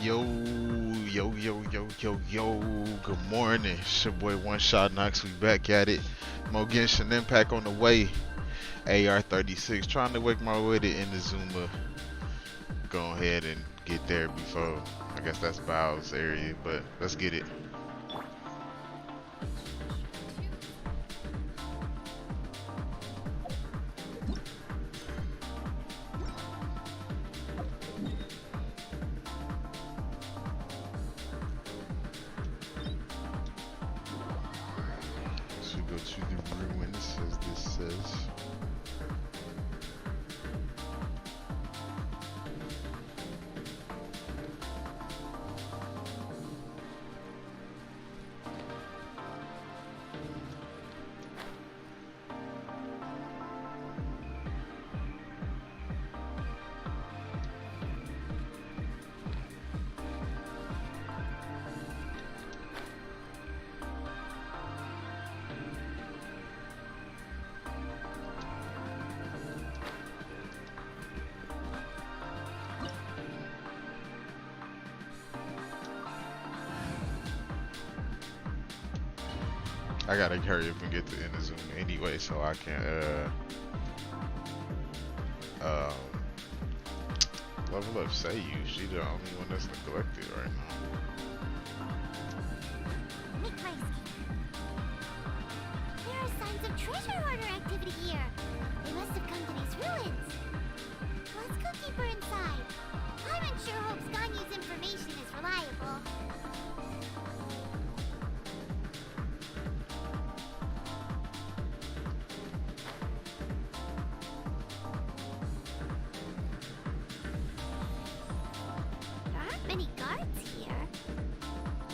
Yo, yo. Good morning. It's your boy One Shot Knox. We back at it. Mo Genshin Impact on the way. AR 36. Trying to wake my way to Inazuma. Go ahead and get there before. I guess that's Bow's area, but let's get it. So we go to the ruins, as this says. I gotta hurry up and get to Inazuma anyway, so I can um, level up Seiyu. She the only one that's neglected right Make my escape. There are signs of treasure hoarder activity here. They must have come to these ruins. Let's go deeper inside. I'm unsure Hope's Ganyu's information is reliable. There aren't many guards here.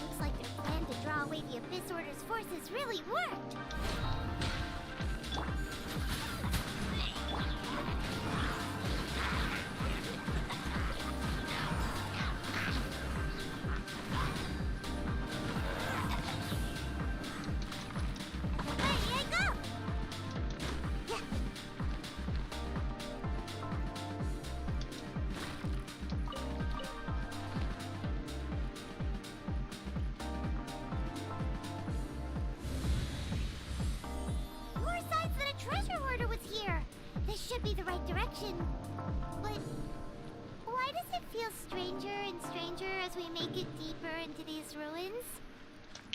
Looks like their plan to draw away the Abyss Order's forces really worked. Ready, I go! Yeah. More signs that a treasure hoarder was here. This should be the right direction. But why does it feel stranger and stranger as we make it deeper into these ruins?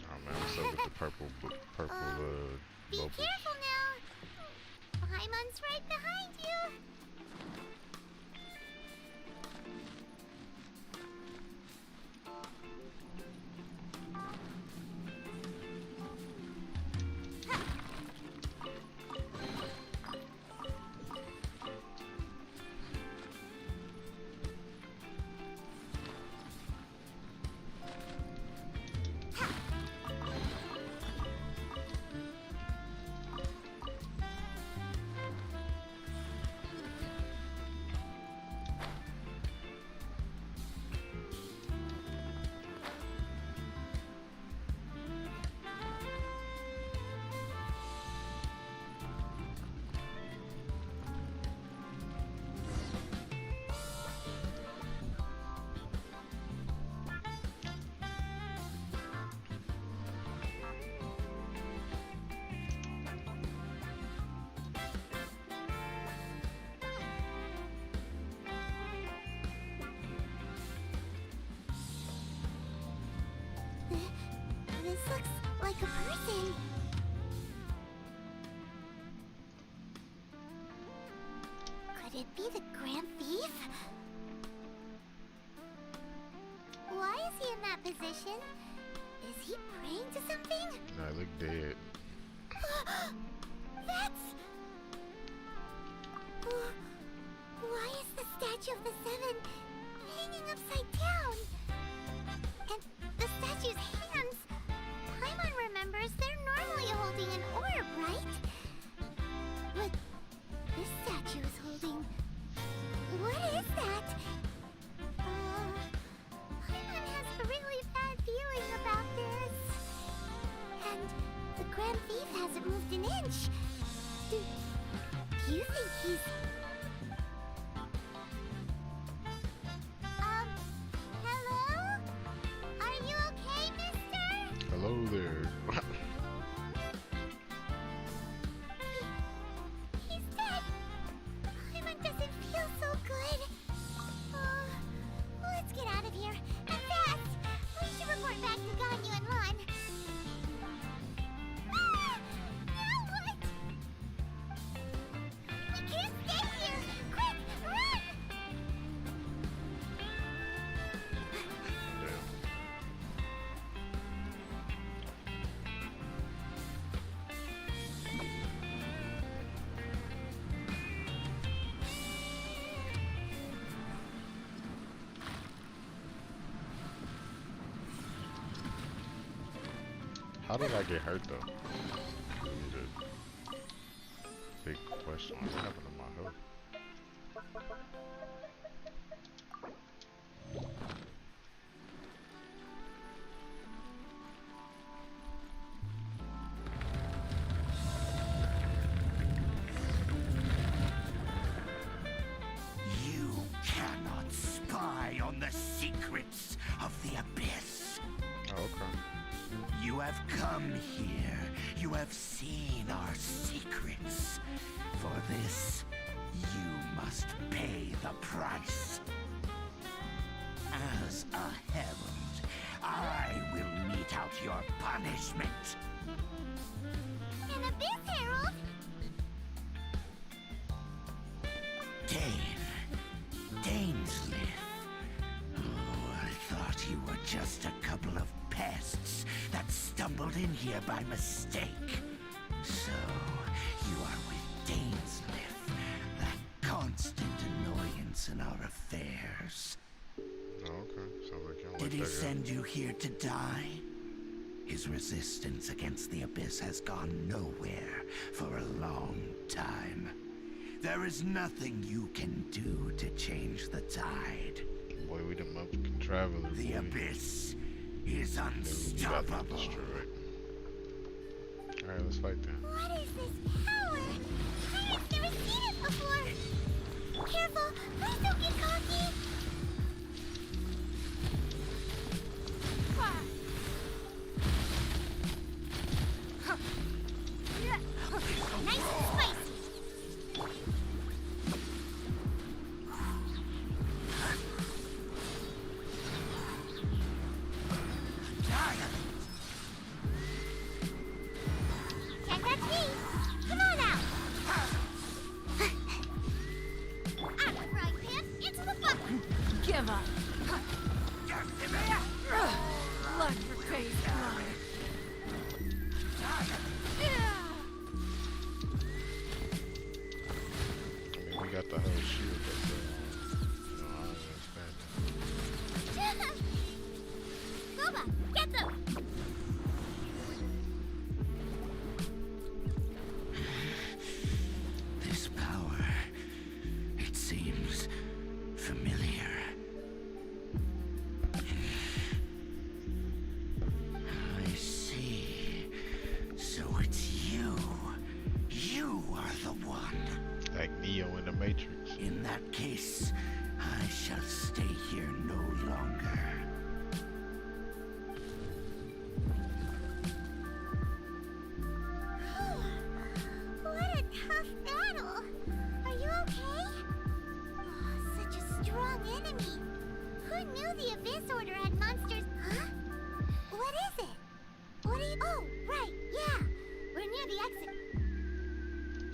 now. Oh man, what's up with the purple Be bubbles? careful now. Paimon's right behind you. This looks like a person. Could it be the Grand Thief? Why is he in that position? Is he praying to something? No, I look dead. That's... Why is the statue of the Seven hanging upside down? And the statue's hands... Paimon remembers they're normally holding an orb, right? But this statue is holding... What is that? Paimon has a really bad feeling about this. And the Grand Thief hasn't moved an inch. Do you think he's... Hello? How did I get hurt though? Big question. What happened to my health? You cannot spy on the secrets of the abyss. Oh, okay. You have come here. You have seen our secrets. For this, you must pay the price. As a herald, I will mete out your punishment. An abyss herald? Dainsleif. Oh, I thought you were just a couple of pests that stumbled in here by mistake. So, you are with Dainsleif, that constant annoyance in our affairs. Oh, okay. Sounds like you don't Did like he that guy. send you here to die? His resistance against the Abyss has gone nowhere for a long time. There is nothing you can do to change the tide. Boy, we them African travelers. The boy. Abyss is We about to unstoppable. destroy it. Alright, let's fight then. What is this power? I've never seen it before. Careful, please don't get cocky. Nice and spicy. Can't touch me. Come on out. Out of the frying pan, into the butter. Give up. Blood for face blood. I mean, we got the whole shield, but I don't understand Boba, get them. This power, it seems familiar. I see. So it's you. You are the one. that. Like Neo in the Matrix. In that case, I shall stay here no longer. What a tough battle. Are you okay? Oh, such a strong enemy. Who knew the Abyss Order had monsters? Huh? What is it? What are you... Oh, right, yeah. We're near the exit.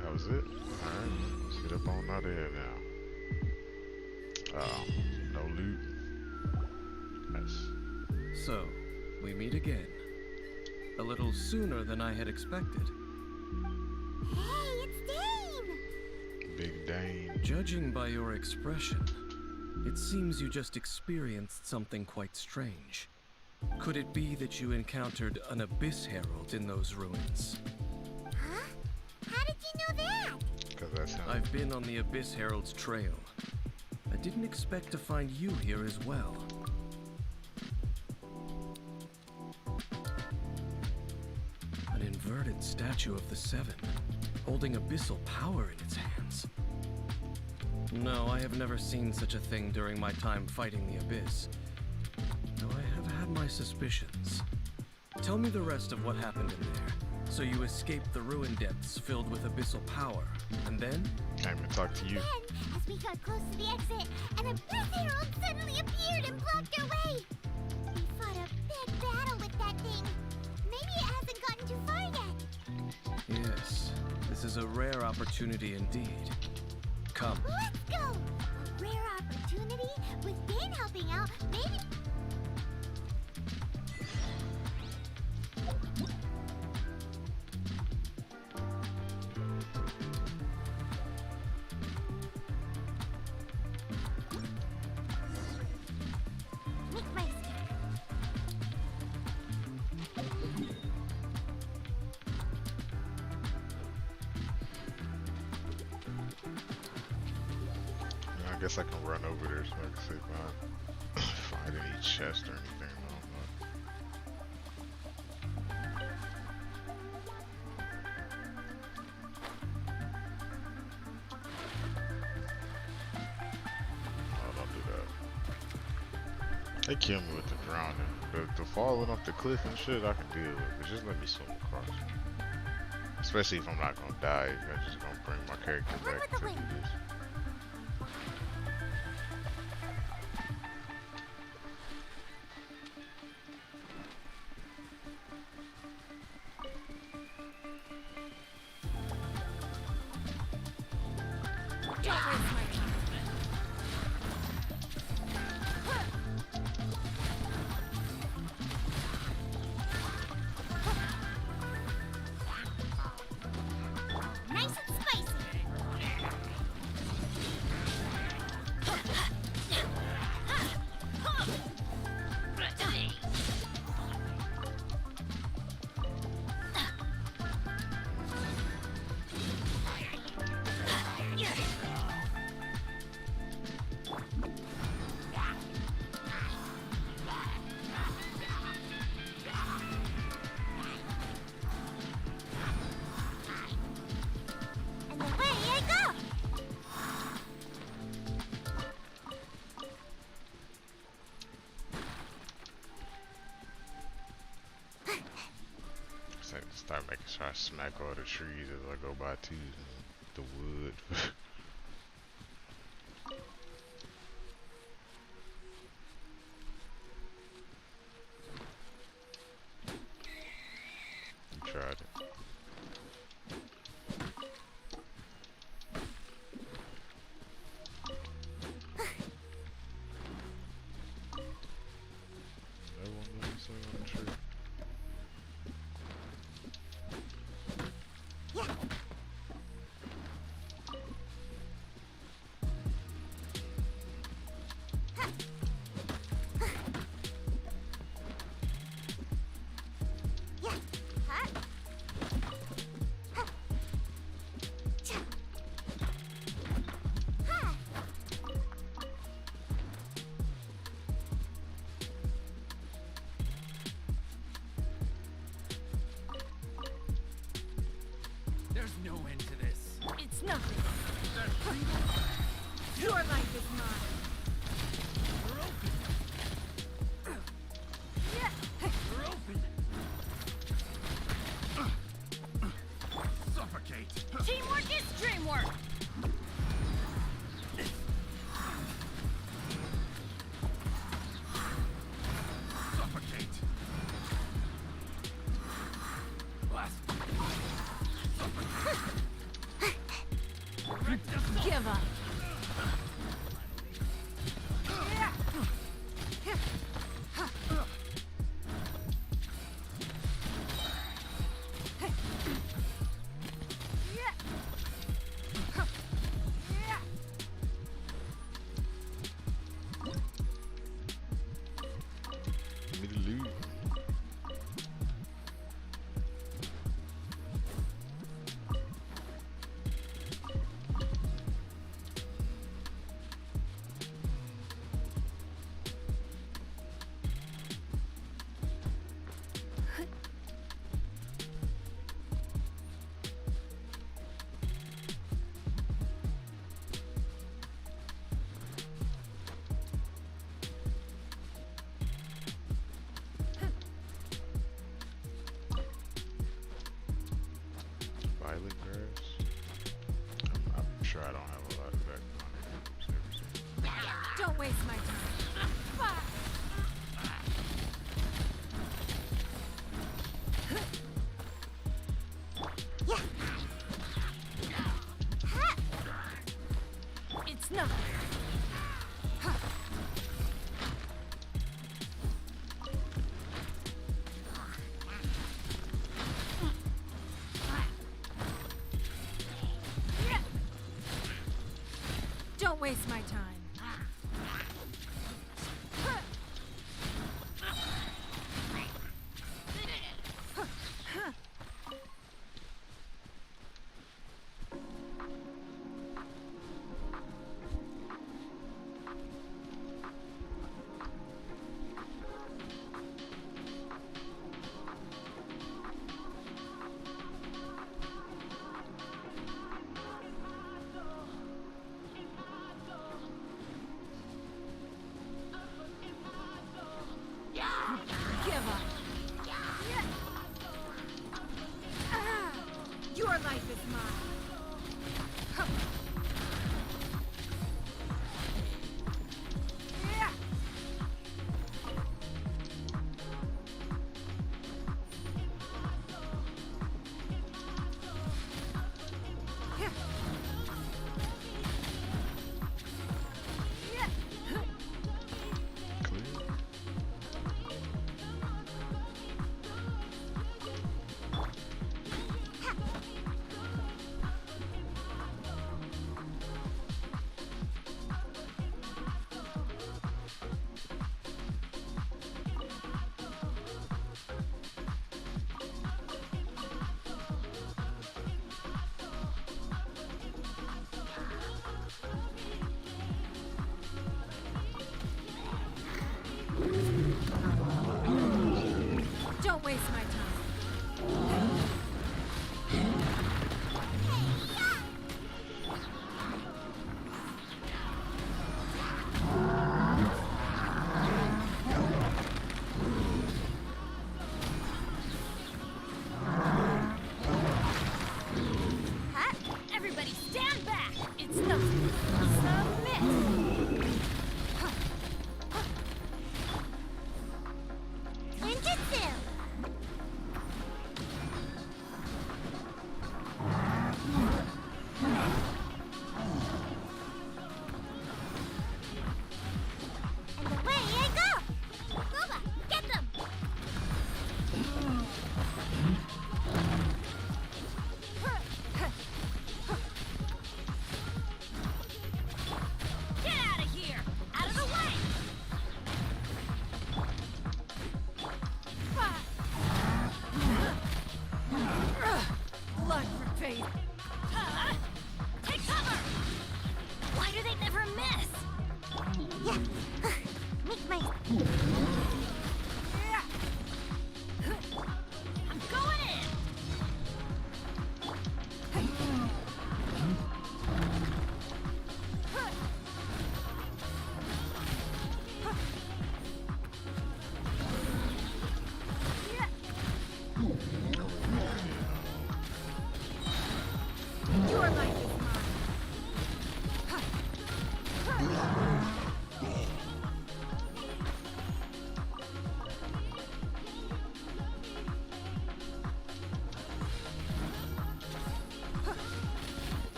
That was it? Alright, let's get up on out of here now. No loot. Nice. So, we meet again. A little sooner than I had expected. Hey, it's Dane! Big Dane. Judging by your expression, it seems you just experienced something quite strange. Could it be that you encountered an Abyss Herald in those ruins? Huh? How did you know that? Because that sounds... I've been on the Abyss Herald's trail. I didn't expect to find you here as well. An inverted statue of the Seven, holding abyssal power in its hands. No, I have never seen such a thing during my time fighting the Abyss. Though I have had my suspicions. Tell me the rest of what happened in there. So you escaped the ruin depths filled with abyssal power, and then? Came and talked to you. Then, as we got close to the exit, an Abyss Herald suddenly appeared and blocked our way. We fought a big battle with that thing. Maybe it hasn't gotten too far yet. Yes, this is a rare opportunity indeed. Come. Let's go! A rare opportunity? With Dane helping out, maybe... Make my escape. guess I can run over there so I can see if I find any chest or anything. I don't know. Oh, don't do that. They kill me with the drowning. The falling off the cliff and shit I can deal with, but just let me swim across. Especially if I'm not gonna die, I'm just gonna bring my character back to do this. Nice and spicy. And away I go. Start making sure I smack all the trees as I go by too. The wood. You tried it. That one let me swing on the tree. There's no end to this. It's nothing. Your life is mine. We're open. We're open. Suffocate. Teamwork is dreamwork. Suffocate. Blast. Give up. Give me the loot. Violet grass. I'm sure I don't have a lot of that on it. Don't waste my time. It's nothing. Don't waste my time.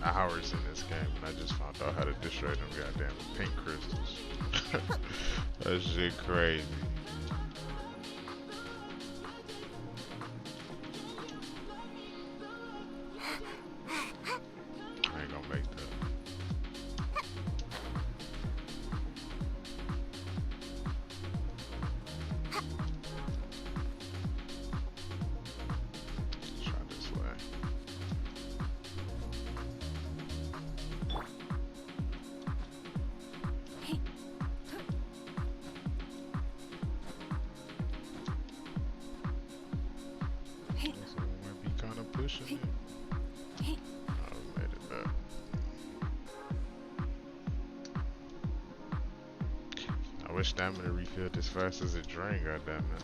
hours in this game, and I just found out how to destroy them goddamn pink crystals. That shit crazy. I ain't gonna make that. Try this way. So we might be kind of pushing it. Oh, we made it back. I wish stamina refilled as fast as it drained, goddammit.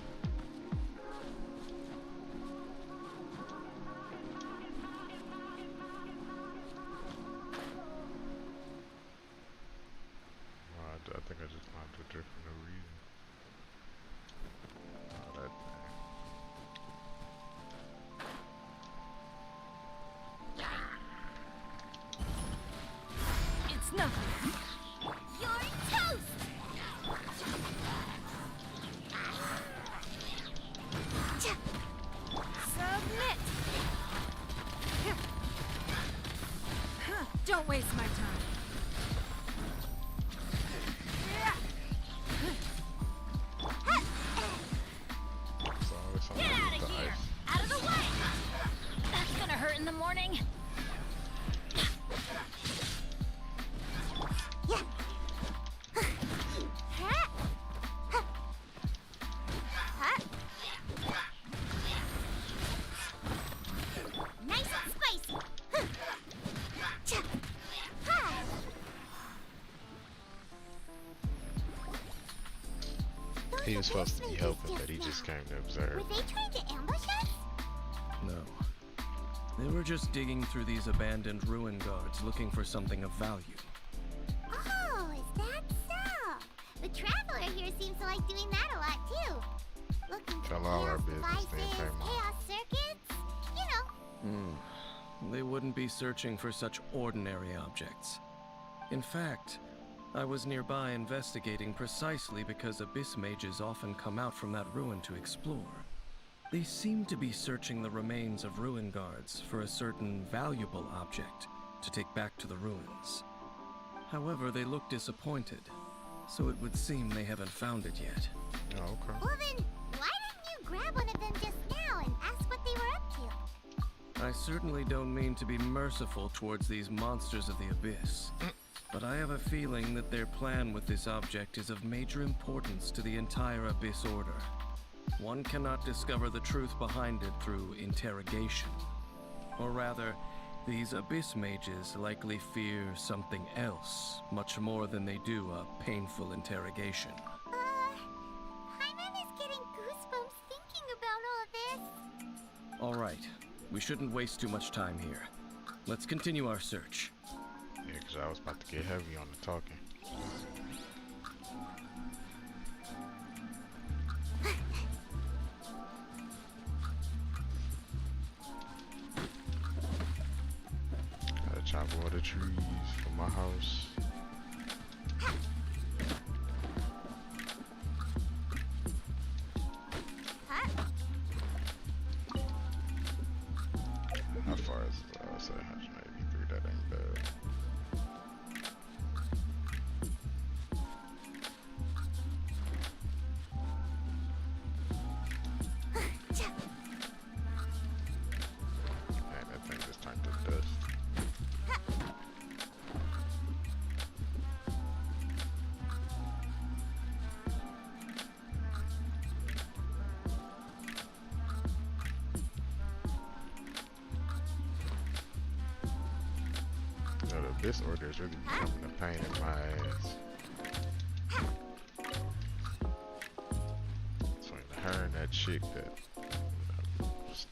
Wow, I think I just climbed a drift for no reason. Oh, that thing. It's nothing. You're toast! Submit. Don't waste my time. It's always something Get out with of the here! ice. Out of the way! That's gonna hurt in the morning. Nice and spicy. He was supposed to be helping, but he just came to observe. Were they trying to ambush us? No. They were just digging through these abandoned ruin guards looking for something of value. Oh, is that so? The traveler here seems to like doing that a lot too. Looking for Tell all our chaos business, they devices, pay more. chaos circuits, you know. They wouldn't be searching for such ordinary objects. In fact, I was nearby investigating precisely because abyss mages often come out from that ruin to explore. They seem to be searching the remains of ruin guards for a certain valuable object to take back to the ruins. However, they look disappointed, so it would seem they haven't found it yet. Oh, okay. Well then, why didn't you grab one of them just now and ask what they were up to? I certainly don't mean to be merciful towards these monsters of the abyss, but I have a feeling that their plan with this object is of major importance to the entire Abyss Order. One cannot discover the truth behind it through interrogation. Or rather, these Abyss mages likely fear something else, much more than they do a painful interrogation. Hyman is getting goosebumps thinking about all this. All right, we shouldn't waste too much time here. Let's continue our search. Yeah, 'cause I was about to get heavy on the talking. Gotta chop all the trees for my house. How far is it? I'll say 183. That ain't bad. Man, that thing just turned to dust. You know, the Abyss Order is really becoming a pain in my ass. Between her and that chick that was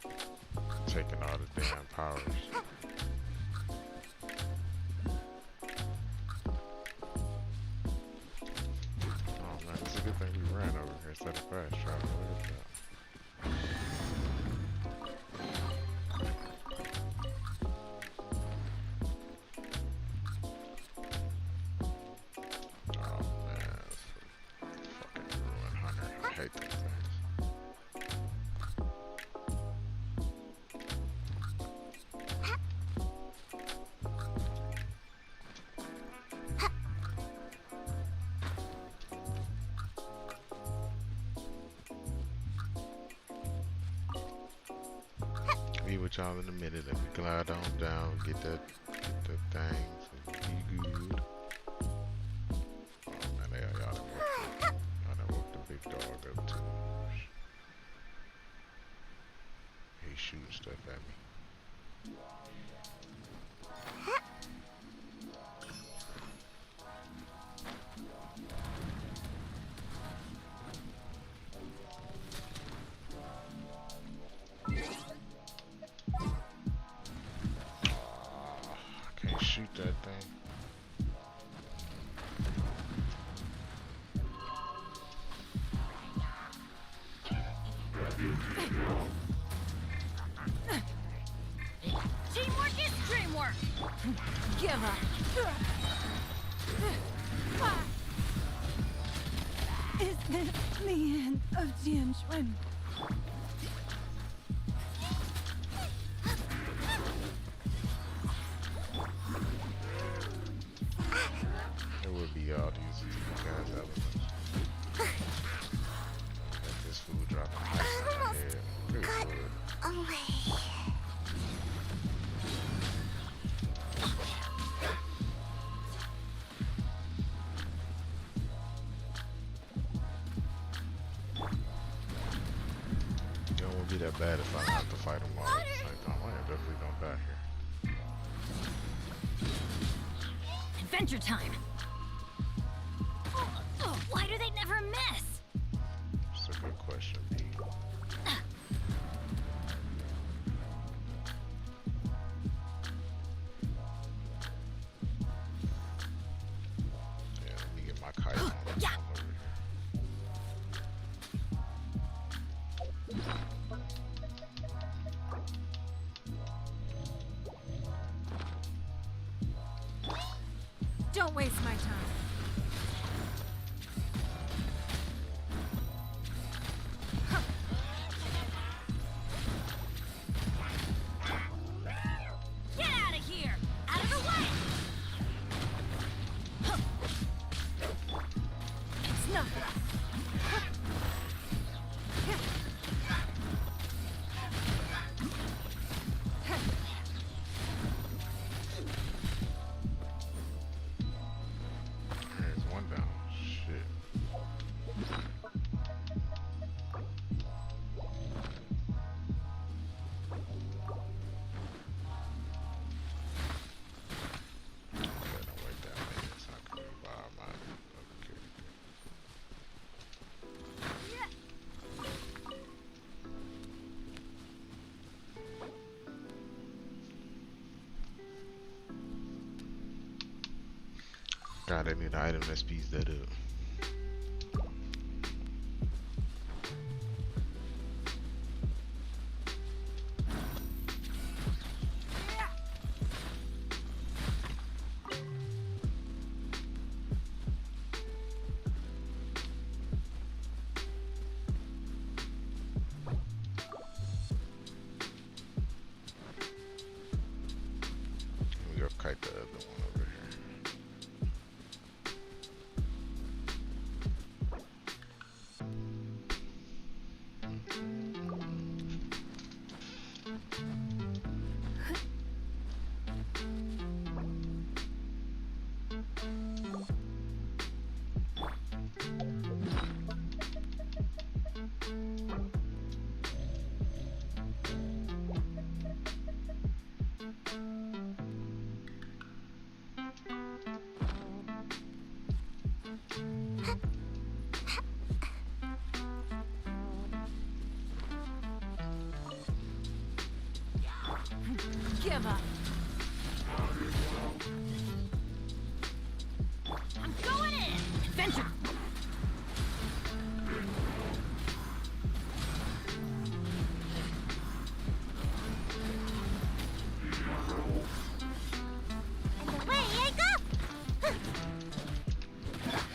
taking all the damn powers. Oh man, it's a good thing we ran over here instead of fast travel. Look at that. be with y'all in a minute. Let me glide on down, get that thing. So be good. Oh man, y'all done woke the big dog up too. He's shooting stuff at me. I can't shoot that thing. Teamwork is dreamwork. Give up. Is this the end of Genshin? It would be all these guys elements. Got this food dropping ice on my head. Pretty Got good. away. It won't be that bad if I don't have to fight them all at the same time. I am definitely gonna die here. Adventure time. Why do they never miss? That's a good question, B. Yeah, let me get my kite on. Yeah. Over here. Don't waste my time. Get out of here! Out of the way! It's nothing. There's one down. Shit. Okay, don't wait that minute. It's not gonna be by my other character. God, I need an item that speeds that up. Let me go kite the other one over here. Give up. I'm going in. Adventure. And away I go!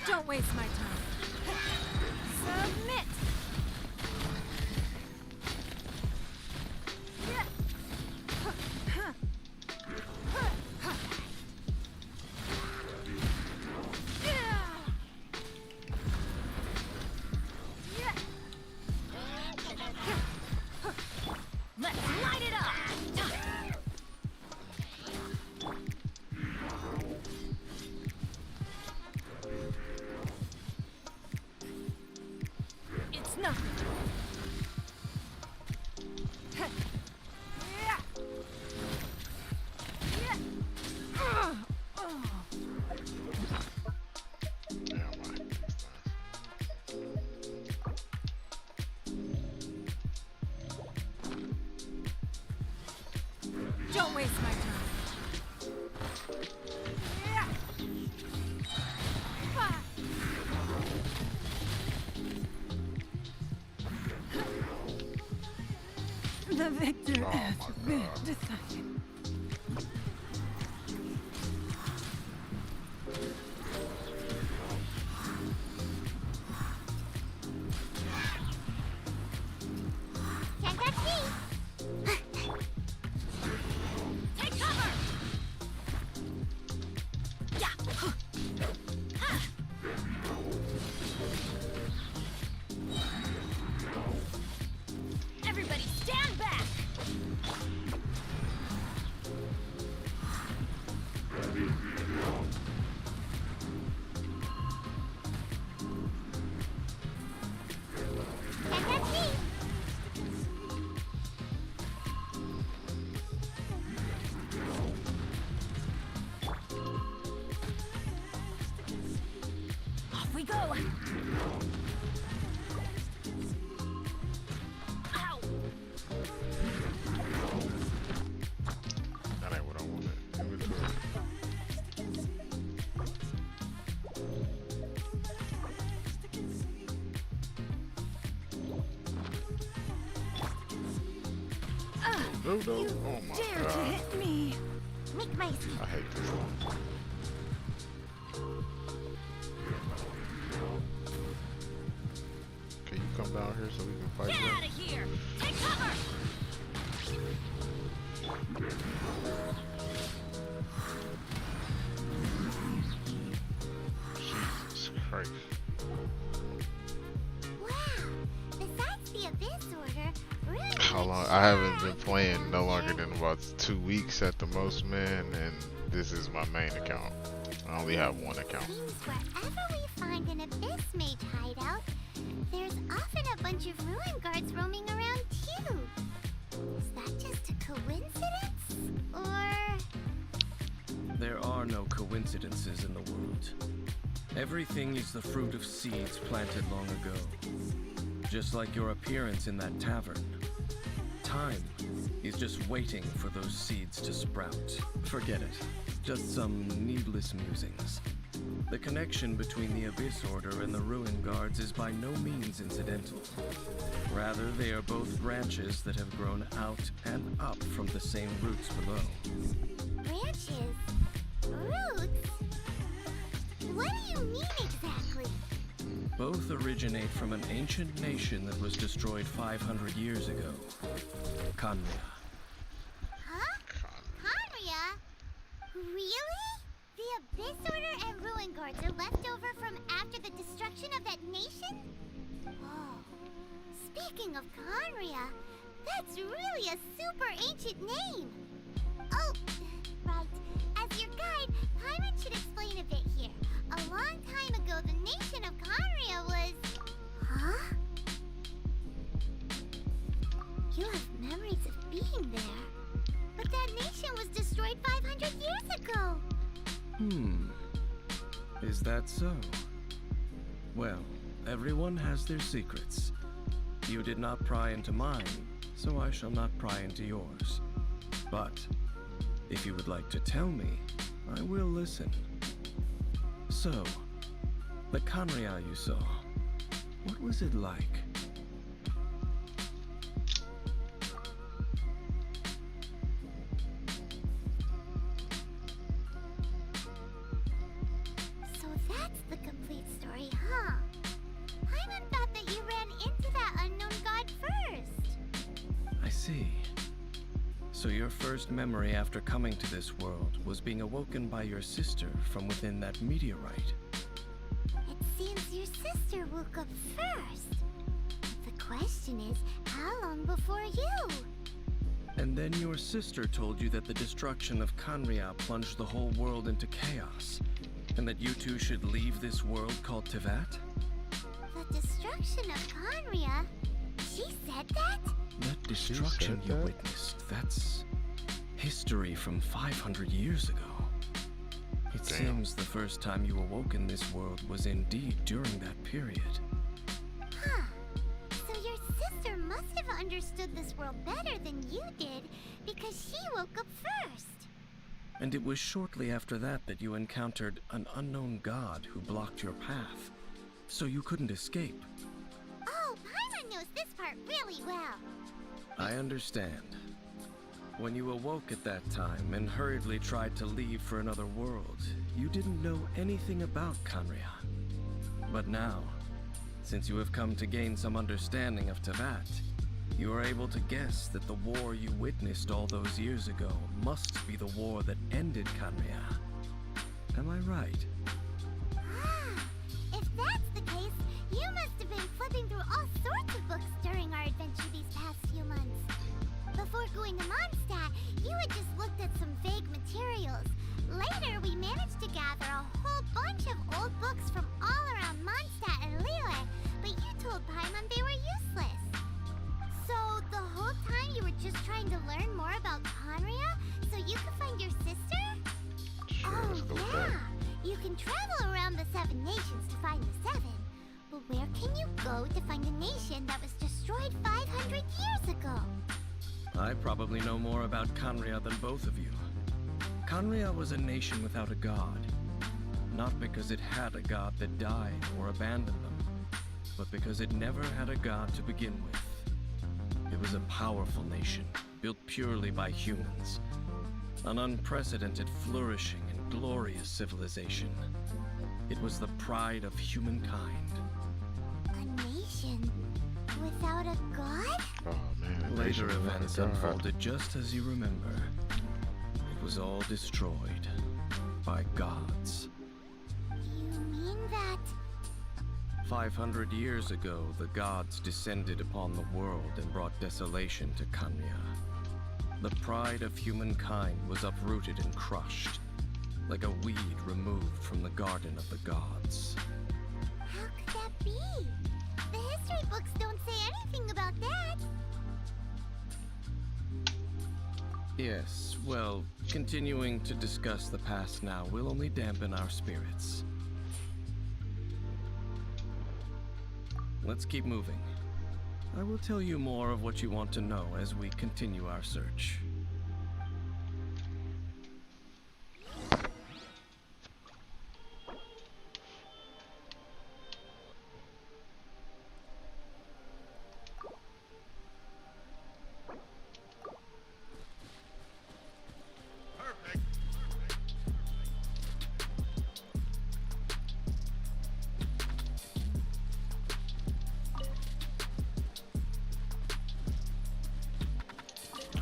Don't waste my time. Submit. Yeah, I might. Don't waste my time. The victor Oh has my been God. decided. Can't touch me! Take cover! Yeah. Everybody stand back! Can't touch me! Off we go! Ow! That ain't what I wanted. Inventory. No, no. You Oh my dare to God. hit me! Make my I hate this one. Can you come down here so we can fight Get them? out of here! Take cover! Jesus Christ. Wow! Besides the Abyss Order, really How long? I haven't been playing no longer than about 2 weeks at the most, man, and this is my main account. I only have one account. seems wherever we find an Abyss Mage hideout, there's often a bunch of ruin guards roaming around too. Is that just a coincidence? Or... There are no coincidences in the world. Everything is the fruit of seeds planted long ago. Just like your appearance in that tavern. Time is just waiting for those seeds to sprout. Forget it. Just some needless musings. The connection between the Abyss Order and the Ruin Guards is by no means incidental. Rather, they are both branches that have grown out and up from the same roots below. branches? Roots? What do you mean exactly? Both originate from an ancient nation that was destroyed 500 years ago. Kanria. Huh? Conria? Really? The Abyss Order and Ruin Guards are left over from after the destruction of that nation? Oh, speaking of Conria, that's really a super ancient name. Oh, right. As your guide, Paimon should explain a bit here. A long time ago, the nation of Conria was... Huh? You have memories of being there. But that nation was destroyed 500 years ago. Is that so? Well, everyone has their secrets. You did not pry into mine, so I shall not pry into yours. But, if you would like to tell me, I will listen. So, the Kanria you saw, what was it like? So that's the complete story, huh? Paimon thought that you ran into that unknown god first. I see. So your first memory after coming to this world was being awoken by your sister from within that meteorite. It seems your sister woke up first. The question is, how long before you? And then your sister told you that the destruction of Kanria plunged the whole world into chaos, and that you two should leave this world called Tevat? The destruction of Conria? She said that? Let destruction you that? witnessed, that's history from 500 years ago. It Damn. seems the first time you awoke in this world was indeed during that period. Huh. So your sister must have understood this world better than you did because she woke up first. And it was shortly after that that you encountered an unknown god who blocked your path, so you couldn't escape. Oh, Paimon knows this part really well. I understand. When you awoke at that time and hurriedly tried to leave for another world, you didn't know anything about Kanria. But now, since you have come to gain some understanding of Tevat, you are able to guess that the war you witnessed all those years ago must be the war that ended Kanria. Am I right? Ah, if that's the case, you must have been flipping through all sorts of books during our adventure these past few months. Before going to Mondstadt, you had just looked at some vague materials. Later, we managed to gather a whole bunch of old books from all around Mondstadt and Liyue, but you told Paimon they were useless. So, the whole time you were just trying to learn more about Conria so you could find your sister? Sure, let's go with that. You can travel around the 7 nations to find the 7. But where can you go to find a nation that was destroyed 500 years ago? I probably know more about Kanria than both of you. Kanria was a nation without a god. Not because it had a god that died or abandoned them, but because it never had a god to begin with. It was a powerful nation, built purely by humans. An unprecedented, flourishing, and glorious civilization. It was the pride of humankind. A nation without a god? Oh man. Later nation without a events god. unfolded just as you remember. It was all destroyed by gods. You mean that... 500 years ago, the gods descended upon the world and brought desolation to Kanya. The pride of humankind was uprooted and crushed, like a weed removed from the garden of the gods. How could that be? The history books don't say anything about that. Yes, well, continuing to discuss the past now will only dampen our spirits. Let's keep moving. I will tell you more of what you want to know as we continue our search.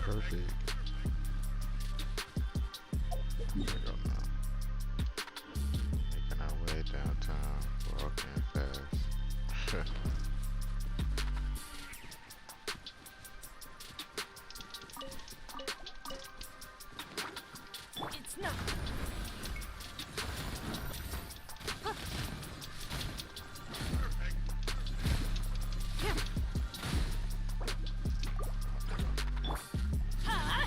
Perfect. There we go now. Making our way downtown. Walking fast. It's not. Ah!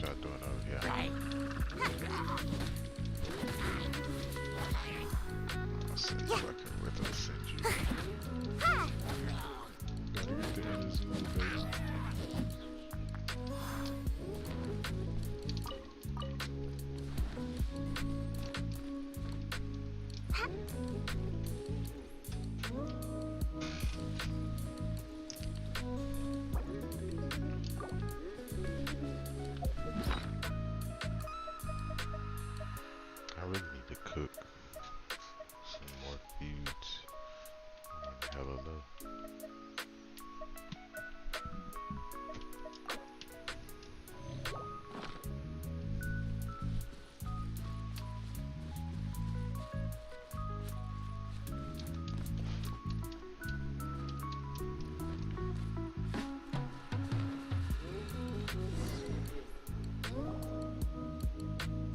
y'all doing over here? I'll send you fucking with us, send you. Gotta get the Inazuma, baby. I really need to cook some more foods. Hella low.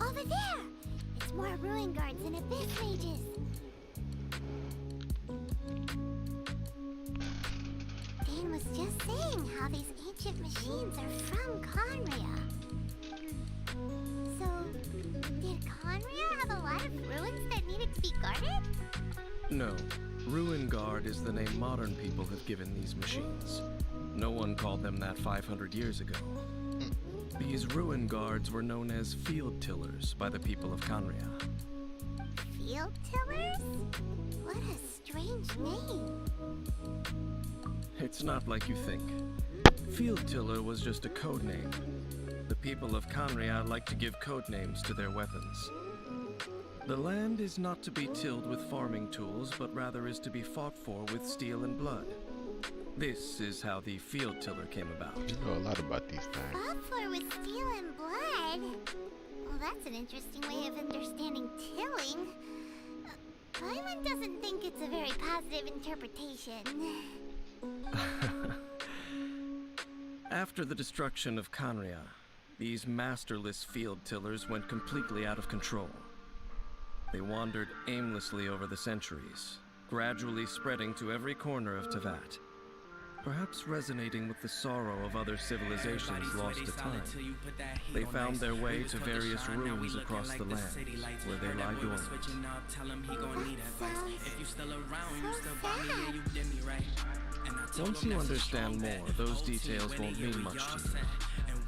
Over there! It's more ruin guards and abyss mages. Dane was just saying how these ancient machines are from Conria. So, did Conria have a lot of ruins that needed to be guarded? No. Ruin Guard is the name modern people have given these machines. No one called them that 500 years ago. These Ruin Guards were known as Field Tillers by the people of Conria. Field tillers? What a strange name. It's not like you think. Field Tiller was just a code name. The people of Conria like to give code names to their weapons. The land is not to be tilled with farming tools, but rather is to be fought for with steel and blood. This is how the Field Tiller came about. You know a lot about these things. Fought for with steel and blood? Well, that's an interesting way of understanding tilling. Paimon doesn't think it's a very positive interpretation. After the destruction of Conria, these masterless field tillers went completely out of control. They wandered aimlessly over the centuries, gradually spreading to every corner of Teyvat. Perhaps resonating with the sorrow of other civilizations lost to time, they found their way to various ruins across the land, where they lie dormant. Once you understand more, those details won't mean much to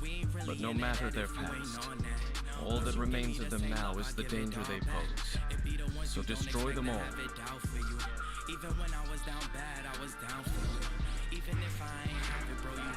you. But no matter their past, all that remains of them now is the danger they pose. So destroy them all. Even when I was down bad, I was down for you. Even if I ain't have it, bro, you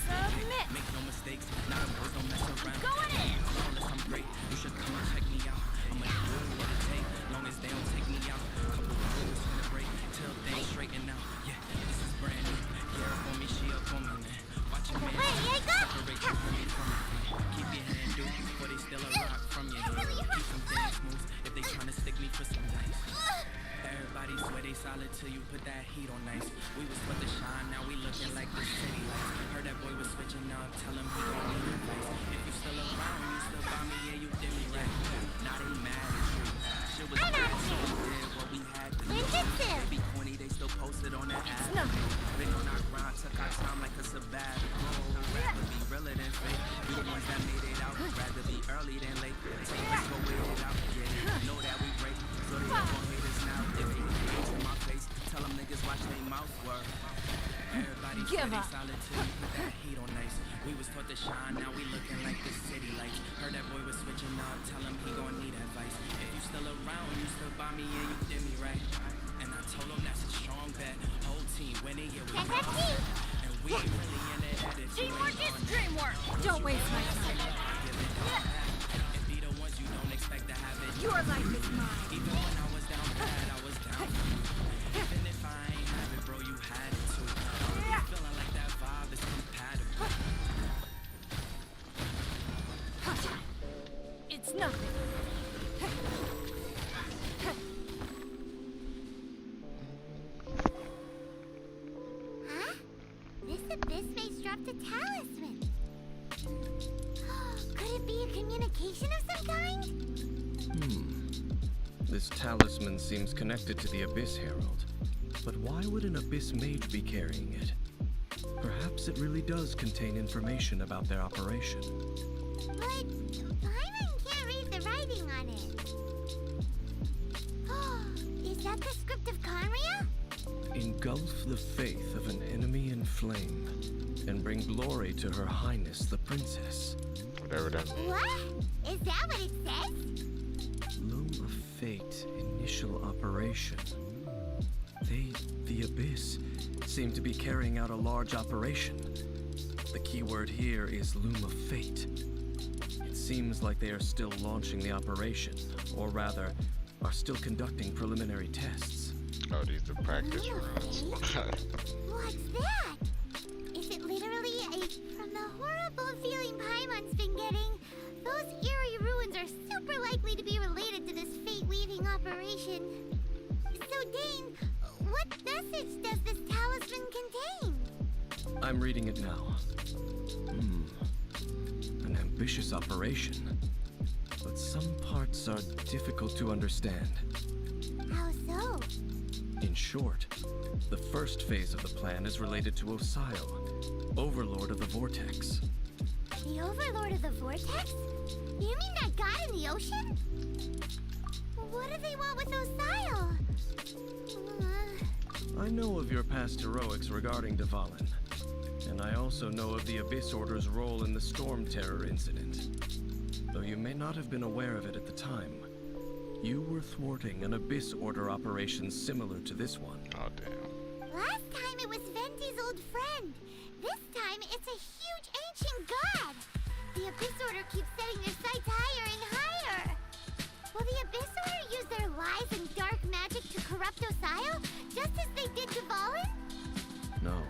Submit. make no mistakes, not a word, don't mess around. Going in. Flawless, I'm great. You should come and check me out. I'ma do what it take, long as they don't take me out. Couple of rules in the break till things straighten out. Yeah, this is brand new. Yeah, up on me, she up on me, man. Watch your man. Separate you from me, from me. Keep your hand due, before they steal a rock from your hand. Keep some things smooth if they tryna stick me for some dice. Everybody swear they solid till you put that heat on nice. We was put to shine, now we looking like the city lights. Heard that boy was switching up, tell him he gon' need advice. If you still around, you still by me, yeah, you did me right. Now they mad at you. Shit was bad, so we did what we had to do. They be corny, they still posted on that app. Been on our grind, took our time like a sabbatical. Rather be realer than fake. We the ones that made it out. Rather be early than late. Take risks, but wait it out. Yeah, know that we break. So they don't gon' hate us now. If they hate in my face, tell them niggas watch they mouth work. Everybody steady solid till you put that heat on nice. We was taught to shine, now we looking like the city lights. Heard that boy was switching up, tell him he gon' need advice. If you still around, you still by me, yeah, you did me right. And I told him that's a strong bet. Whole team winning, yeah, we and we ain't really in it at it. Teamwork is dreamwork. Don't waste my time. And be the ones you don't expect to have it. Your life is mine. Even when I was down bad, I was down for you. Even if I ain't have it, bro, you had it too. Feeling like that vibe is compatible. It's nothing. Huh? This abyss face dropped a talisman. Could it be a communication of some kind? This talisman seems connected to the Abyss Herald. But why would an Abyss mage be carrying it? Perhaps it really does contain information about their operation. But Paimon can't read the writing on it. Is that the script of Conria? Engulf the faith of an enemy in flame, and bring glory to her highness the princess. Whatever that means. What? Is that what it says? Loom of Fate, initial operation. They, the Abyss, seem to be carrying out a large operation. The keyword here is Loom of Fate. It seems like they are still launching the operation, or rather, are still conducting preliminary tests. Oh, these are practice Loom of runs. What's that? Is it literally from the horrible feeling Paimon's been getting, those eerie ruins are super likely to be related to this fate-weaving operation. So, Dane, what message does this talisman contain? I'm reading it now. An ambitious operation. But some parts are difficult to understand. How so? In short, the first phase of the plan is related to Osio, Overlord of the Vortex. The Overlord of the Vortex? You mean that god in the ocean? What do they want with Osio? I know of your past heroics regarding Dvalin, and I also know of the Abyss Order's role in the Storm Terror incident. Though you may not have been aware of it at the time, you were thwarting an Abyss Order operation similar to this one. Oh, damn. Last time it was Venti's old friend. This time it's a huge ancient god. The Abyss Order keeps setting their sights higher and higher. Will the Abyss Order use their lies and dark magic to corrupt Osio, just as they did Dvalin? No.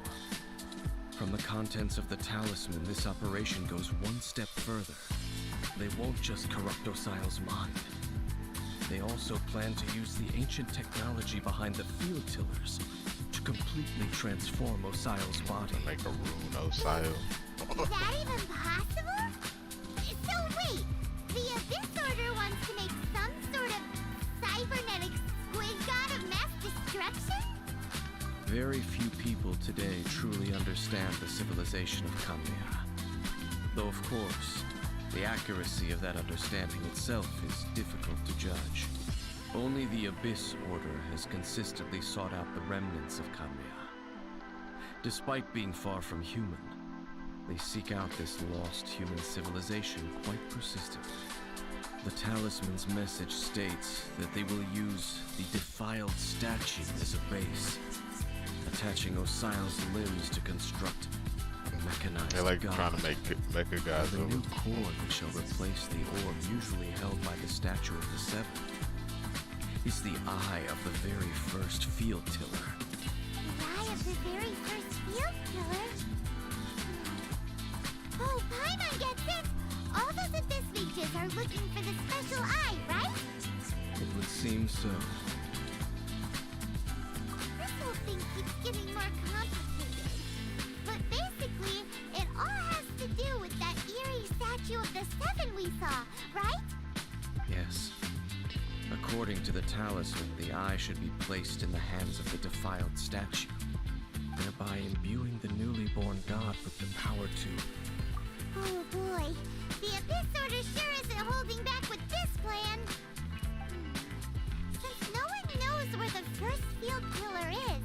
From the contents of the talisman, this operation goes one step further. They won't just corrupt Osio's mind. They also plan to use the ancient technology behind the field tillers to completely transform Osio's body. Make a rune Osio. Is that even possible? So wait, the Abyss Order wants to make some sort of cybernetic squid god of mass destruction? Very few people today truly understand the civilization of Cambria. Though of course, the accuracy of that understanding itself is difficult to judge. Only the Abyss Order has consistently sought out the remnants of Cambria. Despite being far from human, they seek out this lost human civilization quite persistently. The talisman's message states that they will use the defiled statue as a base, attaching Osio's limbs to construct a mechanized They like god. trying to make mecha guys The over. new core that shall replace the orb usually held by the Statue of the Seven is the eye of the very first field tiller. The eye of the very first field killer? Oh, Paimon gets it! All those Abyss mages are looking for the special eye, right? It would seem so. This whole thing keeps getting more complicated. But basically, it all has to do with that eerie statue of the Seven we saw, right? Yes. According to the talisman, the eye should be placed in the hands of the defiled statue, thereby imbuing the newly born god with the power to... Oh boy, the Abyss Order sure isn't holding back with this plan. Since no one knows where the first field killer is,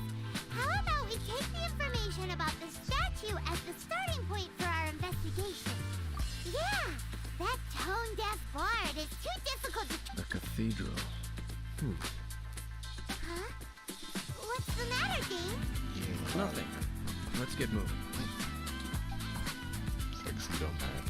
how about we take the information about the statue as the starting point for our investigation? Yeah, that tone-deaf bard is too difficult to... the cathedral. Huh? What's the matter, Dane? Nothing. Let's get moving. Tuxedo man.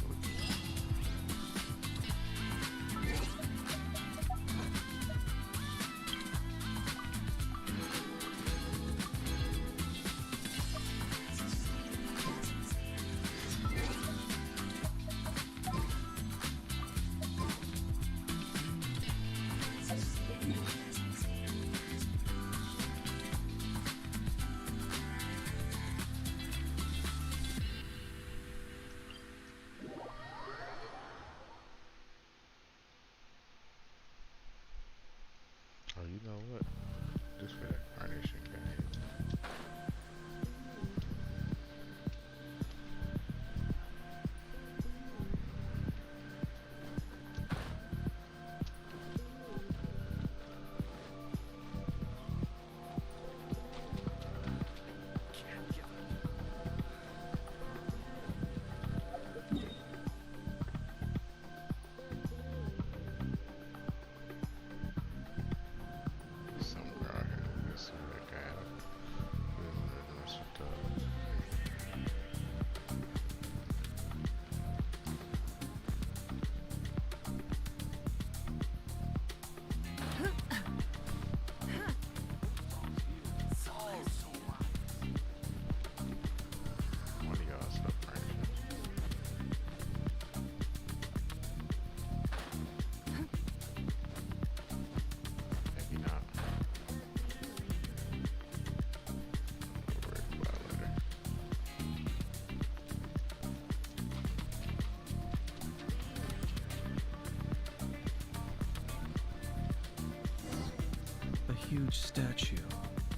huge statue,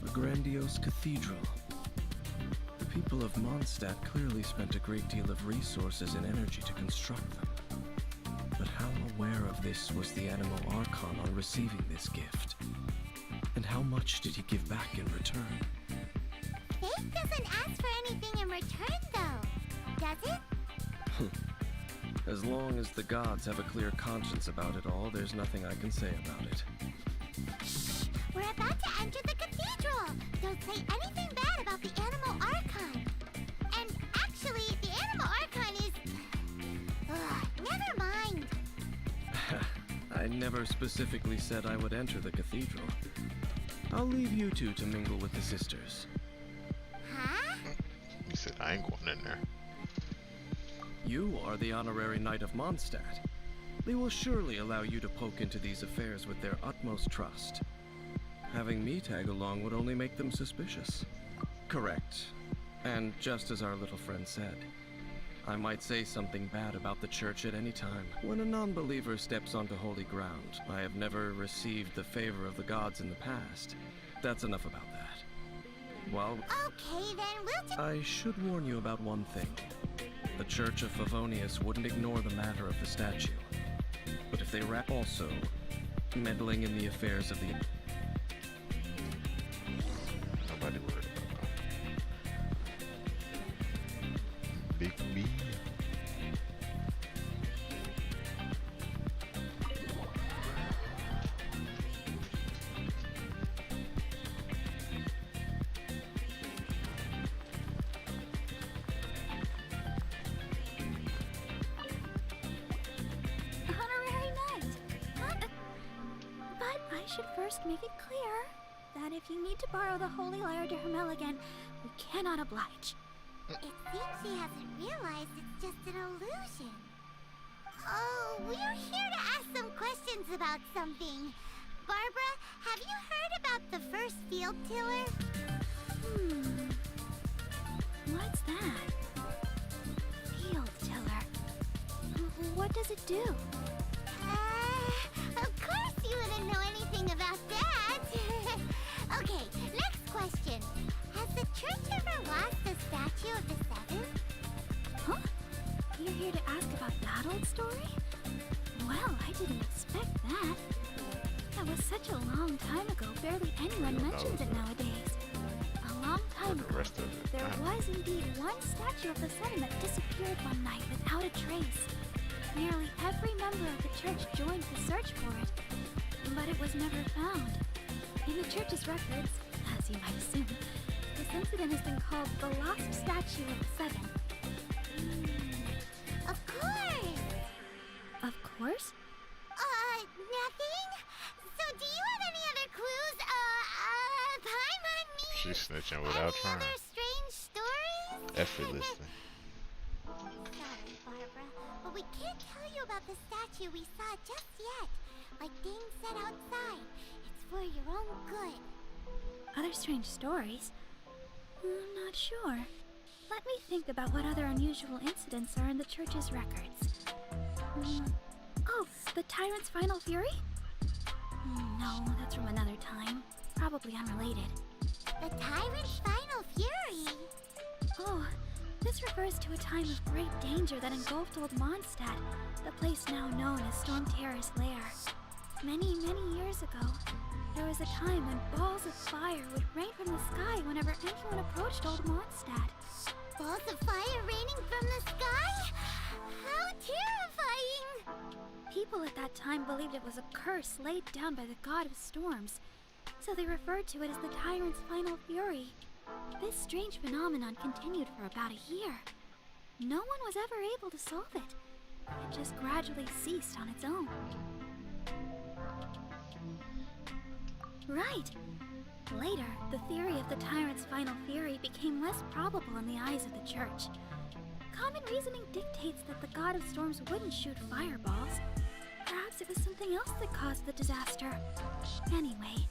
a grandiose cathedral. The people of Mondstadt clearly spent a great deal of resources and energy to construct them. But how aware of this was the Animal Archon on receiving this gift? And how much did he give back in return? Faith doesn't ask for anything in return, though, does it? As long as the gods have a clear conscience about it all, there's nothing I can say about it. Shh! We're about to enter the cathedral! Don't say anything bad about the Animal Archon! And actually, the Animal Archon is... never mind! I never specifically said I would enter the cathedral. I'll leave you two to mingle with the sisters. Huh? He said, I ain't going in there. You are the honorary knight of Mondstadt. They will surely allow you to poke into these affairs with their utmost trust. Having me tag along would only make them suspicious. Correct. And just as our little friend said, I might say something bad about the church at any time. When a non-believer steps onto holy ground, I have never received the favor of the gods in the past. That's enough about that. Well, Okay, then we'll just... I should warn you about one thing. The Church of Favonius wouldn't ignore the matter of the statue. But if they were also meddling in the affairs of the... Nobody worried about Big B. Honorary knight! But I should first make it clear that if you need to borrow the Holy Lyre to Hermel again, we cannot oblige. It seems she hasn't realized it's just an illusion. Oh, we're here to ask some questions about something. Barbara, have you heard about the first field tiller? What's that? Field tiller. What does it do? Of course you wouldn't know anything about that. Okay, next question. Has the church ever lost a statue of the Seven? Huh? You're here to ask about that old story? Well, I didn't expect that. That was such a long time ago, barely anyone mentions it nowadays. A long time ago, there was indeed one statue of the Seven that disappeared one night without a trace. Nearly every member of the church joined the search for it, but it was never found. In the church's records, as you might assume, this incident has been called the Lost Statue of the Seven. Of course! Of course? Nothing? So do you have any other clues, Paimon me? She's snitching without Any trying. other strange stories? Effortlessly. Sorry, Barbara, but we can't tell you about the statue we saw just yet. Like Dane said outside, it's for your own good. Other strange stories? I'm not sure. Let me think about what other unusual incidents are in the church's records. Oh, the Tyrant's Final Fury? No, that's from another time. Probably unrelated. The Tyrant's Final Fury? Oh, this refers to a time of great danger that engulfed old Mondstadt, the place now known as Storm Terror's lair. Many, many years ago, there was a time when balls of fire would rain from the sky whenever anyone approached old Mondstadt. Balls of fire raining from the sky? How terrifying! People at that time believed it was a curse laid down by the god of storms, so they referred to it as the Tyrant's Final Fury. This strange phenomenon continued for about a year. No one was ever able to solve it. It just gradually ceased on its own. Right. Later, the theory of the Tyrant's Final Fury became less probable in the eyes of the church. Common reasoning dictates that the god of storms wouldn't shoot fireballs. Perhaps it was something else that caused the disaster. Anyway,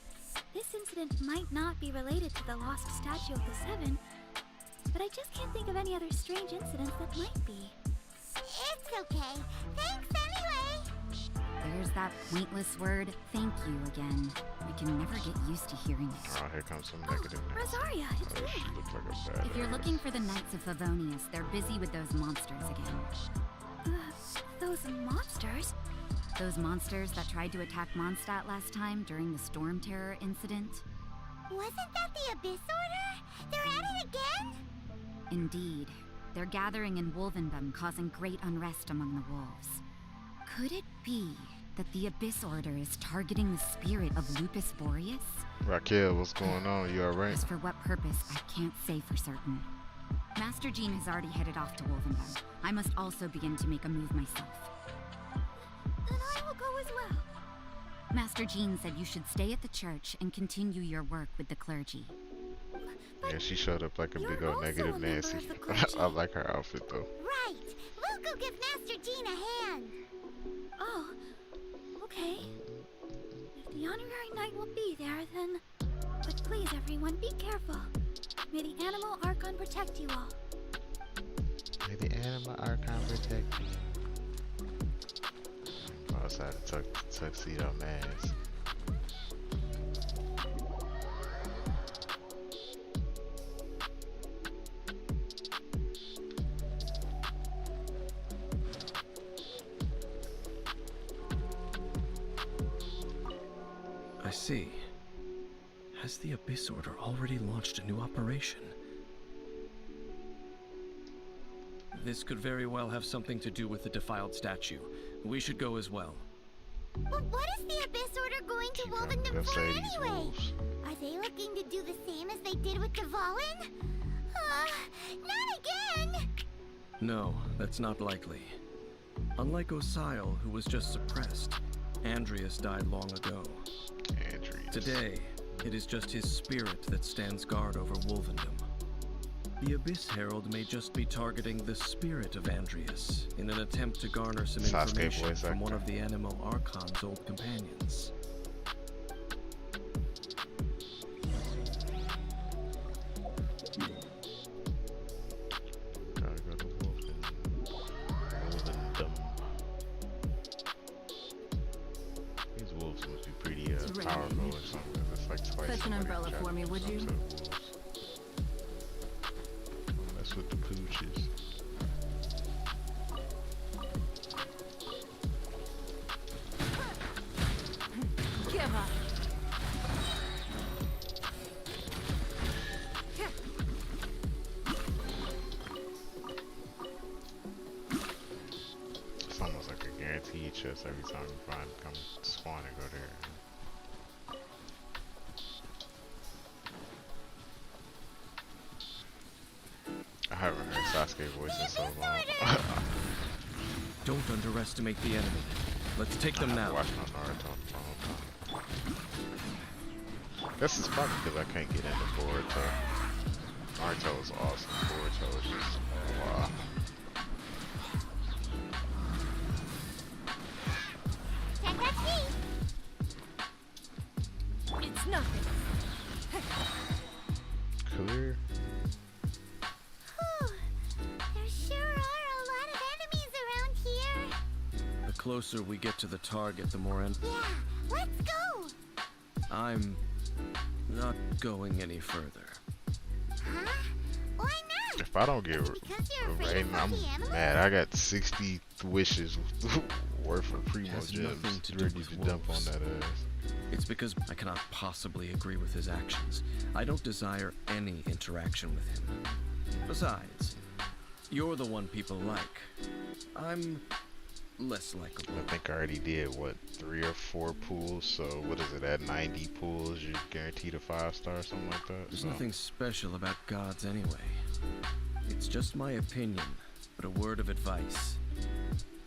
this incident might not be related to the lost statue of the Seven, but I just can't think of any other strange incidents that might be. It's okay. Thanks anyway. there's that pointless word, thank you again. I can never get used to hearing it. Oh, here comes some negative news. Rosaria, it's Oh, me. she looks like a bad If you're looking for the Knights of Favonius, they're busy with those monsters again. Those monsters? Those monsters that tried to attack Mondstadt last time during the Storm Terror incident? Wasn't that the Abyss Order? They're at it again? Indeed. They're gathering in Wolvendom, causing great unrest among the wolves. Could it be that the Abyss Order is targeting the spirit of Lupus Boreas? Raquel, what's going on? You alright? As for what purpose, I can't say for certain. Master Jean has already headed off to Wolvendom. I must also begin to make a move myself. Then I will go as well. Master Jean said you should stay at the church and continue your work with the clergy. Yeah, she showed up like a You're big old also negative a member Nancy. of the clergy. I like her outfit though. Right. We'll go give Master Jean a hand. Oh, okay. If the honorary knight will be there, then... But please, everyone, be careful. May the animal Archon protect you all. May the animal archon protect you. Oh, outside the tuxedo mask. I see. Has the Abyss Order already launched a new operation? This could very well have something to do with the defiled statue. We should go as well. But what is the Abyss Order going to Wolvendom Go for slay these anyway? wolves. Are they looking to do the same as they did with Dvalin? Not again! No, that's not likely. Unlike Osile, who was just suppressed, Andreas died long ago. Andreas. Today, it is just his spirit that stands guard over Wolvendom. The Abyss Herald may just be targeting the spirit of Andreas in an attempt to garner some Sasuke information voice from one actor. of the Animal Archon's old companions. Gotta go to Wolvendom. These wolves must be pretty powerful or something. It's like twice. Fetch an somebody umbrella shot for me, would some you? set of wolves. That's with the pooches. Give up. It's almost like a guaranteed chest every time you come spawn and go there. I haven't heard Sasuke voice in so long. Don't underestimate the enemy. Let's take them I now. watched no Naruto in a long time. This is probably because I can't get into Boruto. Naruto is awesome. Boruto is just wow. Check that feet! It's nothing. Clear. Whew. There sure are a lot of enemies around here. The closer we get to the target, the more Yeah, let's go! I'm not going any further. Huh? Why not? If I don't get Because you're afraid Raiden, of I'm lucky animals? mad. I got 60 wishes worth of primo Has nothing gems to do ready with to dump on wolves. that ass. It's because I cannot possibly agree with his actions. I don't desire any interaction with him. Besides, you're the one people like. I'm less likable. I think I already did, what, 3 or 4 pools, so what is it, at 90 pools, you're guaranteed a 5-star or something like that? There's So, nothing special about gods anyway. It's just my opinion, but a word of advice.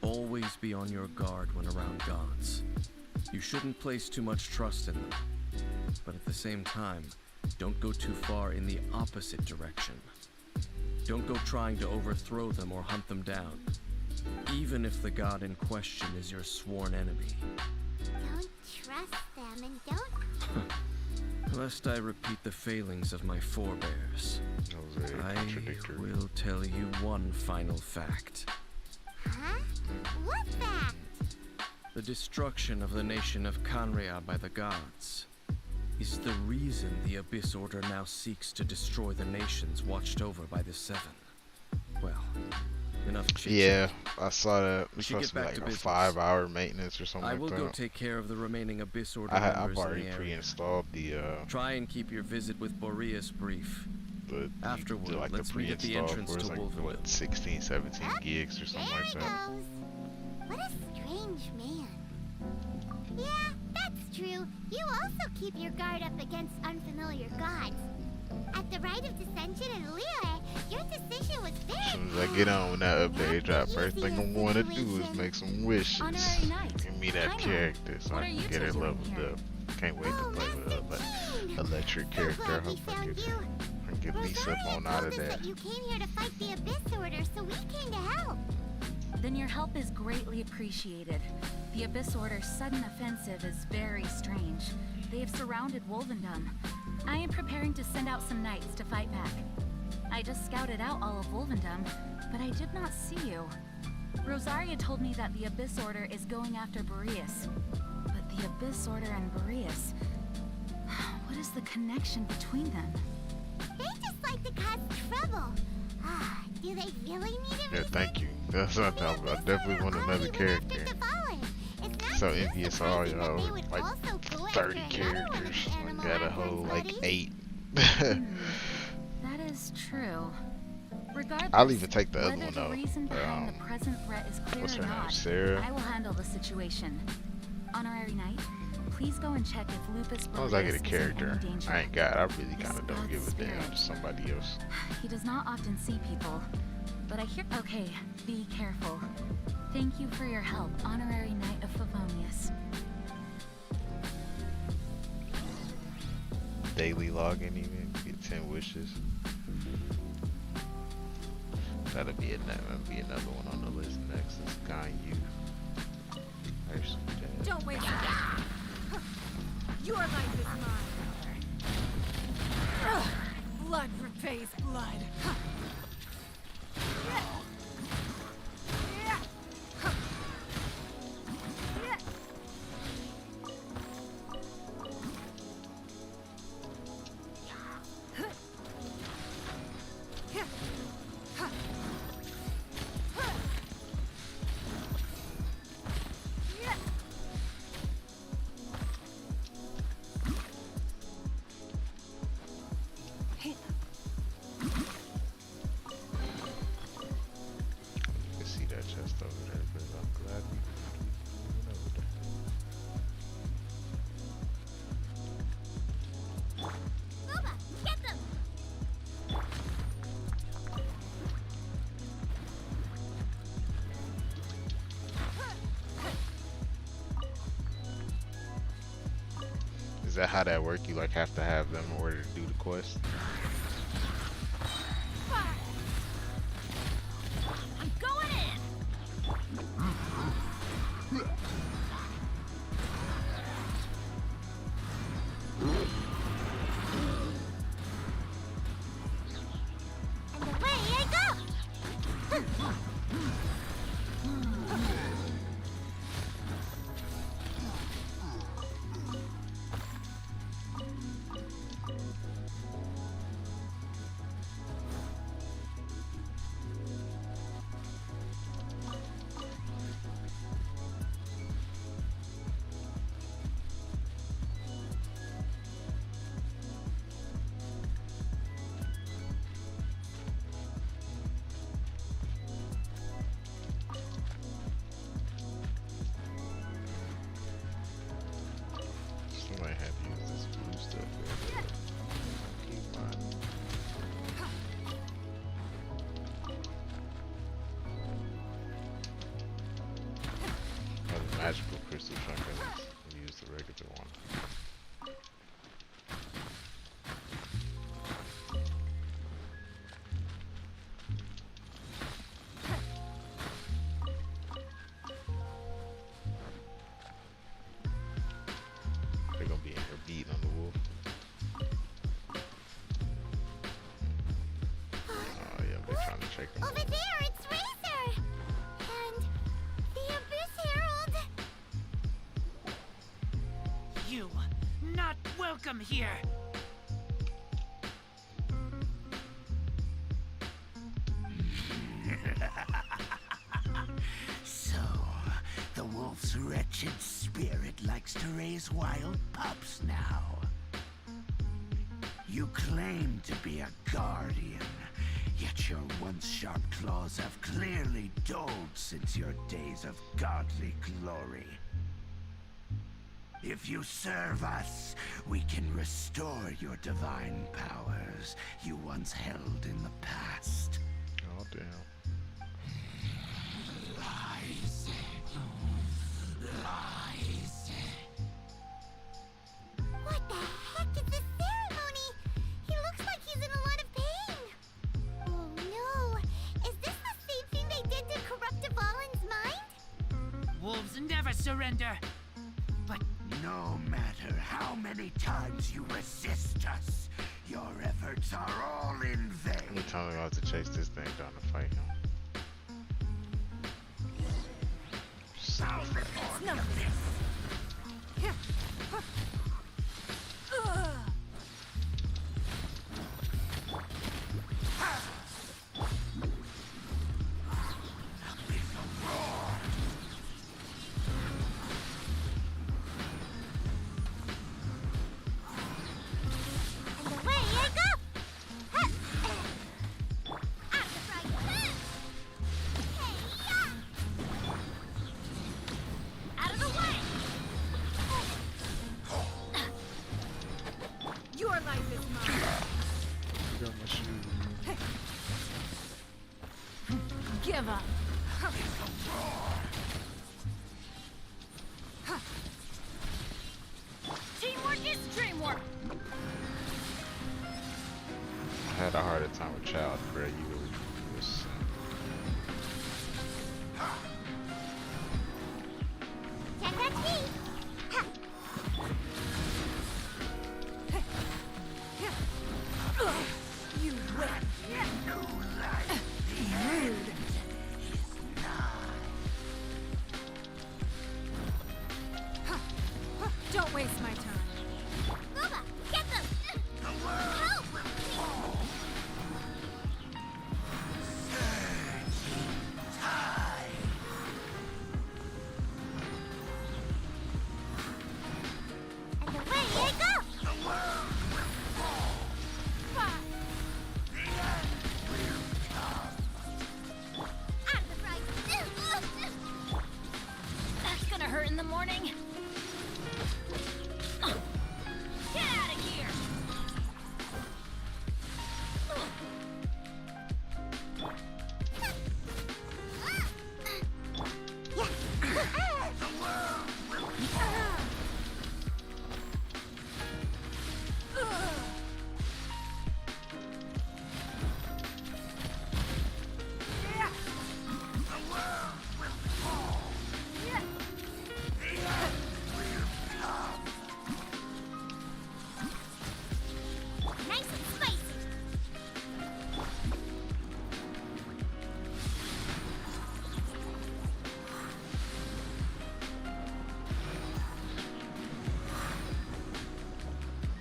Always be on your guard when around gods. You shouldn't place too much trust in them. But at the same time, don't go too far in the opposite direction. Don't go trying to overthrow them or hunt them down, even if the god in question is your sworn enemy. Don't trust them and don't... Lest I repeat the failings of my forebears, that was very I contradictory. will tell you one final fact. Huh? What fact? The destruction of the nation of Canria by the gods is the reason the Abyss Order now seeks to destroy the nations watched over by the Seven. Well, enough chit-chat. Yeah, I saw that. We It's should supposed get to back be to like a business. 5-hour maintenance or something I will like go that. take care of the remaining Abyss Order I've members already in the area. pre-installed the Try and keep your visit with Boreas brief. Afterward, like let's the meet at the pre-install entrance for to it's like Wolverine. what 16, 17 gigs or something There like he that. goes. What a strange man. Yeah, that's true. You also keep your guard up against unfamiliar gods. At the rite of dissension in Liyue, your decision was very As soon as I get on when that update drop, first thing I'm going to do is situation. make some wishes. Honorary knight. Give me that Paimon, character so what I are can you get her two doing leveled here? up. Can't wait to Oh, play with Master Jean. electric So character. glad I we hope I found get, you. I get Lisa up Rosaria on out told of us that. that you came here to fight the Abyss Order, so we came to help. Then your help is greatly appreciated. The Abyss Order's sudden offensive is very strange. They have surrounded Wolvendom. I am preparing to send out some knights to fight back. I just scouted out all of Wolvendom, but I did not see you. Rosaria told me that the Abyss Order is going after Boreas. But the Abyss Order and Boreas... What is the connection between them? They just like to cause trouble. Ah, do they really need a Yeah, reason? thank you. That's what I'm talking about. I definitely want another character. So envious of all y'all, like 30 characters. I got a whole like 8. That is true. Regardless, I'll even take the other whether one the though. reason behind the present threat is clear What's or her name? not, Sarah? I will handle the situation. Honorary Knight, please go and check if Lupus As long as I get a Boreas is in character, any danger. I ain't got. I really This kind of don't god's give a damn. spirit. Just somebody else. He does not often see people, but I hear. Okay, be careful. Thank you for your help, Honorary Knight of Favonius. Daily login even get 10 wishes. That'll be another one on the list next. It's Guy You. Don't waste it. Your life is mine. Ugh. Blood repays blood. You can see that chest over there, but I'm glad we went over there. Boba, get them! Is that how that work? You like have to have them in order to do the quest? I'm going in. And away I go! You might have to use this blue stuff here. Keep mine. Oh, the magical crystal chunk. I use the regular one. They're gonna be in here beating on the wolf. Oh yeah, they're trying to check them. Over there, it's Razor! And the Abyss Herald! not welcome here. So, the wolf's wretched spirit likes to raise wild pups now. You claim to be a guardian, yet your once sharp claws have clearly dulled since your days of godly glory. If you serve us, we can restore your divine powers you once held in the past. Oh damn. Lies. Lies. What the heck is this ceremony? He looks like he's in a lot of pain. Oh no. Is this the same thing they did to corrupt Dvalin's mind? Wolves never surrender. But no matter how many times you resist us, your efforts are all in vain. How many times I have to chase this thing down to fight him? I'll reward you this. And away I go! Ha! Out of the fright! Hey, yeah! Out of the way! Your life is mine. Got my shoe. Give up. Teamwork is dreamwork. I had a harder time with Child, bro. You was Can't catch me! Ha! You win. Rude. Don't waste my time. Boba, get them! Help! And away I go! Out of the fright! That's gonna hurt in the morning. Get out of here! Nice and spicy!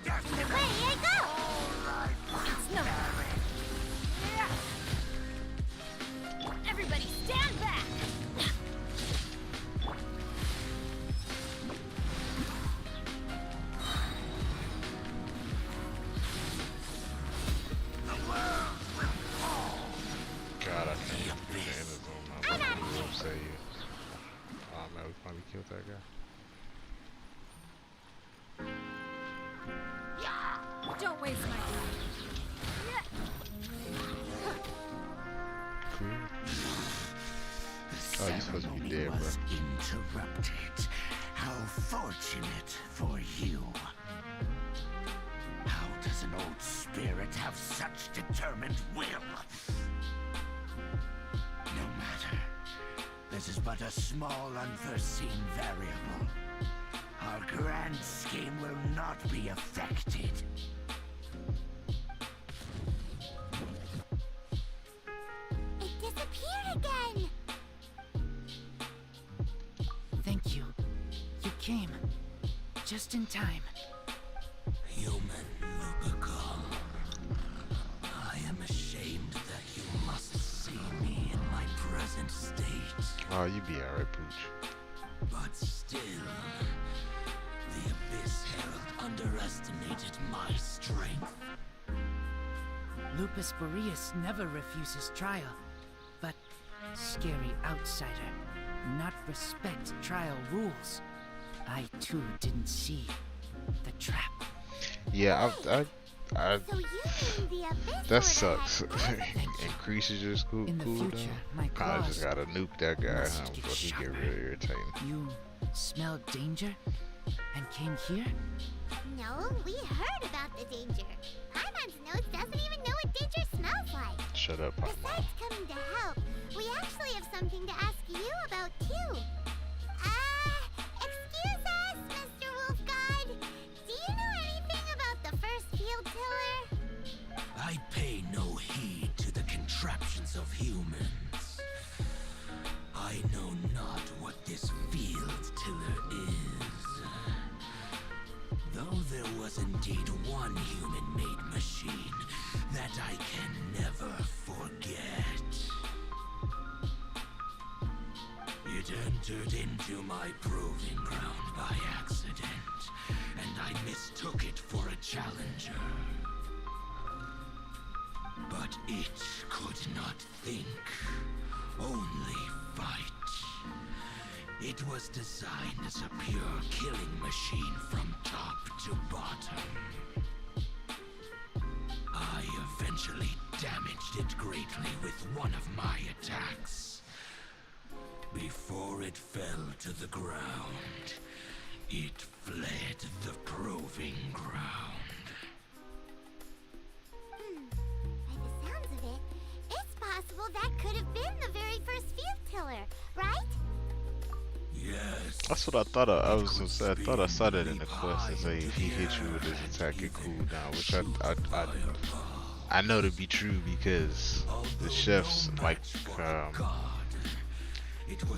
And away I go! It's no. Everybody stand back! God, I can't get through the Inazuma. I'm about to upset you. Oh man, we finally killed that guy. Don't waste my time. Cool. Oh, you supposed to be Ceremony dead, bro. was interrupted. How fortunate for you. How does an old spirit have such determined will? No matter. This is but a small unforeseen variable. Our grand scheme will not be affected. It disappeared again! Thank you. You came. Just in time. Oh, you be alright, Pooch. But still, the Abyss Herald underestimated my strength. Lupus Boreas never refuses trial, but scary outsider, not respect trial rules. I too didn't see the trap. Yeah, I So you mean the Abyss that Order sucks. had Increases your In the cooldown. future, my Kinda just claws gotta nuke that guy, must huh? get Before he get sharper. real irritating. You smelled danger and came here? No, we heard about the danger. Paimon's nose doesn't even know what danger smells like. Shut up, Paimon. Besides coming to help, we actually have something to ask you about too. Excuse us, Mr. Wolf God. Do you know anything about the first field tiller? I pay no heed to the contraptions of humans. I know not what this field tiller is. Though there was indeed one human-made machine that I can never forget. It entered into my proving ground by accident, and I mistook it for a challenger. But it could not think, only fight. It was designed as a pure killing machine from top to bottom. I eventually damaged it greatly with one of my attacks. Before it fell to the ground, it fled the proving ground. By the sounds of it, it's possible that could have been the very first field tiller, right? Yes. That's what I thought. I was gonna say. I thought I saw that in the quest. It say if he hits you with his attack, it cool down, which I know to be true because the chef's like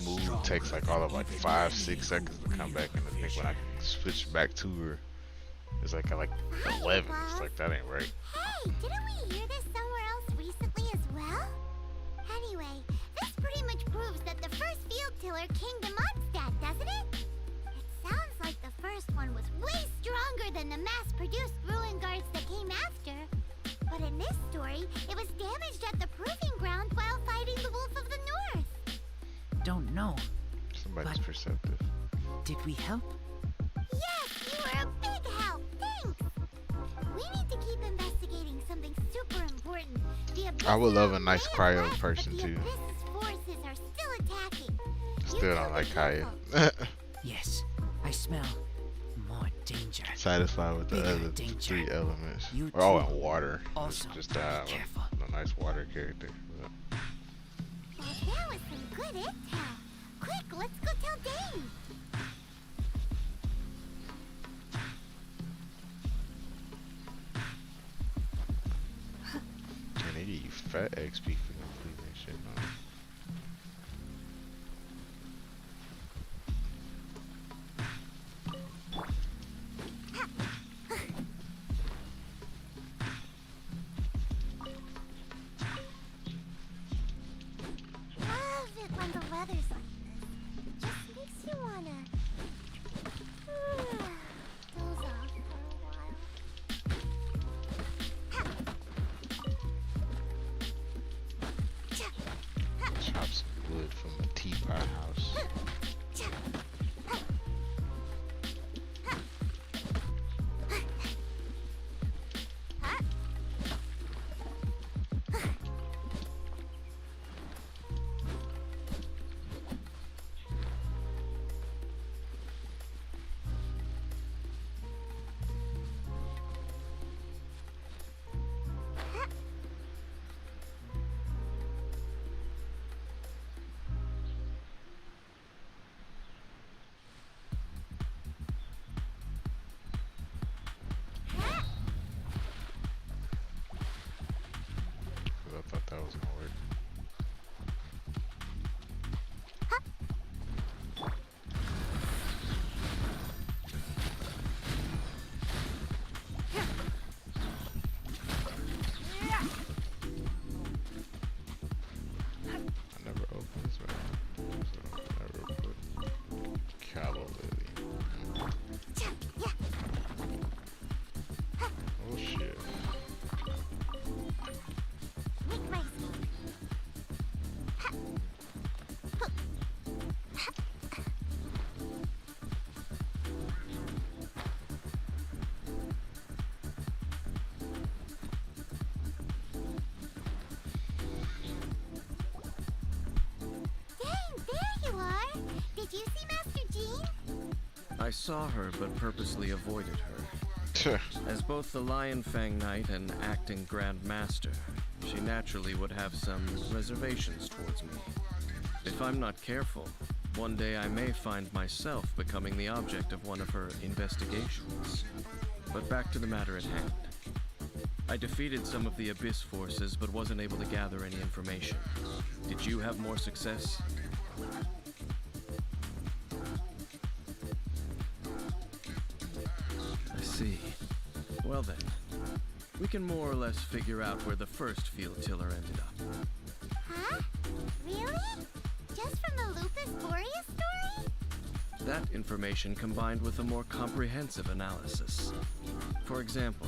move takes like all of like 5-6 seconds to come back, and I think when I switch back to her, it's like at like 11. It's like that ain't right. Hey, didn't we hear this somewhere else recently as well? Anyway, this pretty much proves that the first field tiller came to Mondstadt, doesn't it? It sounds like the first one was way stronger than the mass-produced ruin guards that came after. But in this story, it was damaged at the proving ground while fighting the Wolf of the North. Don't know. Somebody's But- perceptive. Did we help? Yes, you were a big help. Thanks. We need to keep investigating something super important. The Abyss I would love a Herald nice may have cryo left, person, but too. The Abyss's forces are still attacking. Still don't like Kaya. Yes, I smell more danger. Satisfied with the Bigger other danger. 3 elements. You Oh, too. and water. Also, Just be have careful. a nice water character. But Well, that was some good intel. Quick, let's go tell Dane. can they give you fat XP for completing that shit? No. Love it when the weather's like this. Just makes you wanna doze off for a while. Chop some wood from the teapot house. Cause I thought that was gonna work. I never opened this one. So. Did you see Master Jean? I saw her, but purposely avoided her. Sure. As both the Lion Fang Knight and acting Grand Master, she naturally would have some reservations towards me. If I'm not careful, one day I may find myself becoming the object of one of her investigations. But back to the matter at hand. I defeated some of the Abyss forces, but wasn't able to gather any information. Did you have more success? I see. Well then, we can more or less figure out where the first field tiller ended up. Huh? Really? Just from the Lupus Aureus story? That information combined with a more comprehensive analysis. For example,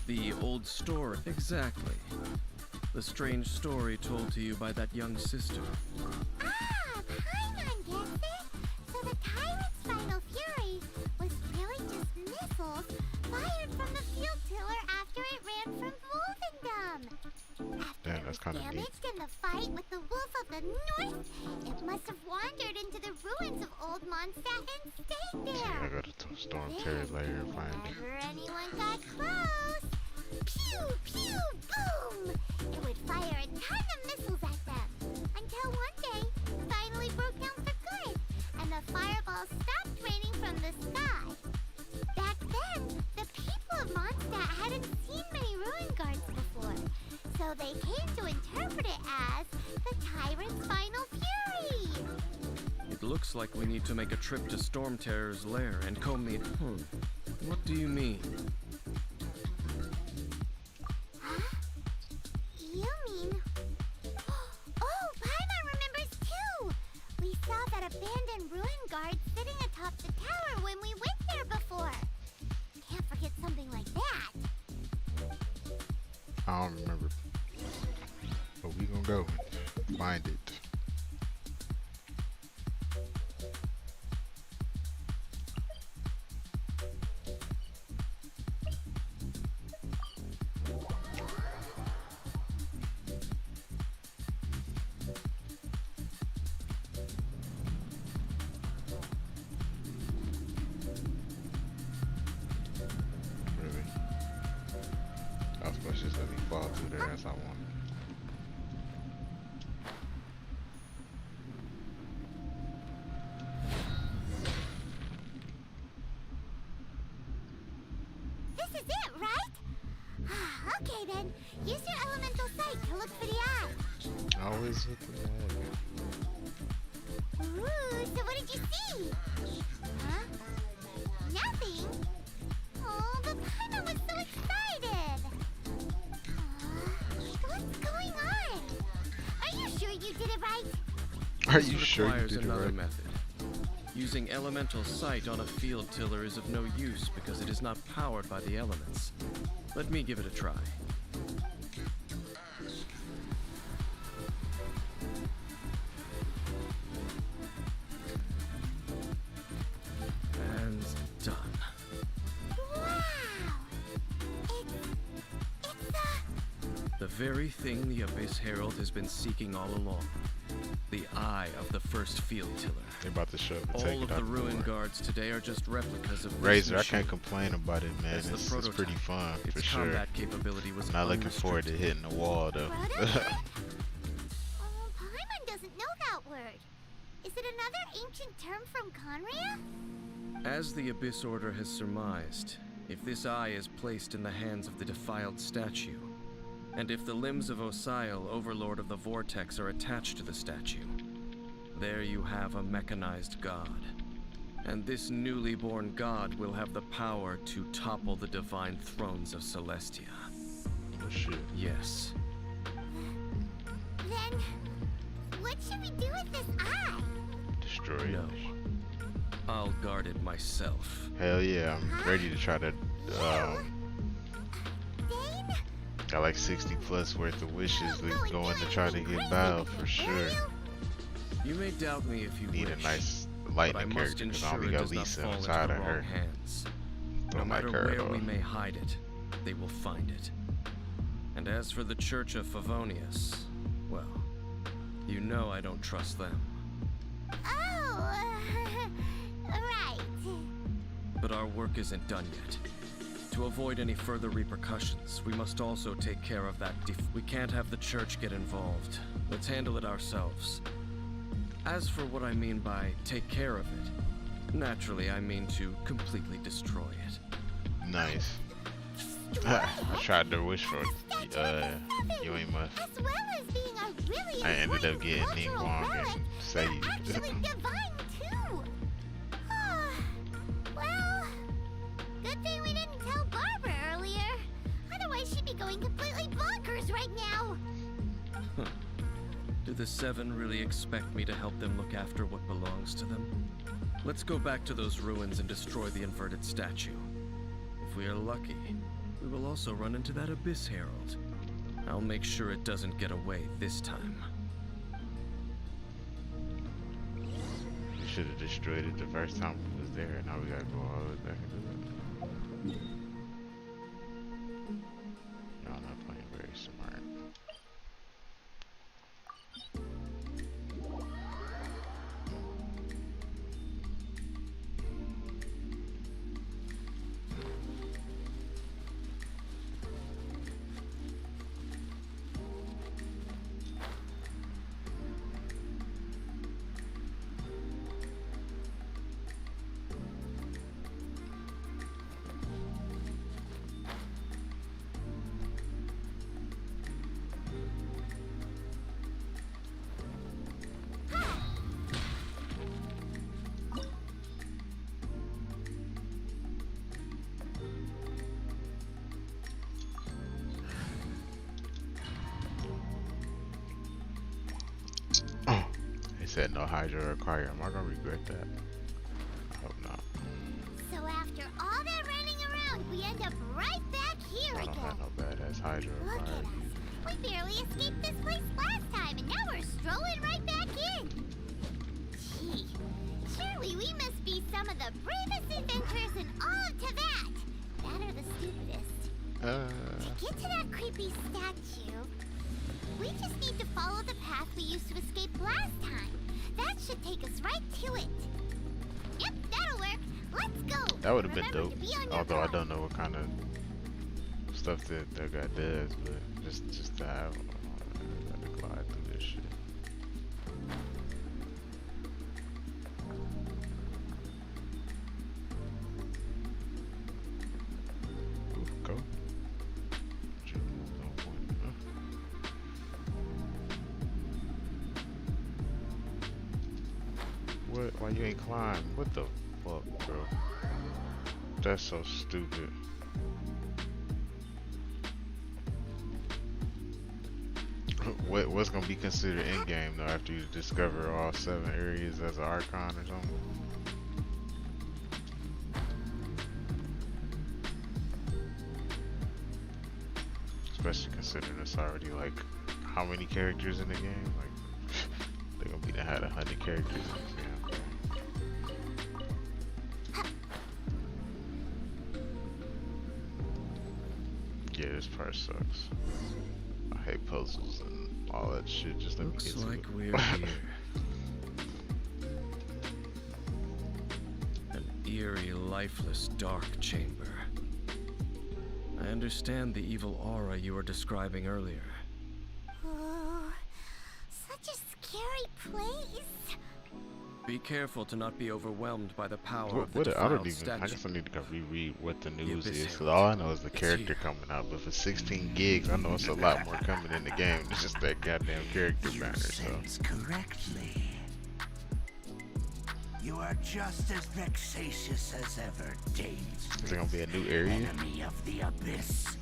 the old story. Exactly. The strange story told to you by that young sister. Ah, Paimon gets it! So the Tyrant's final fury was really just missiles fired from the field tiller after it ran from Wolvendom. After Damn, it that's was kinda neat. damaged in the fight with the Wolf of the North, it must have wandered into the ruins of Old Mondstadt and stayed there. I gotta storm Terry later and find it. Whenever anyone got close, pew, pew, boom! It would fire a ton of missiles at them. Until one day, it finally broke down for good, and the fireballs stopped raining from the sky. Back then, the people of Mondstadt hadn't seen many ruin guards before, so they came to interpret it as the Tyrant's final fury. It looks like we need to make a trip to Storm Terror's lair and comb the... What do you mean? Huh? You mean... Oh, Paimon remembers too! We saw that abandoned ruin guard sitting atop the tower when we went there before. Can't forget something like that. I don't remember. But we gonna go and find it. Really? I was supposed to just let me fall through there as I wanted. This is it, right? Okay then, use your elemental sight to look for the eye. Always with the bag. Ooh, so what did you see? Huh? Nothing? Oh, but Paimon was so excited. What's going on? Are you sure you did it right? Are This you sure you requires did it another right? method. Using elemental sight on a field tiller is of no use because it is not powered by the elements. Let me give it a try. And done. Wow! It's The very thing the Abyss Herald has been seeking all along. The eye of the first field tiller. They're about to show up and All take of it the out ruin door. guards today are just replicas of this Razor, I machine. can't complain about it, man. As the It's prototype, pretty fun, its for sure. combat capability was I'm not looking forward to unrestricted. hitting the wall, though. prototype? Oh, Paimon doesn't know that word. Is it another ancient term from Conria? As the Abyss Order has surmised, if this eye is placed in the hands of the defiled statue, and if the limbs of Osial, Overlord of the Vortex, are attached to the statue, there you have a mechanized god. And this newly born god will have the power to topple the divine thrones of Celestia. Oh, shit. Yes. Then, what should we do with this eye? Destroy it. No. I'll guard it myself. Hell yeah, I'm ready to try to, Dane? got like 60 plus worth of wishes we can go in to try to get Val for sure. You may doubt me if you Need wish, a nice but I lightning must character because I ensure only it got does not Lisa fall into inside the of wrong her. hands. No Don't like matter her at where all. we may hide it, they will find it. And as for the Church of Favonius, well, you know I don't trust them. Oh, Right. But our work isn't done yet. To avoid any further repercussions, we must also take care of that we can't have the church get involved. Let's handle it ourselves. As for what I mean by take care of it, naturally I mean to completely destroy it. Nice. I tried to wish for you ain't much. As well as being a really I ended up important getting cultural Ningguang relic, and saved. actually divine too. Well, good thing we didn't tell Barbara earlier. Otherwise, she'd be going completely bonkers right now. Do the Seven really expect me to help them look after what belongs to them? Let's go back to those ruins and destroy the inverted statue. If we are lucky, we will also run into that Abyss Herald. I'll make sure it doesn't get away this time. We should have destroyed it the first time it was there. Now we gotta go all the way back and do it. Y'all not playing very smart. Said no hydro required. Am I gonna regret that? I hope not. So after all that running around, we end up right back here I don't again. have no badass hydro Look at required. us. We barely escaped this place last time, and now we're strolling right back in. Gee, surely we must be some of the bravest adventurers in all of Teyvat. That or the stupidest. To get to that creepy statue, we just need to follow the path we used to escape last time. That should take us right to it. Yep, that'll work. Let's go. That would have been Remember dope. to be on your Although I guard. don't know what kind of stuff that guy does, but just to have to glide through this shit. Ooh, go. No point. What? Why you ain't climb? What the fuck, bro? That's so stupid. What's gonna be considered in game though after you discover all 7 areas as an Archon or something? Especially considering it's already like how many characters in the game? Like they're gonna be to had 100 characters in this game. Yeah, this part sucks. I hate puzzles and all that shit. Just let me Looks get to like it. we're here. An eerie, lifeless, dark chamber. I understand the evil aura you were describing earlier. Oh, such a scary place. Be careful to not be overwhelmed by the power of the What? I don't defiled even. statue. I guess I need to go reread what the news Abyss is. 'Cause Herald. all I know is the It's character here. coming out. But for 16 gigs, I know it's a lot more coming in the game. It's just that goddamn character You banner. So sense correctly. You are just as vexatious as ever, Danes. is there gonna be a new area? Enemy of the Abyss.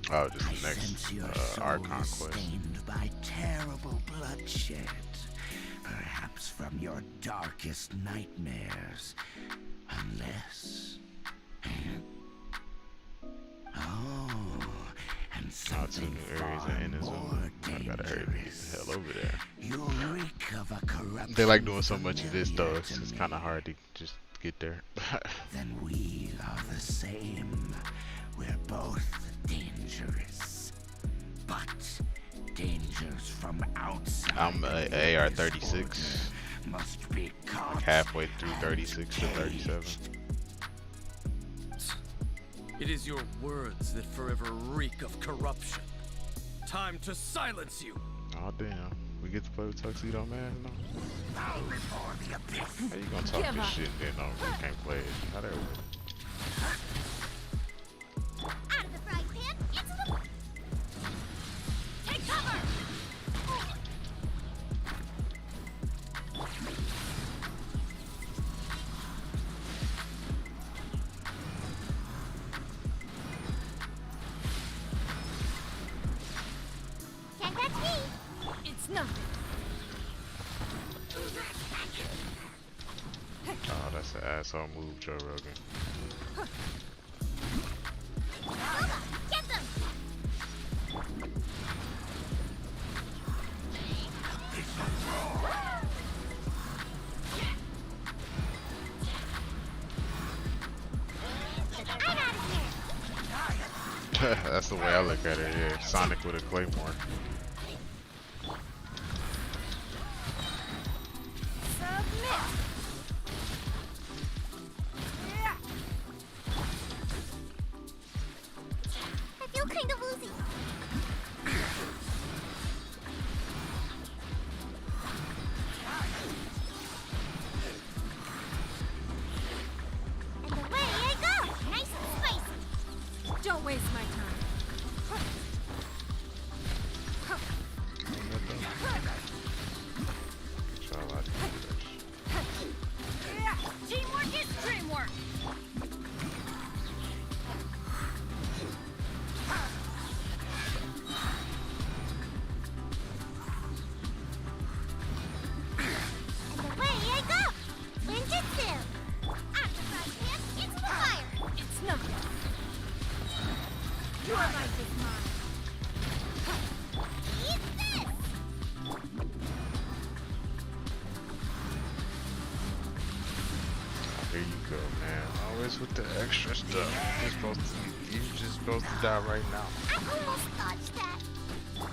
Oh, just I the next sense your soul Archon is quest. stained by terrible bloodshed. Perhaps from your darkest nightmares. Unless... Oh, and Oh, 2 something new areas far in more Inazuma. I gotta hurry the dangerous. hell over there. You reek of a corruption They like doing so much of this though. familiar It's to just me. kind of hard to just get there. Then we are the same. We're both dangerous. But dangers from outside. I'm the a AR-36. Abyss must be caught. Like halfway through 36 to 37. It is your words that forever reek of corruption. Time to silence you. Oh damn. We get to play with Tuxedo Man? No. Bow before the abyss. How you gonna talk Give this up. shit and then we can't play it? How that work? Out of the frying pan, into the... Take cover! Can't catch me! It's nothing. Oh, that's an asshole move, Joe Rogan. Boba, get them! I'm out of here! That's the way I look at it, yeah. Sonic with a claymore. Submit. I feel kind of woozy. And away I go! Nice and spicy! Don't waste my time. Try a lot to do this. Teamwork is dreamwork. And away I go! Ninjutsu! Out the frying pan, into the fire! It's nothing. Your life is mine. Eat this! Here you go, man. Always with the extra stuff. You're just supposed to die right now. I almost dodged that.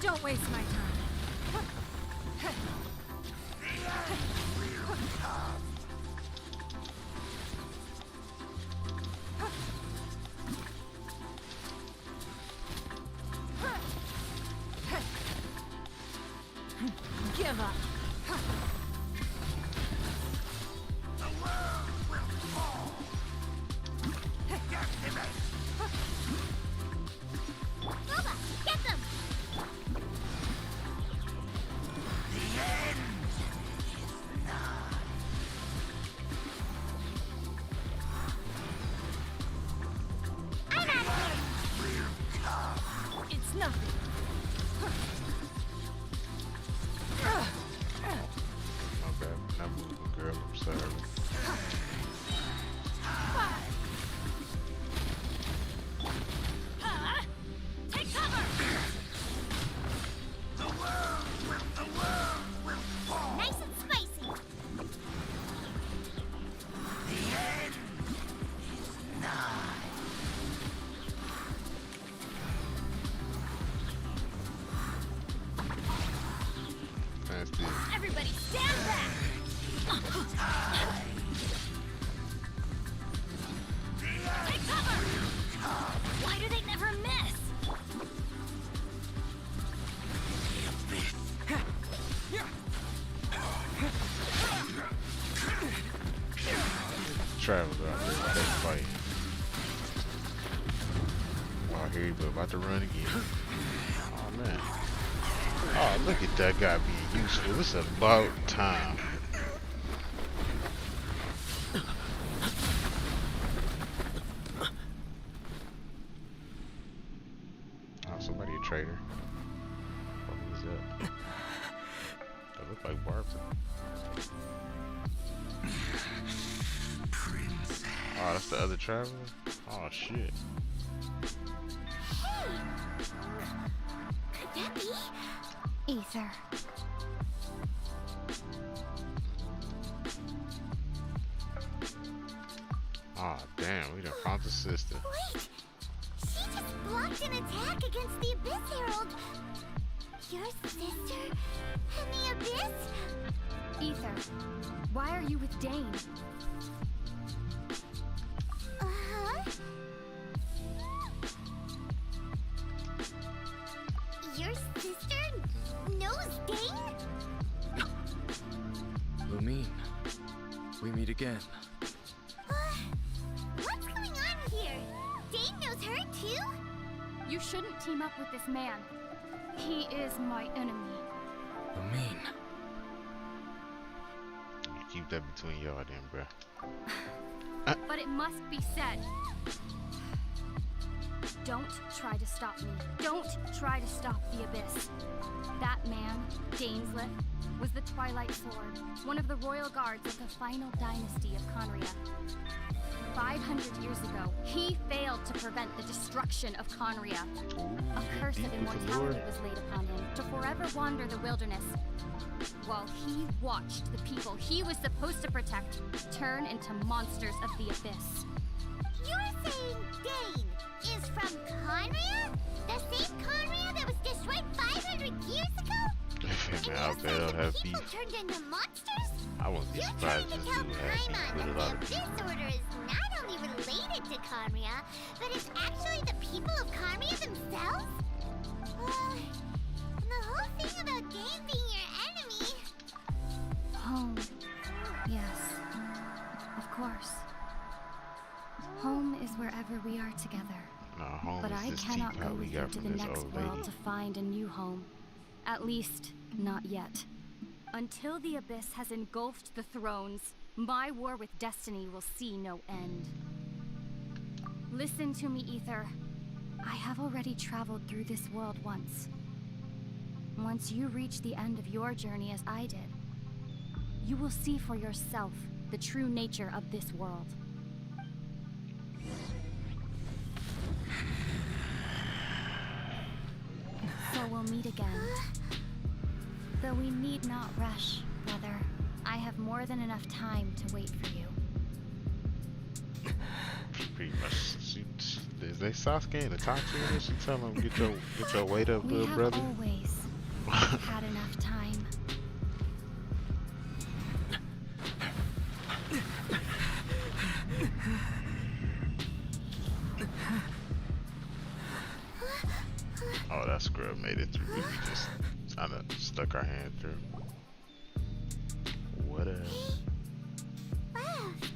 Don't waste my time. Give up. Boba, get them! I'm out of here! It's nothing. My bad. Not moving, girl. I'm sorry. Take cover! Nice and spicy! Nasty. Everybody stand back! Take cover! Why do they never miss? Travel out there. They fight. Oh, here you go. About to run again. Oh, man. Oh, look at that guy being useful. It's about time. Oh, somebody a traitor. What is that? That look like barbs. Oh, that's the other traveler? Oh, shit. Hey! Could that be? Ether. Oh, damn. We done found the sister. Wait! She just blocked an attack against the Abyss Herald. Your sister in the abyss? Ether, why are you with Dane? Uh-huh. Your sister knows Dane? Lumine, we meet again. What's going on here? Dane knows her too? You shouldn't team up with this man. He is my enemy. Lumine. Keep that between y'all then, bruh. But it must be said. Don't try to stop me. Don't try to stop the Abyss. That man, Daneslith, was the Twilight Sword, one of the royal guards of the final dynasty of Conria. 500 years ago, he failed to prevent the destruction of Conria. A curse of immortality was laid upon him to forever wander the wilderness, while he watched the people he was supposed to protect turn into monsters of the Abyss. You're saying Dane is from Conria? The same Conria that was destroyed 500 years ago? Man, I bet they'll have beef. People turned into monsters? I wouldn't be You're surprised trying if to they tell would have beef Paimon with a that lot the of people. Abyss Order is not only related to Conria, but it's actually the people of Conria themselves? And the whole thing about Dane being your enemy... Home. Yes. Of course. Home is wherever we are together. No, home But is I this cannot teapot go we with you got to from the this next old world lady. to find a new home. At least, not yet. Until the Abyss has engulfed the thrones, my war with destiny will see no end. Listen to me, Ether. I have already traveled through this world once. Once you reach the end of your journey as I did, you will see for yourself the true nature of this world. So we'll meet again. Though we need not rush, brother. I have more than enough time to wait for you. Pretty much. Is they Sasuke and Itachi and she tell him get your weight up, We little have brother? always had enough time. Oh, that scrub made it through. We just kind of stuck our hand through. What else? Left.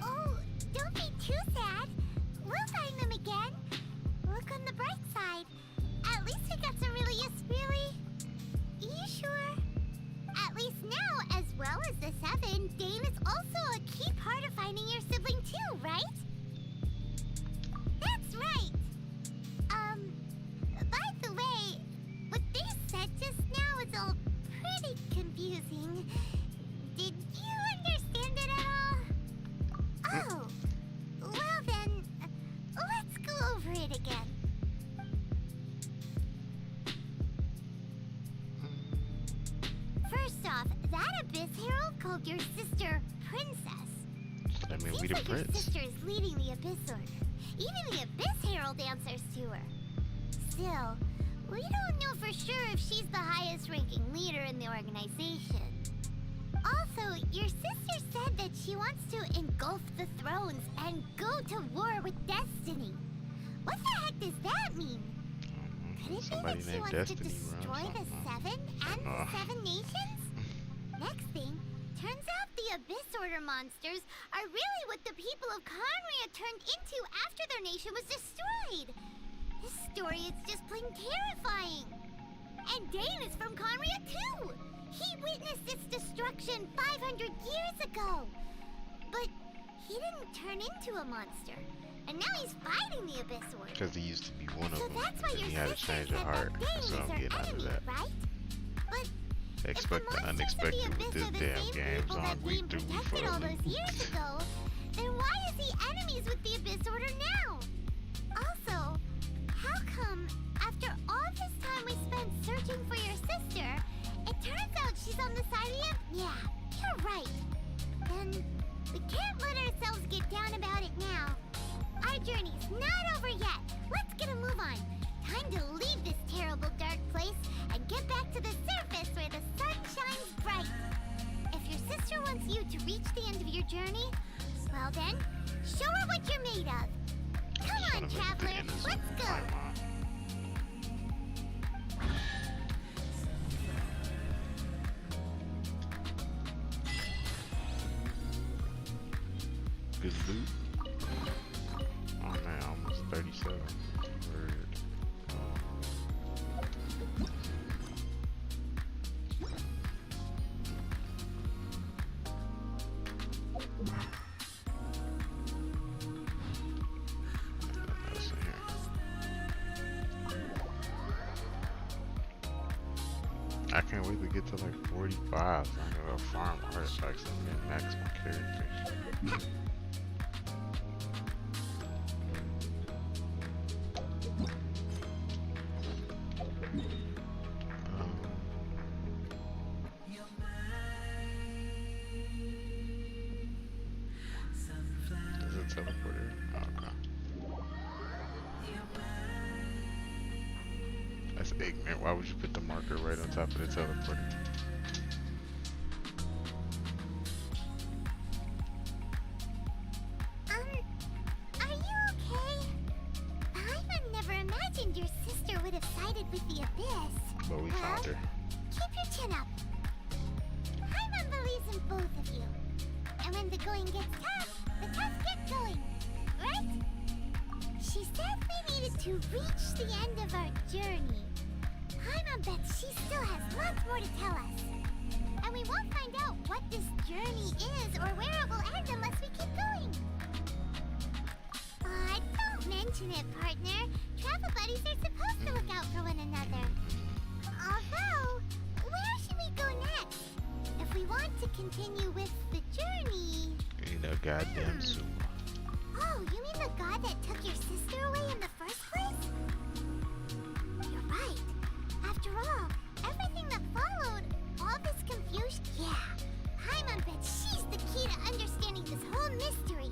Oh, don't be too sad. We'll find them again. Look on the bright side. At least we got some really You sure? At least now, as well as the Seven, Dane is also a key part of finding your sibling too, right? That's right. By the way, what they said just now is all pretty confusing. Did you understand it at all? Oh, well then, let's go over it again. First off, that Abyss Herald called your sister Princess. I mean, Seems we the like your prince. sister is leading the Abyss Order. Even the Abyss Herald answers to her. Still, we don't know for sure if she's the highest-ranking leader in the organization. Also, your sister said that she wants to engulf the thrones and go to war with Destiny. What the heck does that mean? Could it Somebody be that she named wants Destiny to destroy runs the something. Seven and the Seven Nations? Next thing, turns out the Abyss Order monsters are really what the people of Conria turned into after their nation was destroyed. This story is just plain terrifying. And Dane is from Conria too. He witnessed its destruction 500 years ago. But he didn't turn into a monster. And now he's fighting the Abyss Order. Because he used to be one of So them, that's why and your he had to sister change said her heart. that Dane That's what is I'm her getting out of enemy, that. right? But Expect the if the unexpected monsters with of this the Abyss damn are the same game, people so that I'm Dane read through protected all before. those years ago, then why is he enemies with the Abyss Order now? Also, how come after all this time we spent searching for your sister, it turns out she's on the side of the... Yeah, you're right. Then we can't let ourselves get down about it now. Our journey's not over yet. Let's get a move on. Time to leave this terrible dark place and get back to the surface where the sun shines bright. If your sister wants you to reach the end of your journey, well then, show her what you're made of. Come on, traveler, let's go. Good loot. Oh man, almost 37. Word. Nothing else in here. I can't wait to get to like 45. So I'm gonna farm artifacts and then max my character. Is it teleporter? Oh, okay. That's ignorant. Why would you put the marker right on top of the teleporter? Are you okay? Paimon never imagined your sister would have sided with the Abyss. But we found her. Keep your chin up. Paimon believes in both of you. And when the going gets tough, the tough get going. Right? She said we needed to reach the end of our journey. Paimon bets she still has lots more to tell us. And we won't find out what this journey is or where it will end unless we keep going. Don't mention it, partner. Travel buddies are supposed to look out for one another. Although, where should we go next? If we want to continue with the journey... You know, goddamn Zuma. Oh, you mean the god that took your sister away in the first place? You're right. After all, everything that followed, all this confusion... Yeah, Paimon bets she's the key to understanding this whole mystery.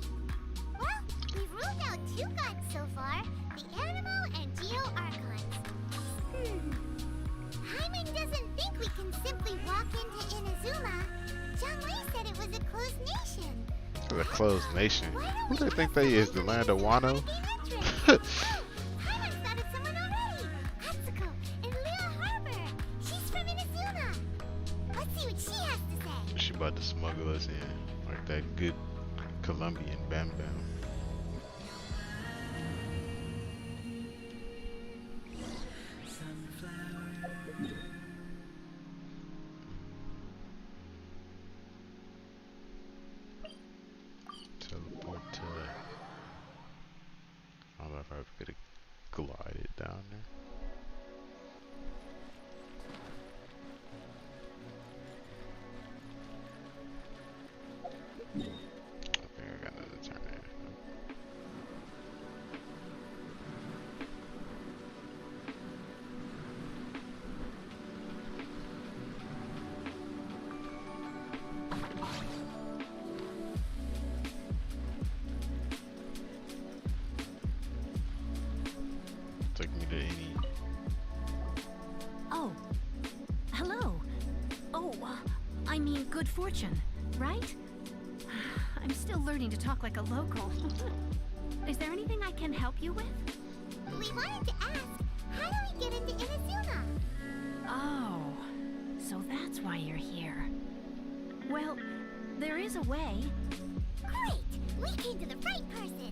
Well, we've ruled out two gods so far, the Animo and Geo Archons. Paimon doesn't think we can simply walk into Inazuma. Zhongli said it was a closed nation. It's a closed nation. Who do they think they is? The land of Wano? Paimon's spotted someone already. Atsuko in Lille Harbor. She's from Inazuma. Let's see what she has to say. She about to smuggle us in. Like that good Colombian Bam Bam. Teleport to... I don't know if I could have glided down there. I think I got another turn there. Take me to any... Oh, hello. Oh, I mean good fortune, right? I'm still learning to talk like a local. Is there anything I can help you with? We wanted to ask, how do we get into Inazuma? Oh, so that's why you're here. Well, there is a way, Great! We came to the right person.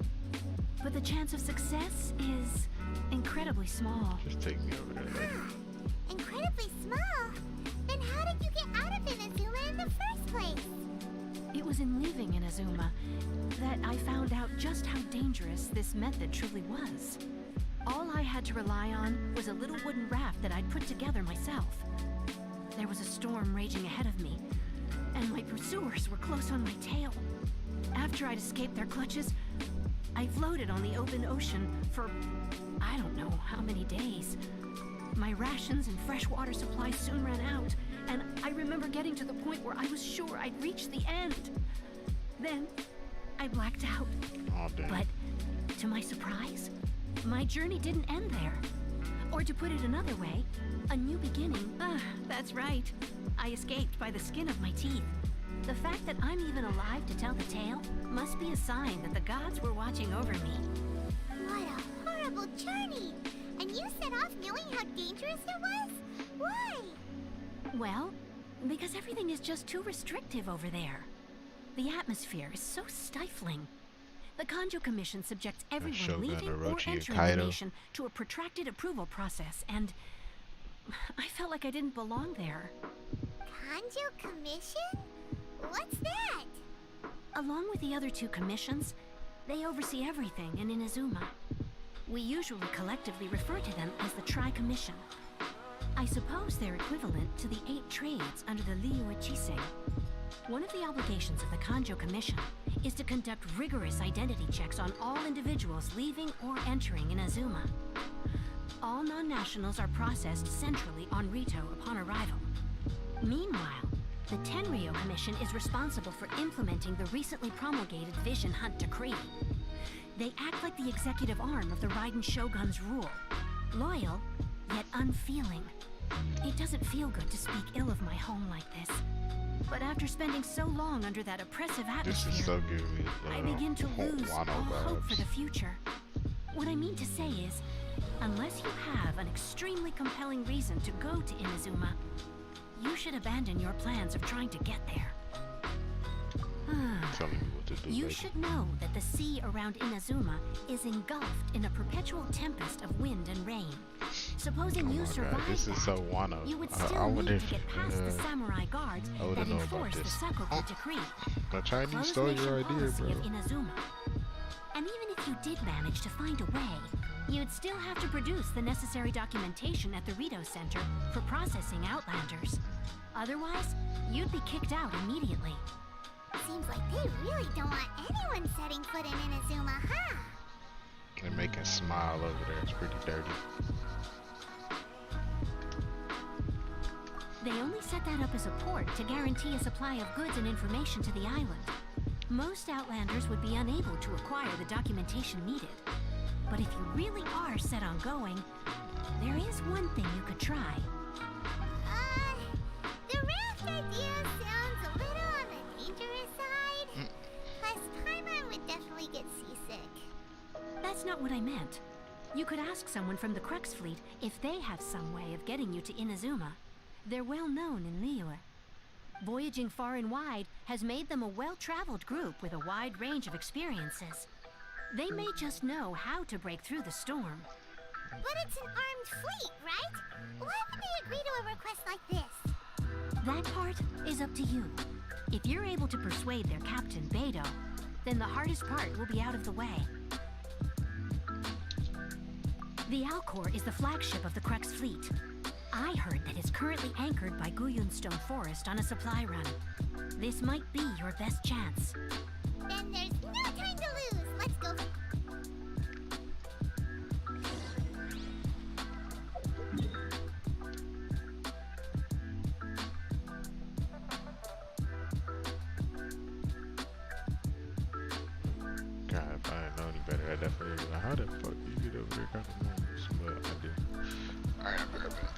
but the chance of success is incredibly small. Just take me over there. Lady. Incredibly small. Then how did you get out of Inazuma in the first place? It was in leaving Inazuma that I found out just how dangerous this method truly was. All I had to rely on was a little wooden raft that I'd put together myself. There was a storm raging ahead of me, and my pursuers were close on my tail. After I'd escaped their clutches, I floated on the open ocean for I don't know how many days. My rations and fresh water supplies soon ran out, and I remember getting to the point where I was sure I'd reached the end. Then, I blacked out. Oh, damn. But, to my surprise, my journey didn't end there. Or to put it another way, a new beginning. Ah, that's right. I escaped by the skin of my teeth. The fact that I'm even alive to tell the tale must be a sign that the gods were watching over me. What a horrible journey! And you set off knowing how dangerous it was? Why? Well, because everything is just too restrictive over there. The atmosphere is so stifling. The Kanjo Commission subjects everyone Shogun leaving or Orochi and entering the Kaido. nation to a protracted approval process, and I felt like I didn't belong there. Kanjo Commission? What's that? Along with the other two commissions, they oversee everything in Inazuma. We usually collectively refer to them as the Tri-Commission. I suppose they're equivalent to the 8 trades under the Liyue Chiseng. One of the obligations of the Kanjo Commission is to conduct rigorous identity checks on all individuals leaving or entering Inazuma. All non-nationals are processed centrally on Rito upon arrival. Meanwhile, the Tenryo Commission is responsible for implementing the recently promulgated Vision Hunt Decree. They act like the executive arm of the Raiden Shogun's rule. Loyal, yet unfeeling. It doesn't feel good to speak ill of my home like this. But after spending so long under that oppressive This atmosphere, is so good. I begin to lose all hope for the future. What I mean to say is, unless you have an extremely compelling reason to go to Inazuma, you should abandon your plans of trying to get there. Telling me what to do. You baby. should know that the sea around Inazuma is engulfed in a perpetual tempest of wind and rain. Supposing Oh you my survive God, this that, is so Wano. you would I still wonder need if to get past the samurai guards I wouldn't that know about enforce the this. Sakoku Decree. The Chinese Closed stole nation your idea, policy bro. of Inazuma. And even if you did manage to find a way, you'd still have to produce the necessary documentation at the Rito Center for processing Outlanders. Otherwise, you'd be kicked out immediately. Seems like they really don't want anyone setting foot in Inazuma, huh? They're making smile over there. It's pretty dirty. They only set that up as a port to guarantee a supply of goods and information to the island. Most Outlanders would be unable to acquire the documentation needed. But if you really are set on going, there is one thing you could try. The raft idea sounds a little on the dangerous side. Plus, Paimon would definitely get seasick. That's not what I meant. You could ask someone from the Crux Fleet if they have some way of getting you to Inazuma. They're well known in Liyue. Voyaging far and wide has made them a well-traveled group with a wide range of experiences. They may just know how to break through the storm. But it's an armed fleet, right? Why would they agree to a request like this? That part is up to you. If you're able to persuade their captain, Beidou, then the hardest part will be out of the way. The Alcor is the flagship of the Crux Fleet. I heard that it's currently anchored by Guyunstone Forest on a supply run. This might be your best chance. Then there's no time to lose. Let's go. God, if I didn't know any better, I definitely would be like, how the fuck you get over there kind of moments? But I do. Alright, I'll be right back.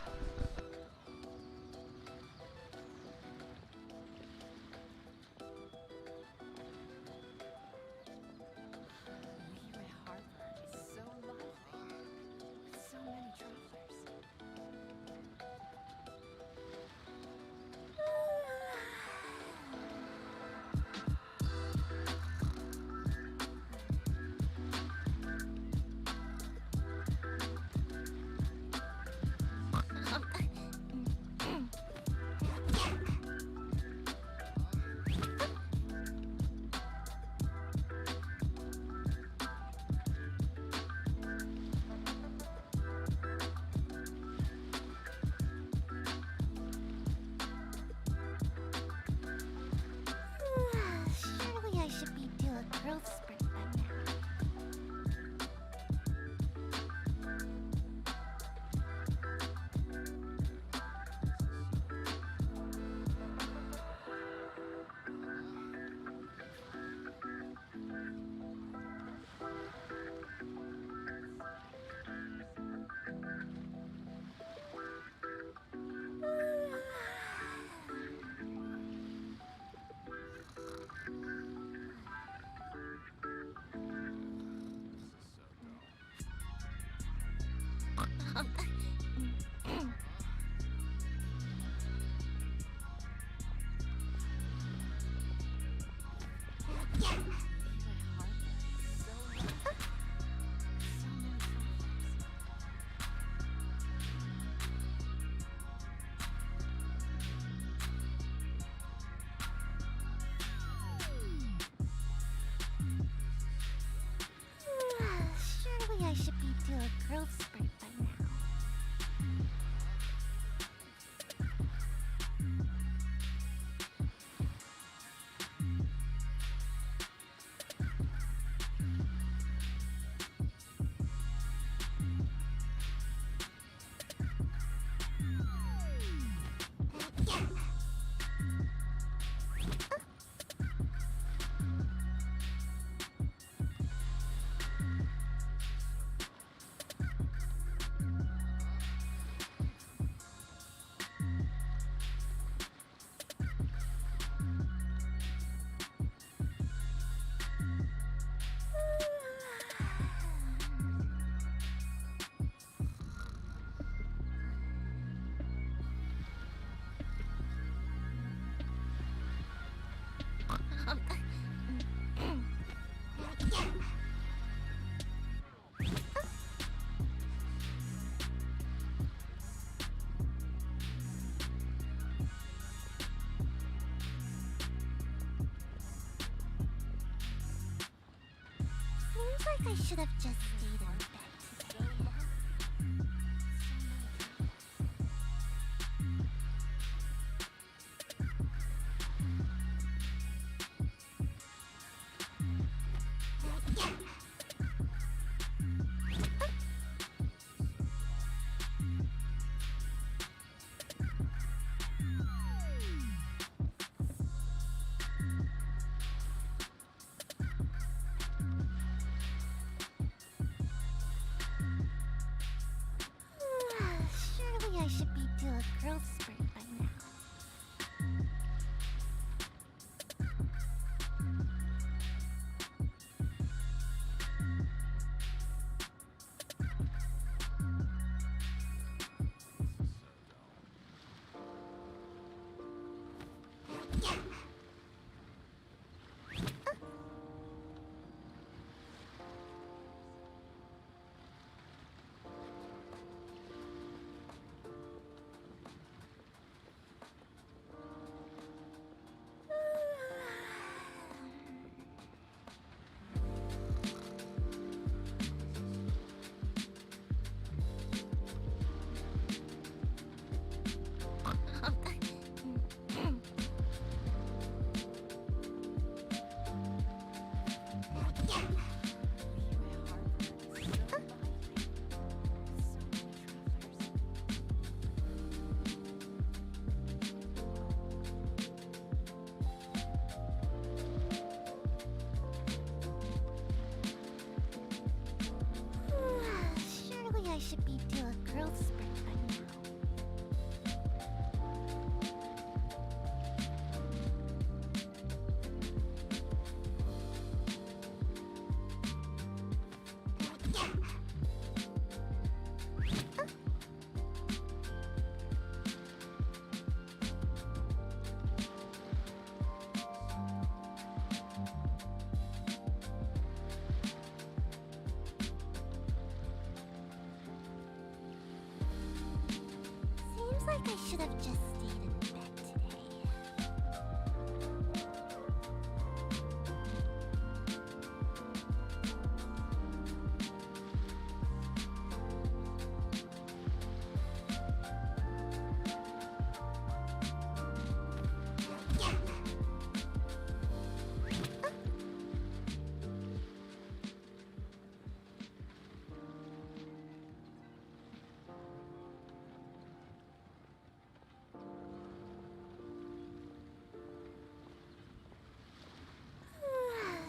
Liyue Harbor is so lively, with so many travelers. do a growth spurt by now. Seems like I should have just stayed in bed today. Surely I should be due a growth spurt by now. Surely I should be due a growth spurt by now. Seems like I should have just stayed in bed today.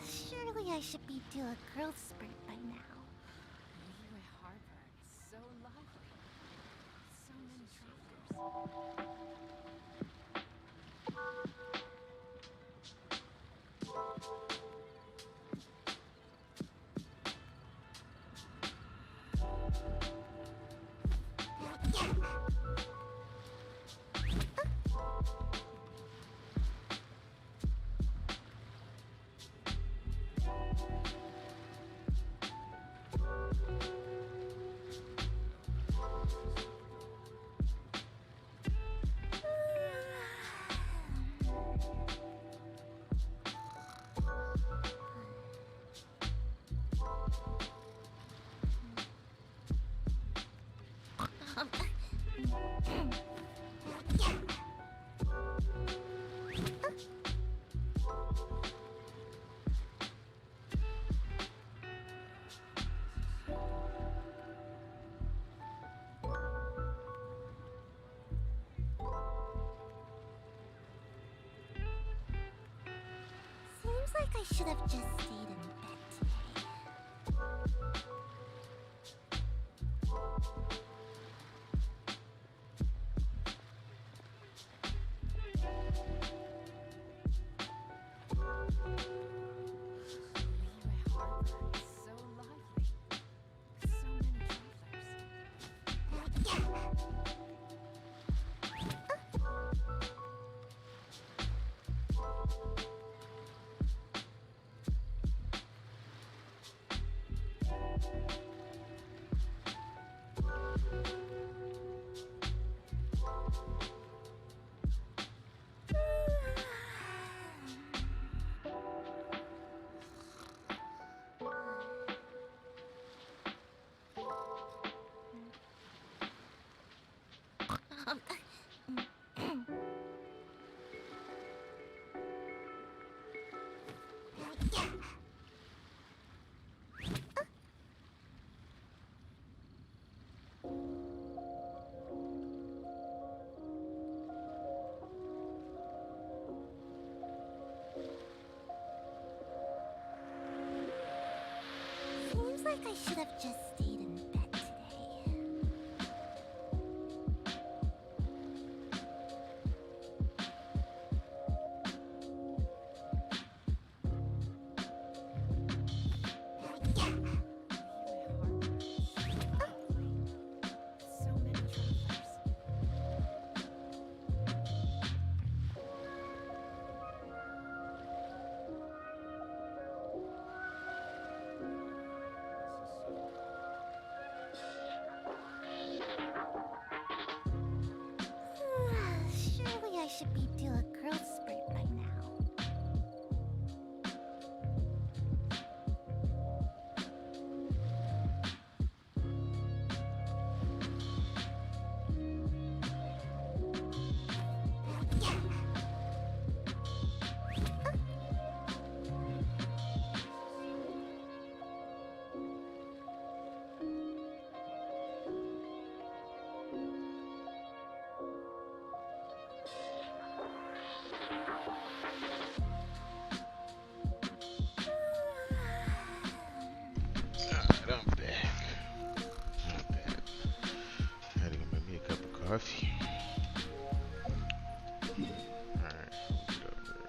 Surely I should be due a growth spurt by now. Liyue Harbor is so lovely. So many travelers. like I should have just stayed in bed today. Liyue Harbor is so lively. So many travelers. Seems like I should have just stayed in bed today. So many travelers. Surely I should be due a growth spurt by now. Alright, I'm back. Not bad. Had to go make me a cup of coffee. Alright, get up there.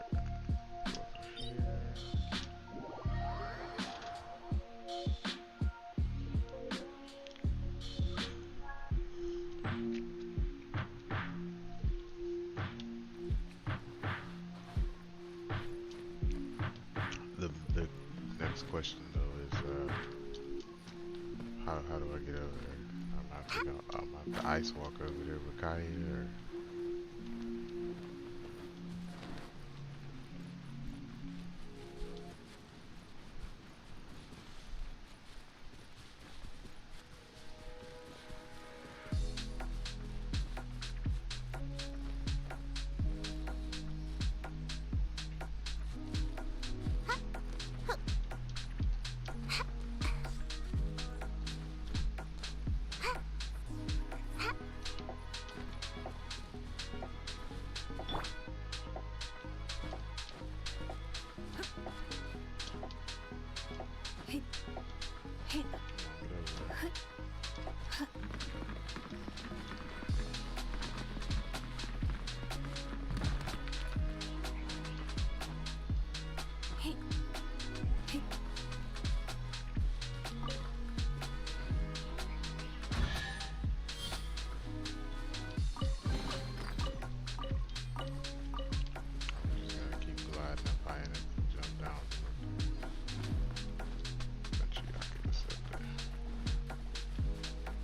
Go up here. The next question though is how do I get over there? I'm gonna have to ice walk over there with Kaya or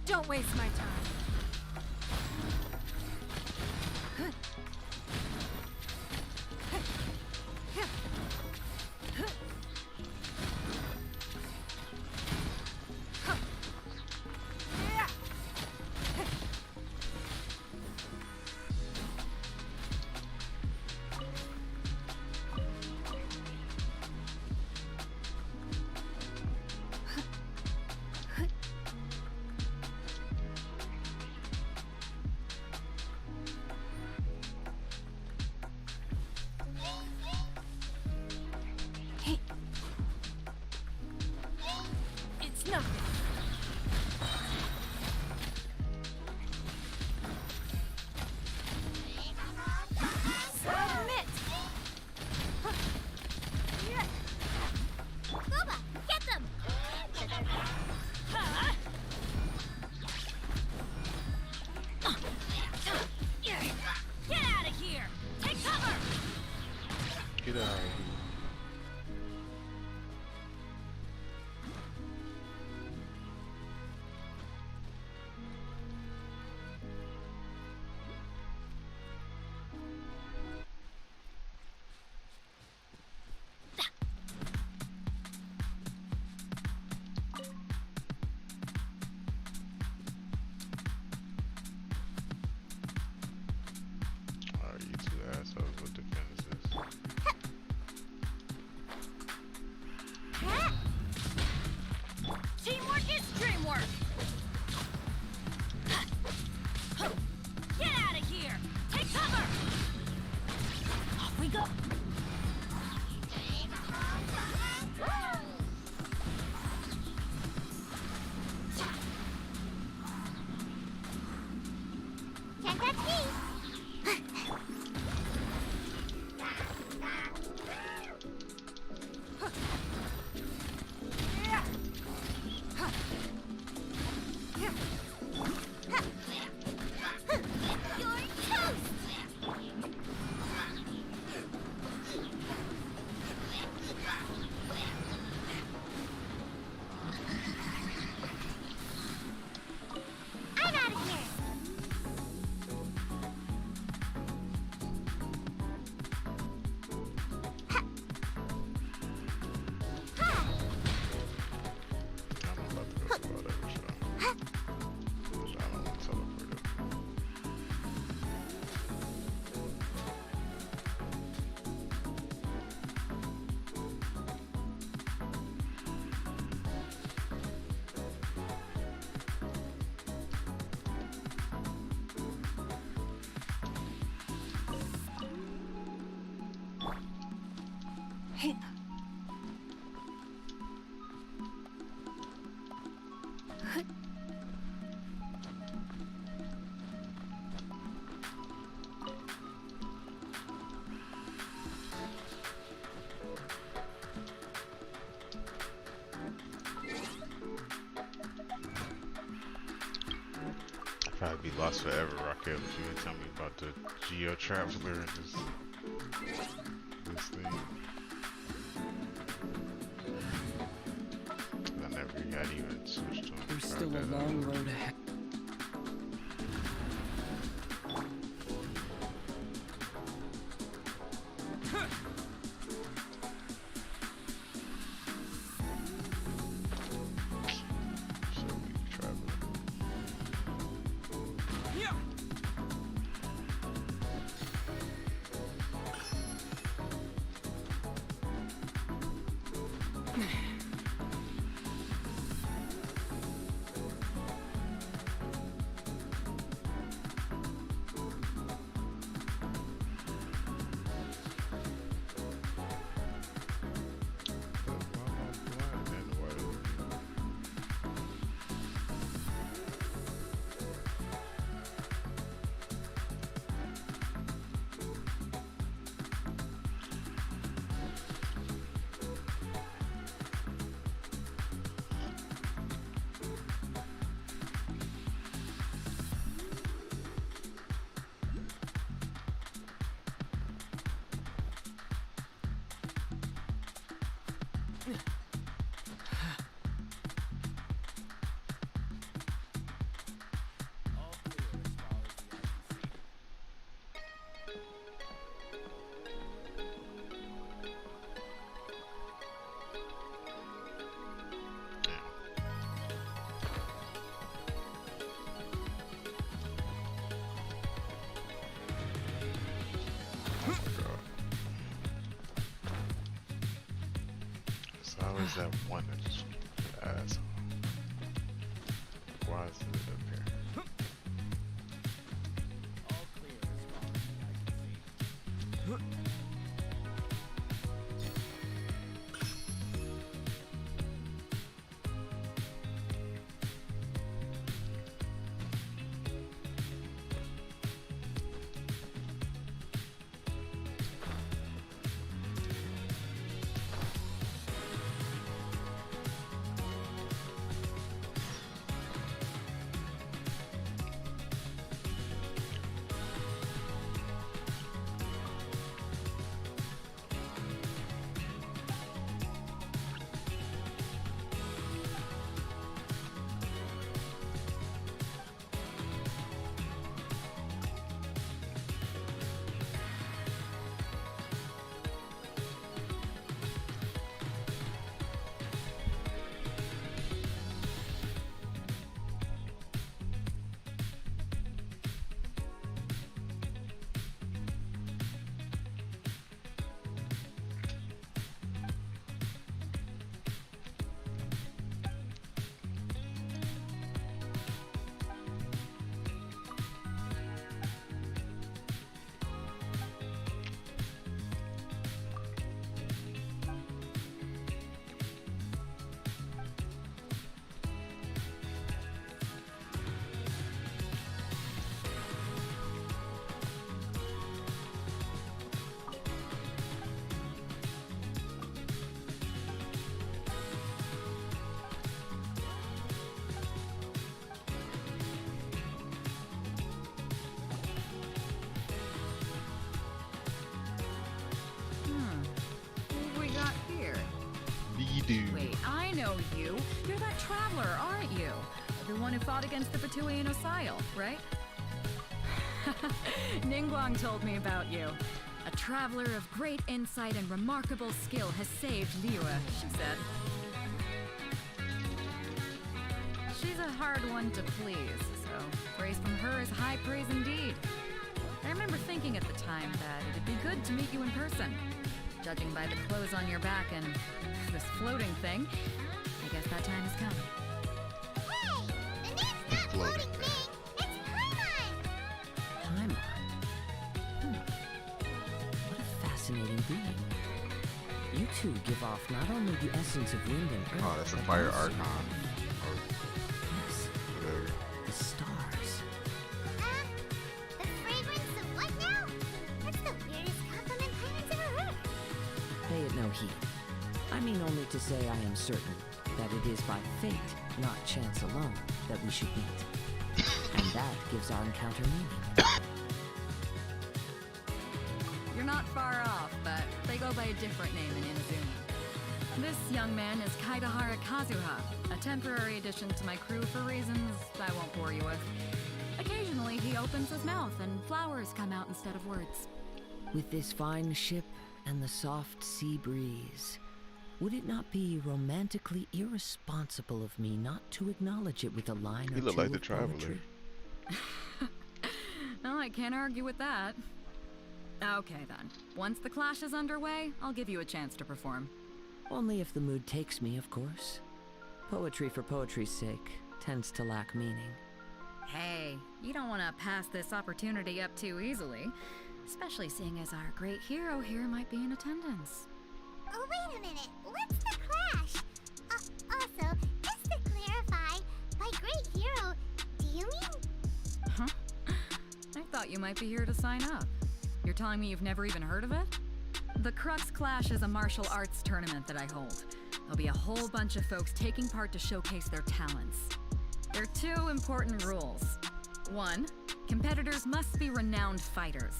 Don't waste my time. Get out of here. Alright, you two assholes, what defense is this? Teamwork is dreamwork! Get out of here! Take cover! Off we go! Can't catch me. You're toast! I'm out of here. I'm about to go through all that with y'all. I don't want to teleport it. I'd probably be lost forever, Raquel, if you would tell me about the Geo Traveler and this thing. I never got even switched to it. There's still a long road ahead. So we travel. How is that one that just asshole? Why is it up here? All clear as far as the eye can see. do. Wait, I know you. You're that traveler, aren't you? The one who fought against the Fatui in Osile, right? Ningguang told me about you. A traveler of great insight and remarkable skill has saved Liyue, she said. She's a hard one to please, so praise from her is high praise indeed. I remember thinking at the time that it'd be good to meet you in person. Judging by the clothes on your back and this floating thing, I guess that time has come. Hey! The name's not Floating floating thing! It's Paimon! Paimon? What a fascinating being. You two give off not only the essence of wind and earth, Oh, that's a but fire also- archon. Or Yes, whatever. the stars. The fragrance of what now? That's the weirdest compliment Paimon's ever heard. Pay it no heed. I mean only to say I am certain that it is by fate, not chance alone, that we should meet. And that gives our encounter meaning. You're not far off, but they go by a different name in Inazuma. This young man is Kaidahara Kazuha, a temporary addition to my crew for reasons I won't bore you with. Occasionally, he opens his mouth and flowers come out instead of words. With this fine ship and the soft sea breeze, would it not be romantically irresponsible of me not to acknowledge it with a line or He look two like the of traveler. poetry? No, I can't argue with that. Okay then. Once the clash is underway, I'll give you a chance to perform. Only if the mood takes me, of course. Poetry for poetry's sake tends to lack meaning. Hey, you don't want to pass this opportunity up too easily, especially seeing as our great hero here might be in attendance. Oh, wait a minute. What's the clash? Also, just to clarify, by great hero, do you mean... Huh? I thought you might be here to sign up. You're telling me you've never even heard of it? The Crux Clash is a martial arts tournament that I hold. There'll be a whole bunch of folks taking part to showcase their talents. There are two important rules. One, competitors must be renowned fighters.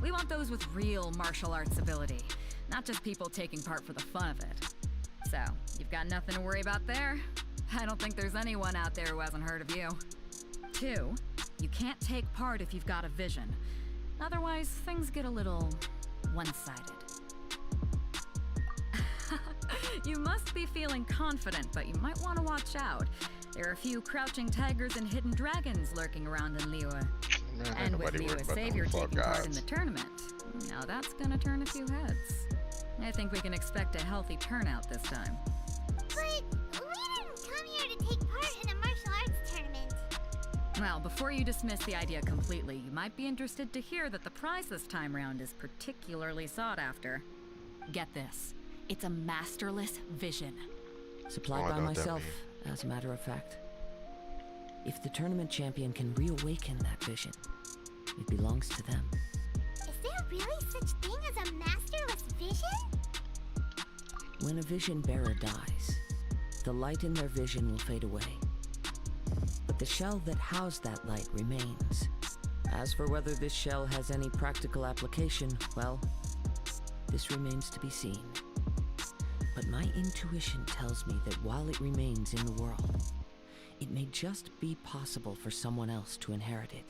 We want those with real martial arts ability, not just people taking part for the fun of it. So, you've got nothing to worry about there. I don't think there's anyone out there who hasn't heard of you. Two, you can't take part if you've got a vision. Otherwise, things get a little one-sided. You must be feeling confident, but you might want to watch out. There are a few crouching tigers and hidden dragons lurking around in Liyue. Man, ain't And with nobody worried Liyue's about savior them fall taking part in guys. the tournament, now that's gonna turn a few heads. I think we can expect a healthy turnout this time. But we didn't come here to take part in a martial arts tournament. Well, before you dismiss the idea completely, you might be interested to hear that the prize this time round is particularly sought after. Get this. It's a masterless vision. Supplied Oh, I by know what that myself, as a matter of fact. If the tournament champion can reawaken that vision, it belongs to them. Is there really such thing as a masterless vision? When a vision bearer dies, the light in their vision will fade away. But the shell that housed that light remains. As for whether this shell has any practical application, well, this remains to be seen. But my intuition tells me that while it remains in the world, it may just be possible for someone else to inherit it.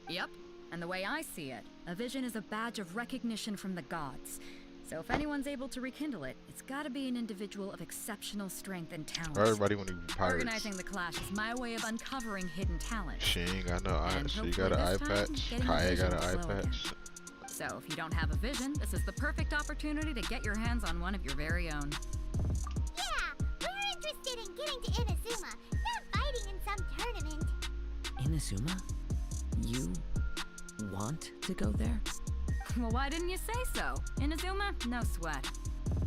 Yep, and the way I see it, a vision is a badge of recognition from the gods. So if anyone's able to rekindle it, it's gotta be an individual of exceptional strength and talent. Everybody want to be pirates. Organizing the clash is my way of uncovering hidden talent. She ain't got no eye. And She hopefully got an eye this time, patch. getting a Kaya got an vision eye will slow it patch. So if you don't have a vision, this is the perfect opportunity to get your hands on one of your very own. Yeah, we're interested in getting to Inazuma, not fighting in some tournament. Inazuma? You want to go there? Well, why didn't you say so? Inazuma? No sweat.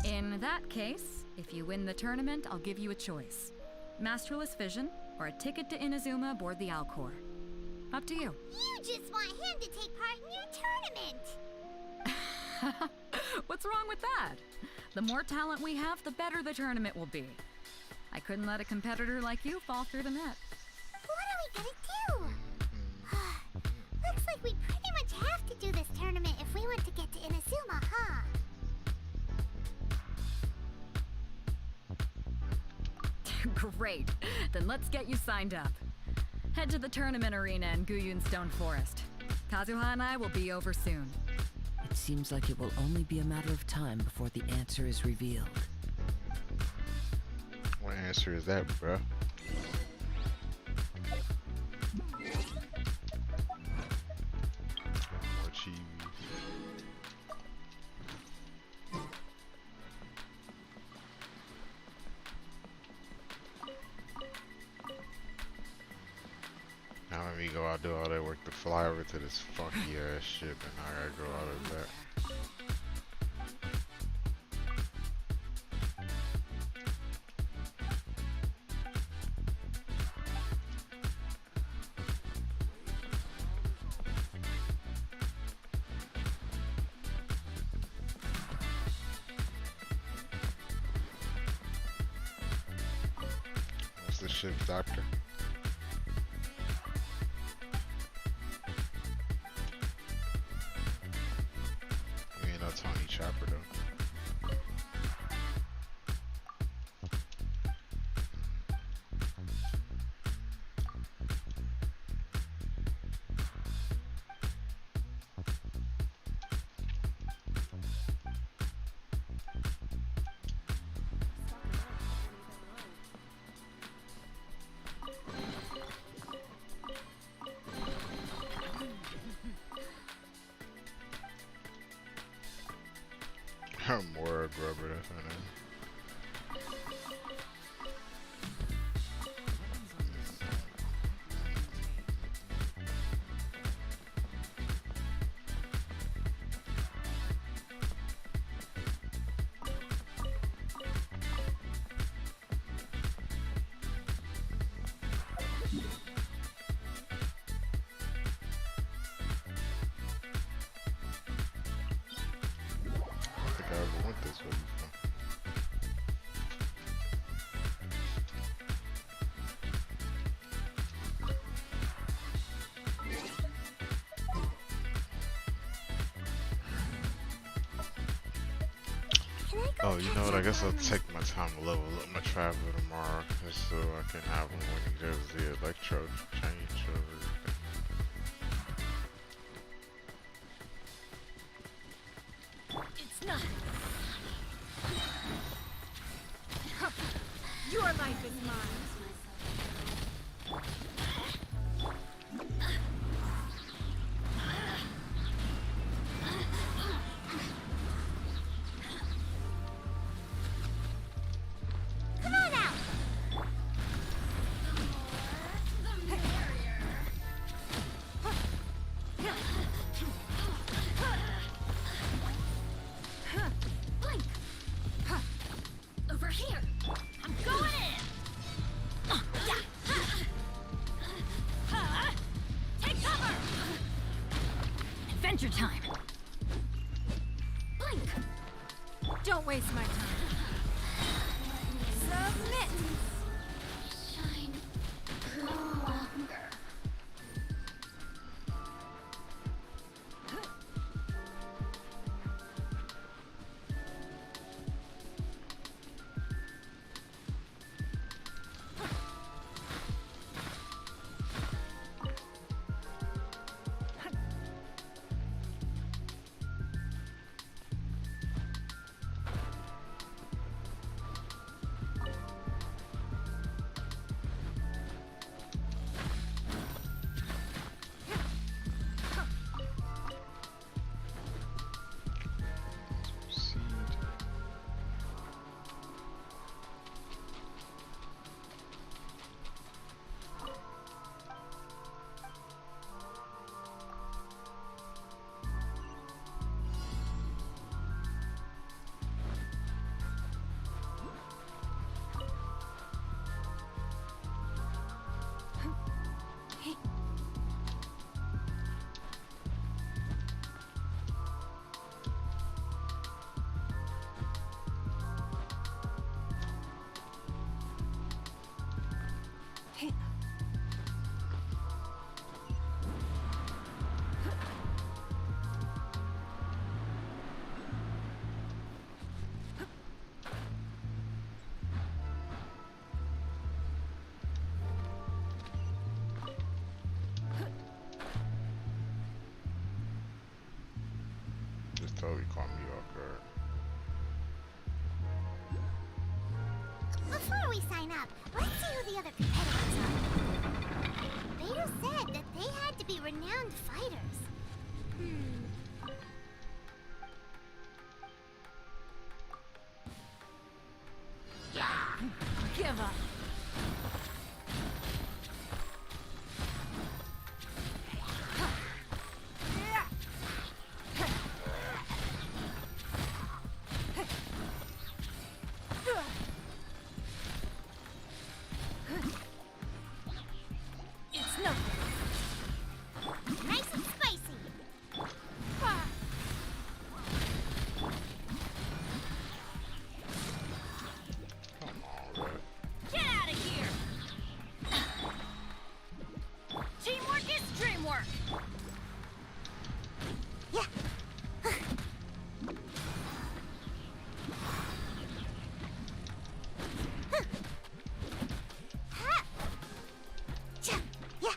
In that case, if you win the tournament, I'll give you a choice. Masterless Vision, or a ticket to Inazuma aboard the Alcor. Up to you. You just want him to take part in your tournament. What's wrong with that? The more talent we have, the better the tournament will be. I couldn't let a competitor like you fall through the net. What are we gonna do? Looks like we pretty much have to do this tournament if we want to get to Inazuma, huh? Great. Then let's get you signed up. Head to the tournament arena in Guyun Stone Forest. Kazuha and I will be over soon. It seems like it will only be a matter of time before the answer is revealed. What answer is that, bro? More cheese. Now let me go out do all that work to fly over to this funky ass ship, and I gotta go all of that. What's the ship's doctor? You ain't no Tony Chopper though. More grubber, that's her name. I don't think I ever went this way before. Can I go Oh, you know what? I catch guess up I'll on my- take my time to level up my traveler tomorrow, just so I can have him when he does the electro change over. It's not. Your life is mine. Come on out! Blink! Over here! I'm going in! Take cover! Adventure time! Blink! Don't waste my time. Submit! Shine longer. Totally caught me off guard. Before we sign up, let's see who the other competitors are. Beto said that they had to be renowned fighters. Give up. It's nothing. Nice and spicy. Come on, bro. Get out of here! Teamwork is dreamwork! Yeah. Yeah.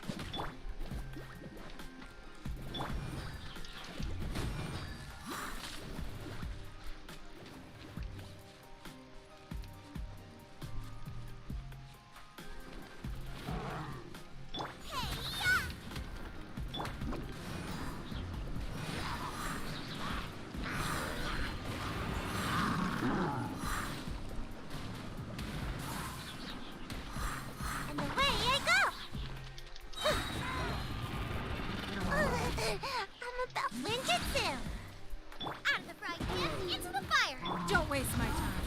And away I go! I'm about ninjutsu! Out of the frying pan, into the fire! Don't waste my time.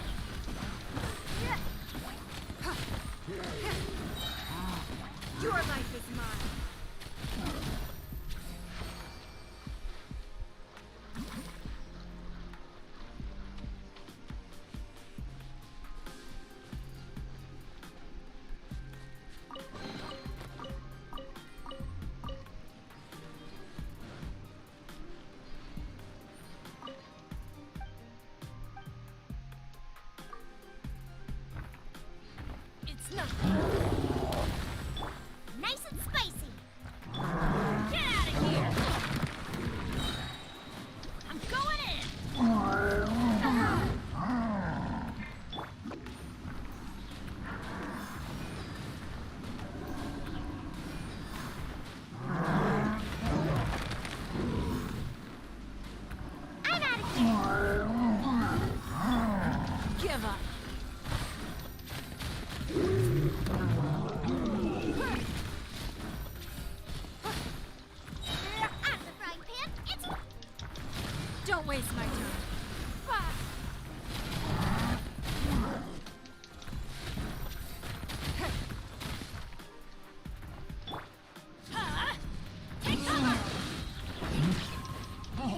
Your life is mine. It's nothing. Nice and spicy. Get out of here! I'm going in! I'm out of here! Give up. Out of the frying pan, into the... Don't waste my time. Take cover!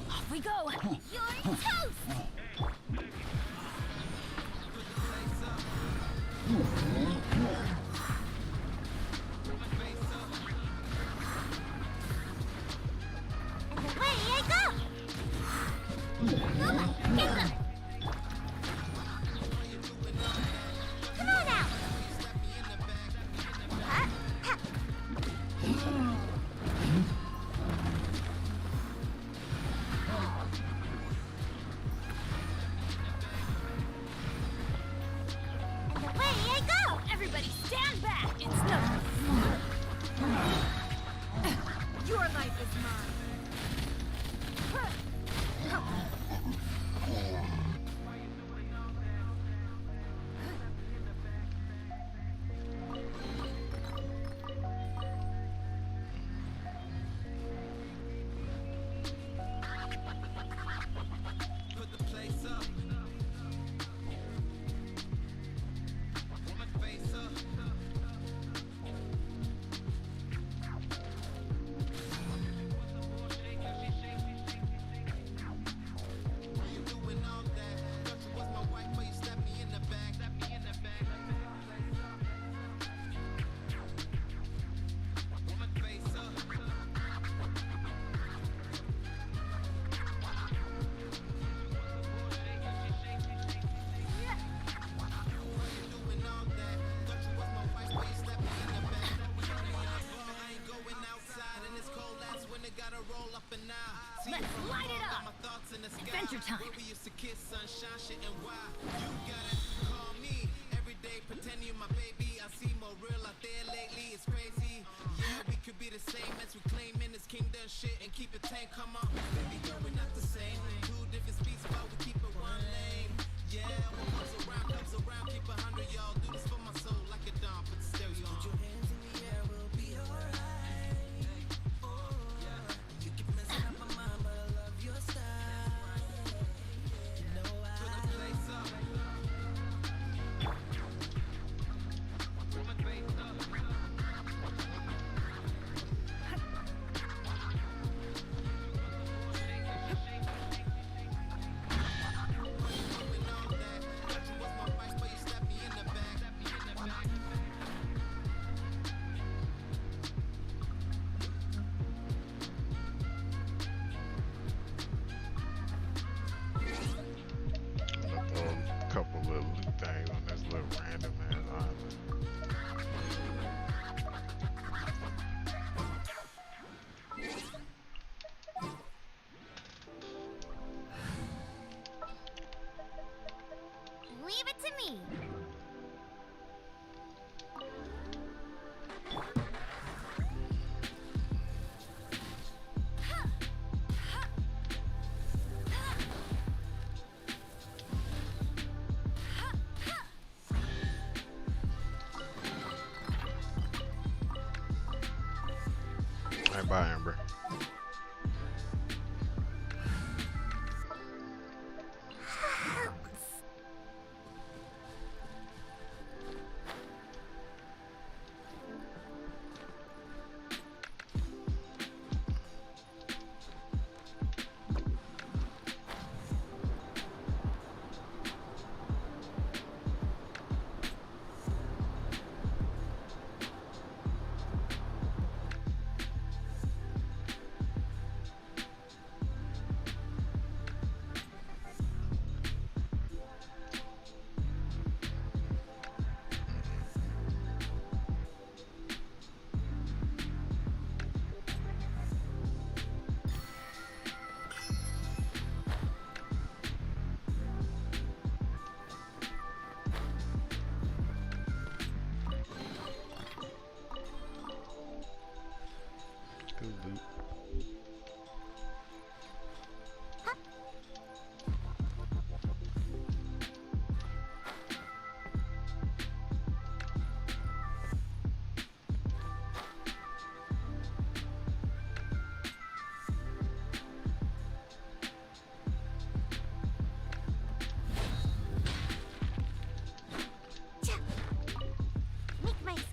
Off we go! You're toast! And away I go! Nova, get them! Come on out! Ha. Take your time. We used to kiss, sunshine, shit, and why you gotta call me every day, pretend you my baby. I see more real out there lately, it's crazy. Yeah, we could be the same as we claiming this kingdom shit and keep it tame. Come on, baby girl, we're not the same. Two different speeds, but we keep it one lane. Yeah, what comes around, keep 100, y'all. Do this for my soul like a dawn, put the stereo on. Put your hands in the air, we'll be alright. Oh, yeah. You keep messing up my mind, but I love your style. You know I put the place up. Put my face up. I'm gonna throw a couple little loot things on this little random ass island. Leave it to me. Alright, bye, Amber. Good loot. Make my escape.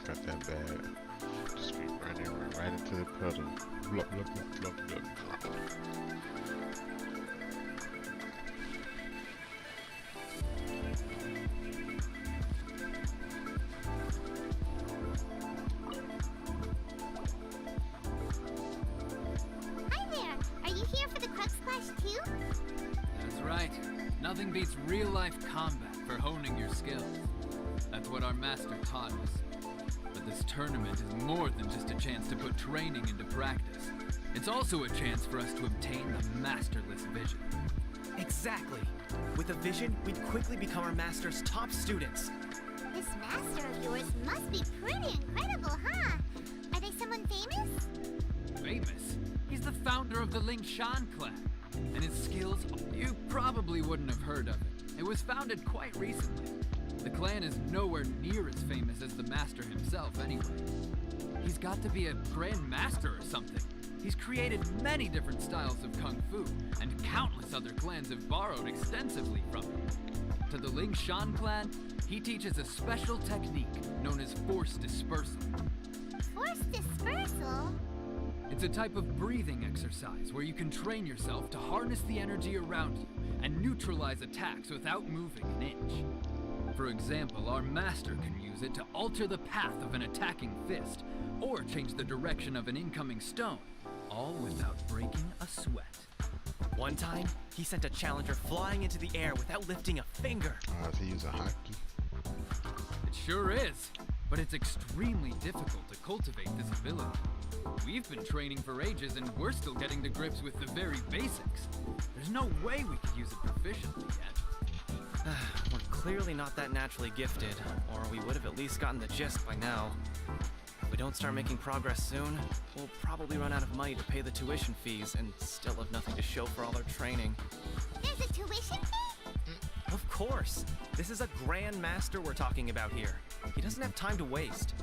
Got that bad. Just be running right into the puddle. Blup, blup, blup, blup, blup. Hi there. Are you here for the Crux Clash too? That's right. Nothing beats real-life combat for honing your skills. That's what our master taught us. But this tournament is more than just a chance to put training into practice. It's also a chance for us to obtain the masterless vision. Exactly. With a vision, we'd quickly become our master's top students. This master of yours must be pretty incredible, huh? Are they someone famous? Famous? He's the founder of the Ling Shan clan. And his skills, you probably wouldn't have heard of it. It was founded quite recently. The clan is nowhere near as famous as the master himself anyway. He's got to be a grand master or something. He's created many different styles of kung fu, and countless other clans have borrowed extensively from him. To the Ling Shan clan, he teaches a special technique known as force dispersal. Force dispersal? It's a type of breathing exercise where you can train yourself to harness the energy around you and neutralize attacks without moving an inch. For example, our master can use it to alter the path of an attacking fist, or change the direction of an incoming stone, all without breaking a sweat. One time, he sent a challenger flying into the air without lifting a finger. To use a hotkey. It sure is, but it's extremely difficult to cultivate this ability. We've been training for ages and we're still getting to grips with the very basics. There's no way we could use it proficiently yet. We're clearly not that naturally gifted, or we would have at least gotten the gist by now. If we don't start making progress soon, we'll probably run out of money to pay the tuition fees and still have nothing to show for all our training. There's a tuition fee? Of course! This is a Grand Master we're talking about here. He doesn't have time to waste.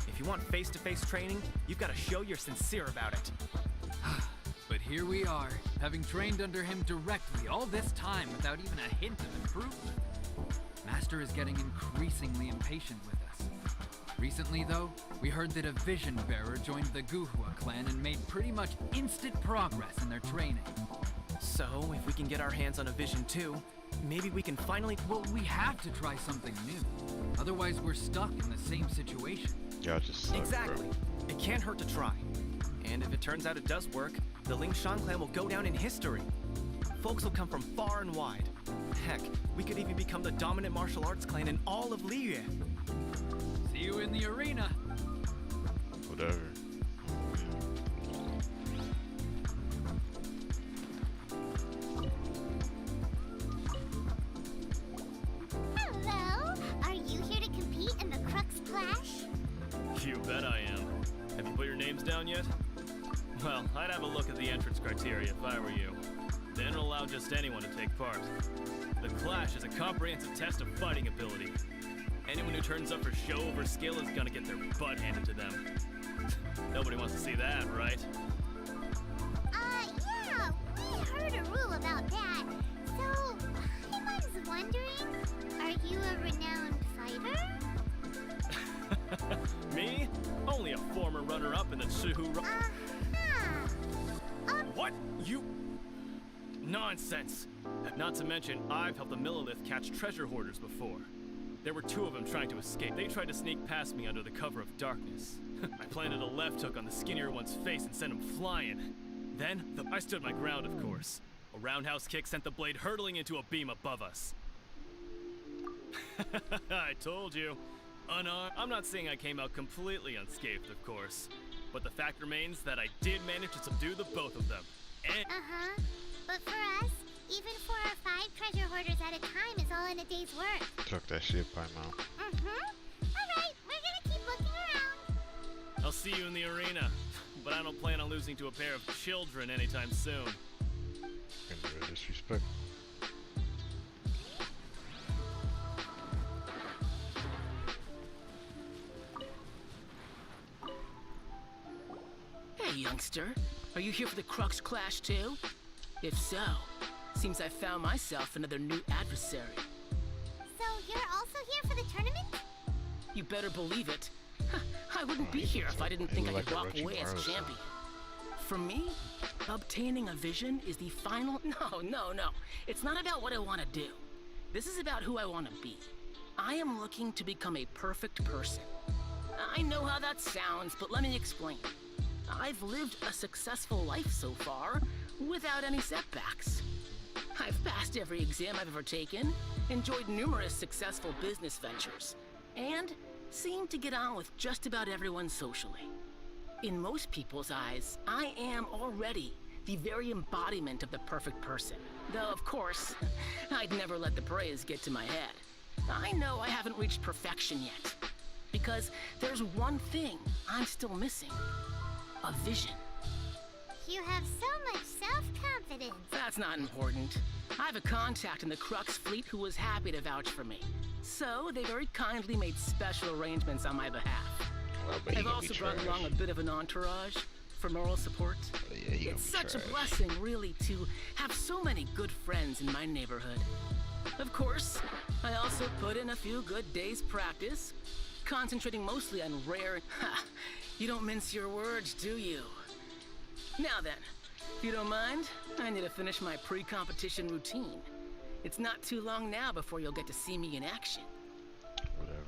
If you want face-to-face training, you've got to show you're sincere about it. But here we are, having trained under him directly all this time without even a hint of improvement. Master is getting increasingly impatient with us. Recently, though, we heard that a vision bearer joined the Guhua clan and made pretty much instant progress in their training. So, if we can get our hands on a vision too, maybe we can finally... Well, we have to try something new. Otherwise, we're stuck in the same situation. Y'all just suck, Exactly. bro. It can't hurt to try. And if it turns out it does work, the Ling Shan clan will go down in history. Folks will come from far and wide. Heck, we could even become the dominant martial arts clan in all of Liyue. See you in the arena. Whatever. Hello? Are you here to compete in the Crux Clash? You bet I am. Have you put your names down yet? Well, I'd have a look at the entrance criteria if I were you. Then it'll allow just anyone to take part. The Clash is a comprehensive test of fighting ability. Anyone who turns up for show over skill is gonna get their butt handed to them. Nobody wants to see that, right? Yeah, we heard a rule about that. So, I was wondering, are you a renowned fighter? Me? Only a former runner-up in the Chihu... What? You... Nonsense! Not to mention, I've helped the Millilith catch treasure hoarders before. There were 2 of them trying to escape. They tried to sneak past me under the cover of darkness. I planted a left hook on the skinnier one's face and sent him flying. Then, I stood my ground, of course. A roundhouse kick sent the blade hurtling into a beam above us. I told you. Unarmed. I'm not saying I came out completely unscathed, of course. But the fact remains that I did manage to subdue the both of them. And... But for us, even 4 or 5 treasure hoarders at a time is all in a day's work. Truck that shit, Pi Mount. Alright, we're gonna keep looking around. I'll see you in the arena. But I don't plan on losing to a pair of children anytime soon. Real disrespect. Hey, youngster. Are you here for the Crux Clash too? If so, seems I found myself another new adversary. So you're also here for the tournament? You better believe it. I wouldn't be here if I didn't think I could walk away as champion. For me, obtaining a vision is the final... No. It's not about what I want to do. This is about who I want to be. I am looking to become a perfect person. I know how that sounds, but let me explain. I've lived a successful life so far, without any setbacks. I've passed every exam I've ever taken, enjoyed numerous successful business ventures, and seem to get on with just about everyone socially. In most people's eyes, I am already the very embodiment of the perfect person. Though, of course, I'd never let the praise get to my head. I know I haven't reached perfection yet, because there's one thing I'm still missing. A vision. You have so much self-confidence. That's not important. I have a contact in the Crux fleet who was happy to vouch for me. So they very kindly made special arrangements on my behalf. I've also brought along a bit of an entourage. for moral support. Yeah, he It's gonna be such a trash. blessing, really, to have so many good friends in my neighborhood. Of course, I also put in a few good days' practice, concentrating mostly on rare. Ha! You don't mince your words, do you? Now then, if you don't mind, I need to finish my pre-competition routine. It's not too long now before you'll get to see me in action. Whatever.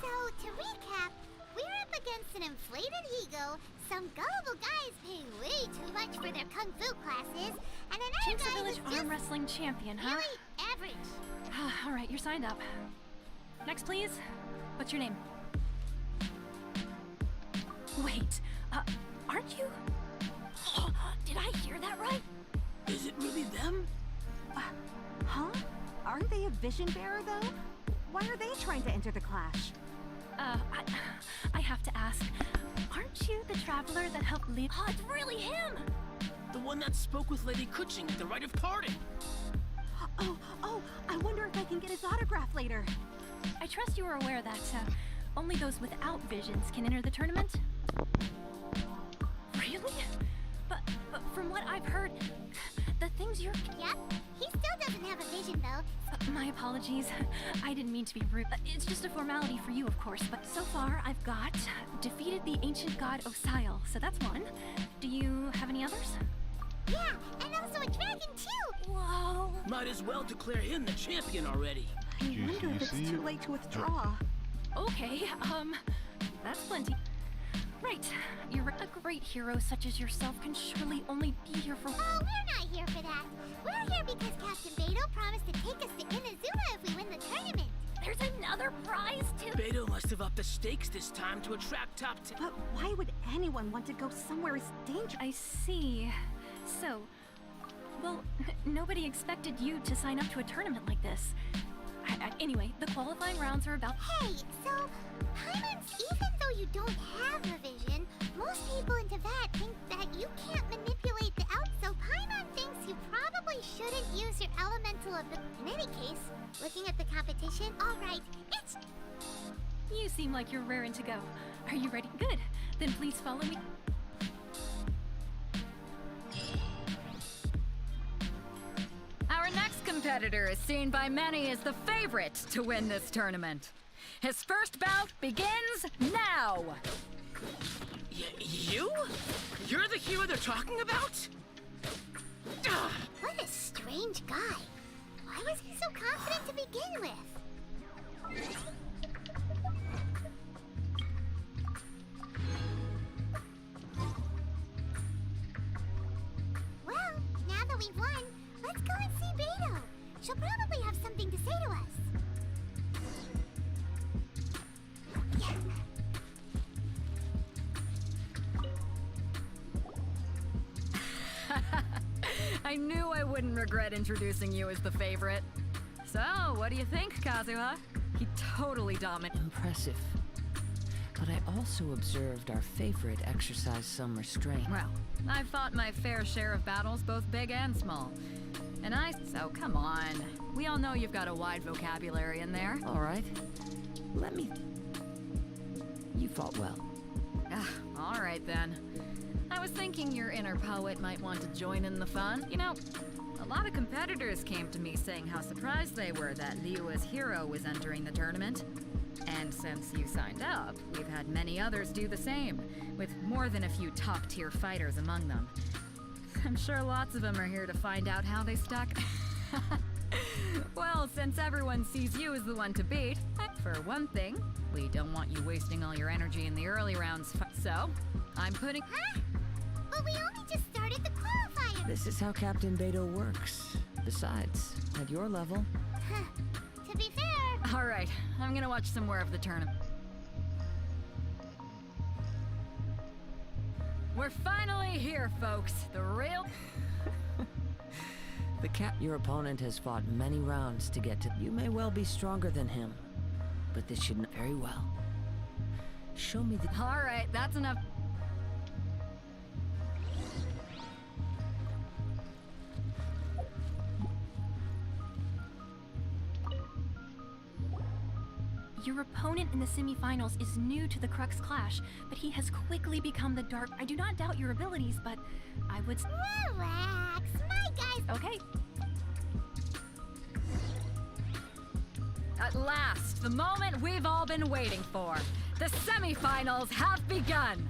So, to recap, we're up against an inflated ego, some gullible guys paying way too much for their kung fu classes, and another Jinx guy Village who's arm just wrestling champion, huh? really average. All right, you're signed up. Next, please. What's your name? Wait, aren't you? Did I hear that right? Is it really them? Huh? Aren't they a vision bearer, though? Why are they trying to enter the clash? I have to ask. Aren't you the traveler that helped lead? Oh, it's really him! The one that spoke with Lady Kuching at the rite of parting. Oh, I wonder if I can get his autograph later. I trust you are aware that only those without visions can enter the tournament? Really? But from what I've heard, the things you're... Yep, he still doesn't have a vision, though. My apologies. I didn't mean to be rude. It's just a formality for you, of course. But so far, I've got defeated the ancient god Osile, so that's one. Do you have any others? Yeah, and also a dragon, too! Whoa! Might as well declare him the champion already. I wonder if it's too late to withdraw. Okay, that's plenty. Right, you're a great hero such as yourself can surely only be here for... Oh, we're not here for that. We're here because Captain Beto promised to take us to Inazuma if we win the tournament. There's another prize, too! Beto must have upped the stakes this time to attract top 10. But why would anyone want to go somewhere as dangerous? I see. So, well, nobody expected you to sign up to a tournament like this. Anyway, the qualifying rounds are about... Hey, so, Paimons, even though you don't have a vision, most people in Teyvat think that you can't manipulate the out, so Paimon thinks you probably shouldn't use your elemental ability. In any case, looking at the competition, alright, it's... You seem like you're raring to go. Are you ready? Good. Then please follow me. Our next competitor is seen by many as the favorite to win this tournament. His first bout begins now! You? You're the hero they're talking about? What a strange guy. Why was he so confident to begin with? Well, now that we've won, let's go and see Beto. She'll probably have something to say to us. I knew I wouldn't regret introducing you as the favorite. So, what do you think, Kazuha? He totally dominated. Impressive. But I also observed our favorite exercise some restraint. Well, I've fought my fair share of battles, both big and small. So come on. We all know you've got a wide vocabulary in there. All right. Let me... You fought well. All right then. I was thinking your inner poet might want to join in the fun. You know, a lot of competitors came to me saying how surprised they were that Liyue's hero was entering the tournament. And since you signed up, we've had many others do the same, with more than a few top-tier fighters among them. I'm sure lots of them are here to find out how they stuck. Well, since everyone sees you as the one to beat, for one thing, we don't want you wasting all your energy in the early rounds. So, I'm putting... Huh? But we only just started the qualifier. This is how Captain Beto works. Besides, at your level... To be fair... All right, I'm gonna watch some more of the tournament. We're finally here, folks. The real... Your opponent has fought many rounds to get to... You may well be stronger than him, but this should... Very well. Show me the... All right, that's enough. Your opponent in the semifinals is new to the Crux Clash, but he has quickly become the dark. I do not doubt your abilities, but I would. Relax, my guys. Okay. At last, the moment we've all been waiting for. The semifinals have begun.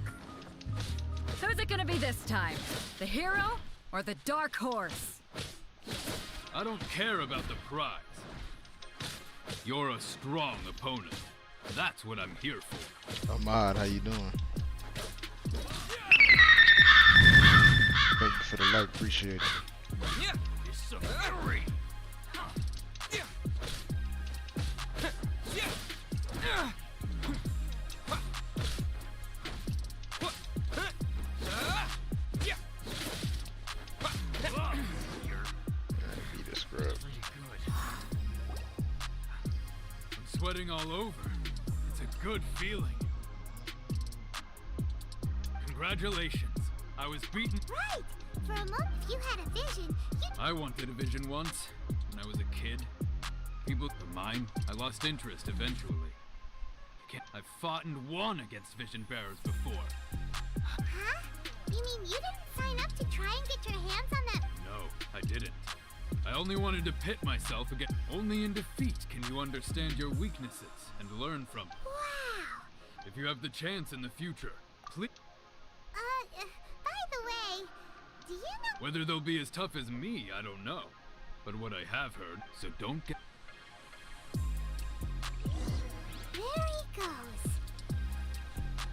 Who's it gonna be this time? The hero or the dark horse? I don't care about the prize. You're a strong opponent. That's what I'm here for. Ahmad, how you doing? Thank you for the like, appreciate it. Yeah, you're so angry. Beat a scrub. I'm sweating all over. It's a good feeling. Congratulations. I was beaten. Right! For a moment you had a vision. I wanted a vision once, when I was a kid. People of mine, I lost interest eventually. I've fought and won against vision bearers before. Huh? You mean you didn't sign up to try and get your hands on that? No, I didn't. I only wanted to pit myself against. Only in defeat can you understand your weaknesses and learn from them. Wow! If you have the chance in the future, please. By the way, do you know? Whether they'll be as tough as me, I don't know. But what I have heard, so don't get. There he goes.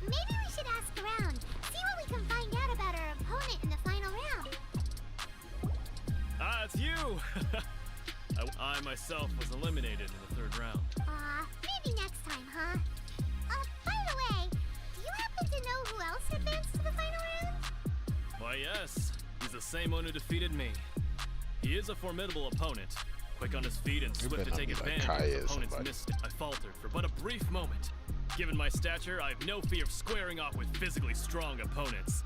Maybe we should ask around, see what we can find out about our opponent in the final round. Ah, it's you! I myself was eliminated in the third round. Maybe next time, huh? By the way, do you happen to know who else advanced to the final round? Why, yes. He's the same one who defeated me. He is a formidable opponent. Quick on his feet and swift to take advantage of his opponent's mistake. I faltered for but a brief moment. Given my stature, I have no fear of squaring off with physically strong opponents.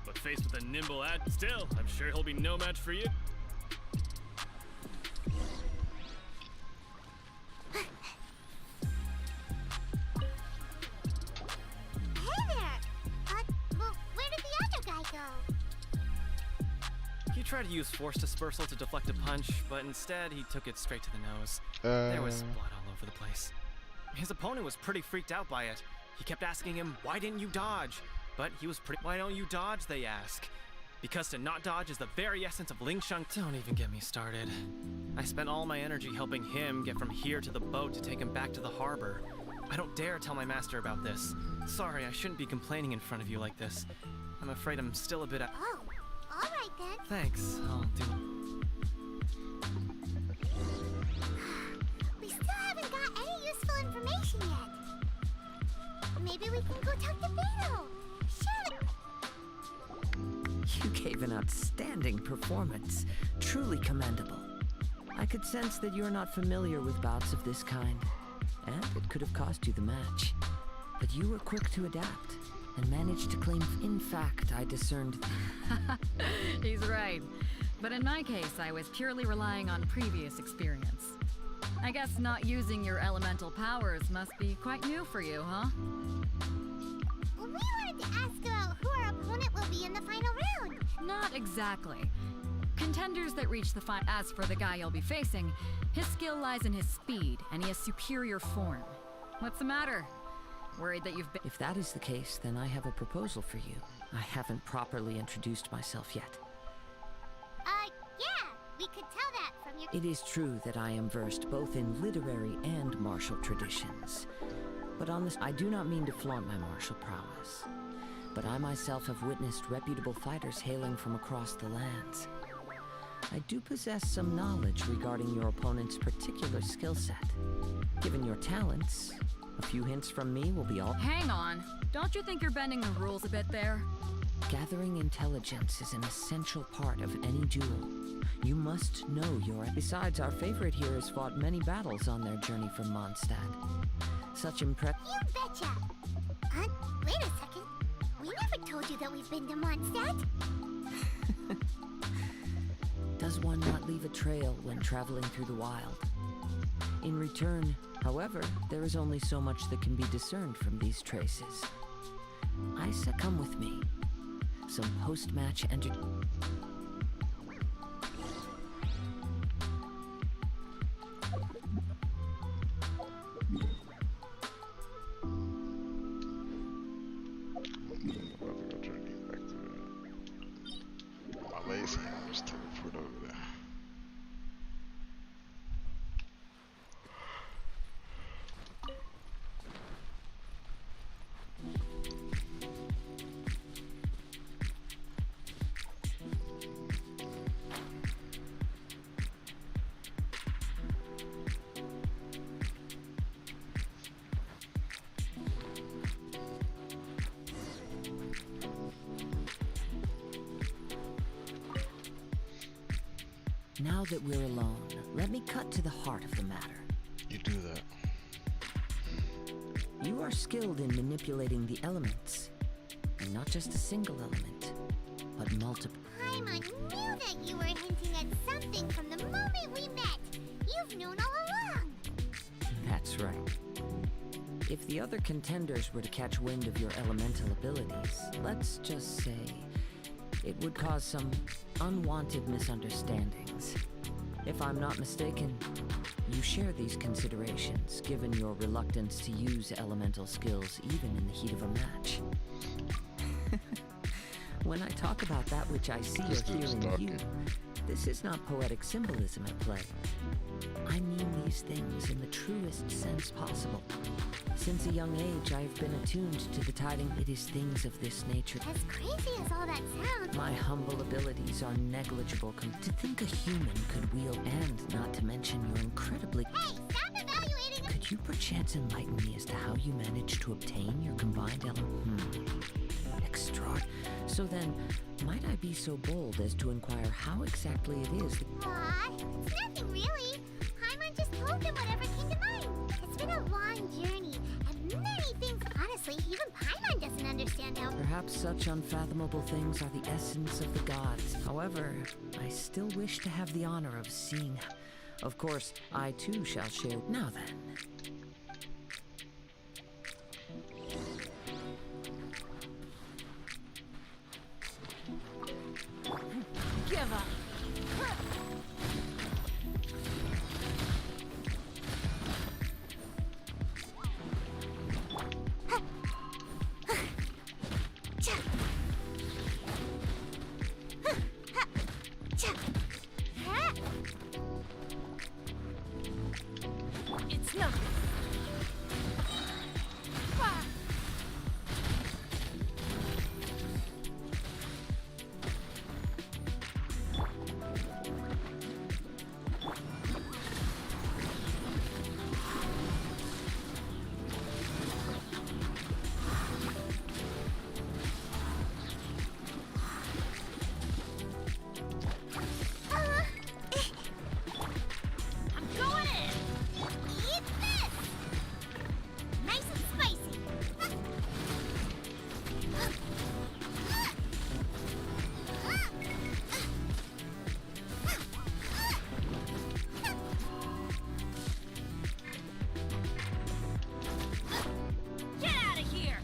But faced with a nimble still, I'm sure he'll be no match for you. Hey there! Well, where did the other guy go? He tried to use force dispersal to deflect a punch, but instead he took it straight to the nose. There was blood all over the place. His opponent was pretty freaked out by it. He kept asking him, "Why didn't you dodge?" But he was "Why don't you dodge?" they ask. Because to not dodge is the very essence of Ling Shun. Don't even get me started. I spent all my energy helping him get from here to the boat to take him back to the harbor. I don't dare tell my master about this. Sorry, I shouldn't be complaining in front of you like this. I'm afraid I'm still a bit Oh, alright then. Thanks, I'll do. We still haven't got any useful information yet. Maybe we can go talk to Beto. Surely. You gave an outstanding performance. Truly commendable. I could sense that you're not familiar with bouts of this kind, and it could have cost you the match. But you were quick to adapt, and managed to claim. In fact, I discerned. He's right. But in my case, I was purely relying on previous experience. I guess not using your elemental powers must be quite new for you, huh? We wanted to ask about who our opponent will be in the final round. Not exactly. Contenders that reach the final. As for the guy you'll be facing, his skill lies in his speed, and he has superior form. What's the matter? Worried that you've been. If that is the case, then I have a proposal for you. I haven't properly introduced myself yet. Yeah, we could tell that from your. It is true that I am versed both in literary and martial traditions. But on this, I do not mean to flaunt my martial prowess. But I myself have witnessed reputable fighters hailing from across the lands. I do possess some knowledge regarding your opponent's particular skill set. Given your talents, a few hints from me will be all. Hang on. Don't you think you're bending the rules a bit there? Gathering intelligence is an essential part of any duel. You must know your. Besides, our favorite here has fought many battles on their journey from Mondstadt. Such impress. You betcha! Wait a second. We never told you that we've been to Mondstadt. Does one not leave a trail when traveling through the wild? in return, however, there is only so much that can be discerned from these traces. I said, come with me. Some post-match My lazy arms teleport over there. Now that we're alone, let me cut to the heart of the matter. You do that. You are skilled in manipulating the elements. And not just a single element, but multiple. Paimon knew that you were hinting at something from the moment we met. You've known all along. That's right. If the other contenders were to catch wind of your elemental abilities, let's just say it would cause some unwanted misunderstandings. If I'm not mistaken, you share these considerations, given your reluctance to use elemental skills even in the heat of a match. When I talk about that which I see or hear in you, this is not poetic symbolism at play. I mean these things in the truest sense possible. Since a young age, I have been attuned to the tiding. It is things of this nature. As crazy as all that sounds, My humble abilities are negligible. To think a human could wield, and not to mention your incredibly... Hey, stop evaluating! Could you perchance enlighten me as to how you managed to obtain your combined element? Extraordinary. So then, might I be so bold as to inquire how exactly it is that... Aw, it's nothing really. Paimon just told him whatever came to mind. It's been a long journey, and many things, honestly, even Paimon doesn't understand how. Perhaps such unfathomable things are the essence of the gods. However, I still wish to have the honor of seeing... Of course, I too shall share... Now then... Give up. It's nothing. Ah. I'm going in. Eat this! Nice and spicy. Get out of here.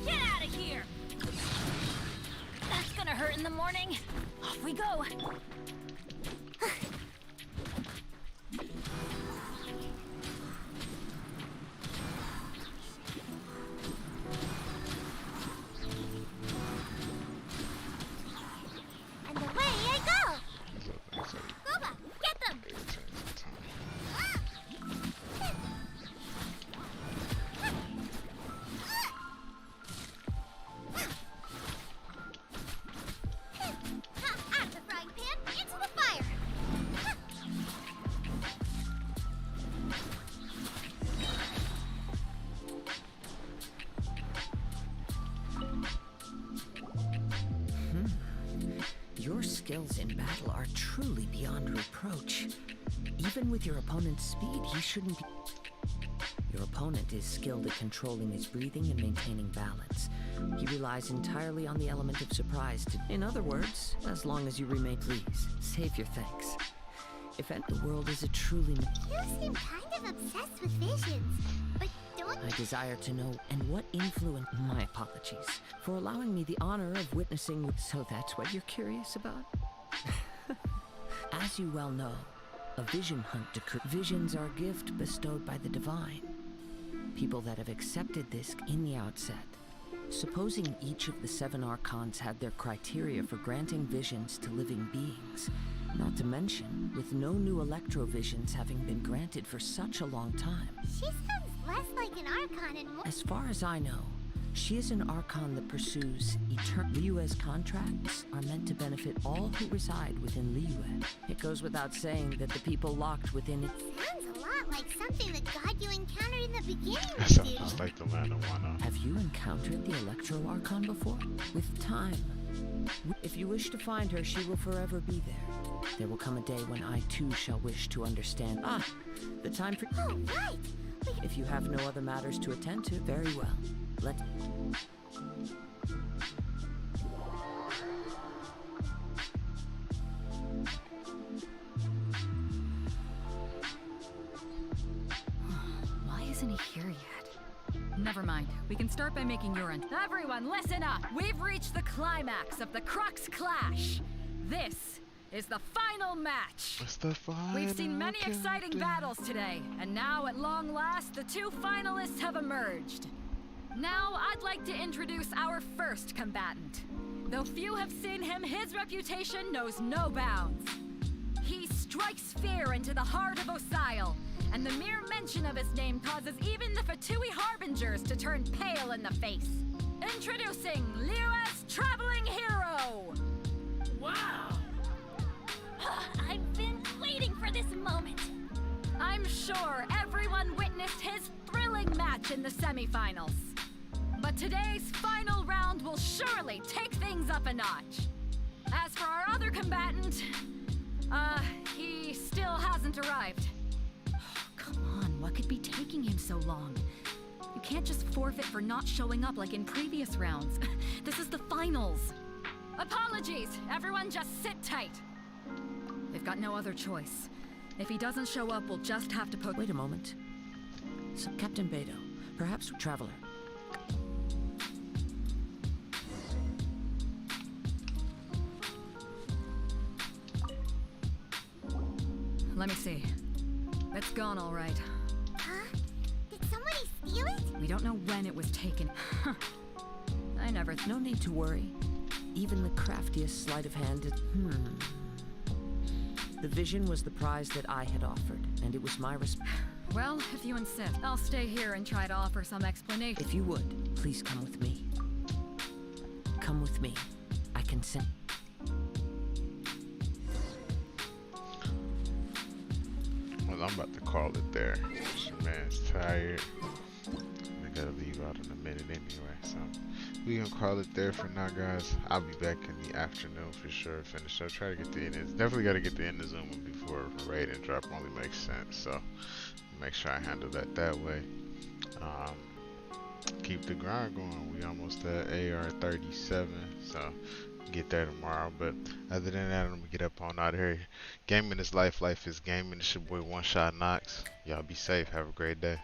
Get out of here. That's gonna hurt in the morning. Off we go. And away I go! Boba, get them! Out of the frying pan, into the fire! Your skills in battle are truly beyond reproach. Even with your opponent's speed, he shouldn't be... Your opponent is skilled at controlling his breathing and maintaining balance. He relies entirely on the element of surprise to... In other words, as long as you remain... Please, save your thanks. If the world is a truly... You seem kind of obsessed with visions, but don't... I desire to know, and what influence... My apologies for allowing me the honor of witnessing... So that's what you're curious about? As you well know, a vision hunt decree... Visions are a gift bestowed by the divine. People that have accepted this in the outset. Supposing each of the 7 archons had their criteria for granting visions to living beings, not to mention, with no new electrovisions having been granted for such a long time. She sounds less like an archon and more... As far as I know, she is an archon that pursues Liyue's contracts are meant to benefit all who reside within Liyue. It goes without saying that the people locked within it... Sounds a lot like something the god you encountered in the beginning That would sounds do. just like the land of Wano. Have you encountered the Electro Archon before? With time. If you wish to find her, she will forever be there. There will come a day when I too shall wish to understand. Ah, the time for... Oh, right! If you have no other matters to attend to, very well. Let... Why isn't he here yet? Never mind. We can start by making your end. Everyone, listen up! We've reached the climax of the Crux Clash. This is the final match. It's the final. We've seen many exciting battles today, and now at long last, the 2 finalists have emerged. Now, I'd like to introduce our first combatant. Though few have seen him, his reputation knows no bounds. He strikes fear into the heart of Osile, and the mere mention of his name causes even the Fatui Harbingers to turn pale in the face. Introducing Liyue's traveling hero! Wow! I've been waiting for this moment. I'm sure everyone witnessed his thrilling match in the semifinals. But today's final round will surely take things up a notch. As for our other combatant, he still hasn't arrived. Come on, what could be taking him so long? You can't just forfeit for not showing up like in previous rounds. This is the finals. Apologies, everyone just sit tight. They've got no other choice. If he doesn't show up, we'll just have to put... Wait a moment. So, Captain Beidou, perhaps Traveler. Let me see. It's gone all right. Huh? Did somebody steal it? We don't know when it was taken. I never... No need to worry. Even the craftiest sleight of hand is... The vision was the prize that I had offered, and it was my Well, if you insist, I'll stay here and try to offer some explanation. If you would, please come with me. Come with me. I consent. Well, I'm about to call it there. This man's tired. I gotta leave out in a minute anyway, so we gonna call it there for now, guys. I'll be back in the afternoon for sure. Finish up. Try to get the end. Definitely gotta get the Inazuma before raid and drop only makes sense. So make sure I handle that way. Keep the grind going. We almost at AR 37, so get there tomorrow. But other than that, I'm gonna get up on out of here. Gaming is life. Life is gaming. It's your boy One Shot Knox. Y'all be safe. Have a great day.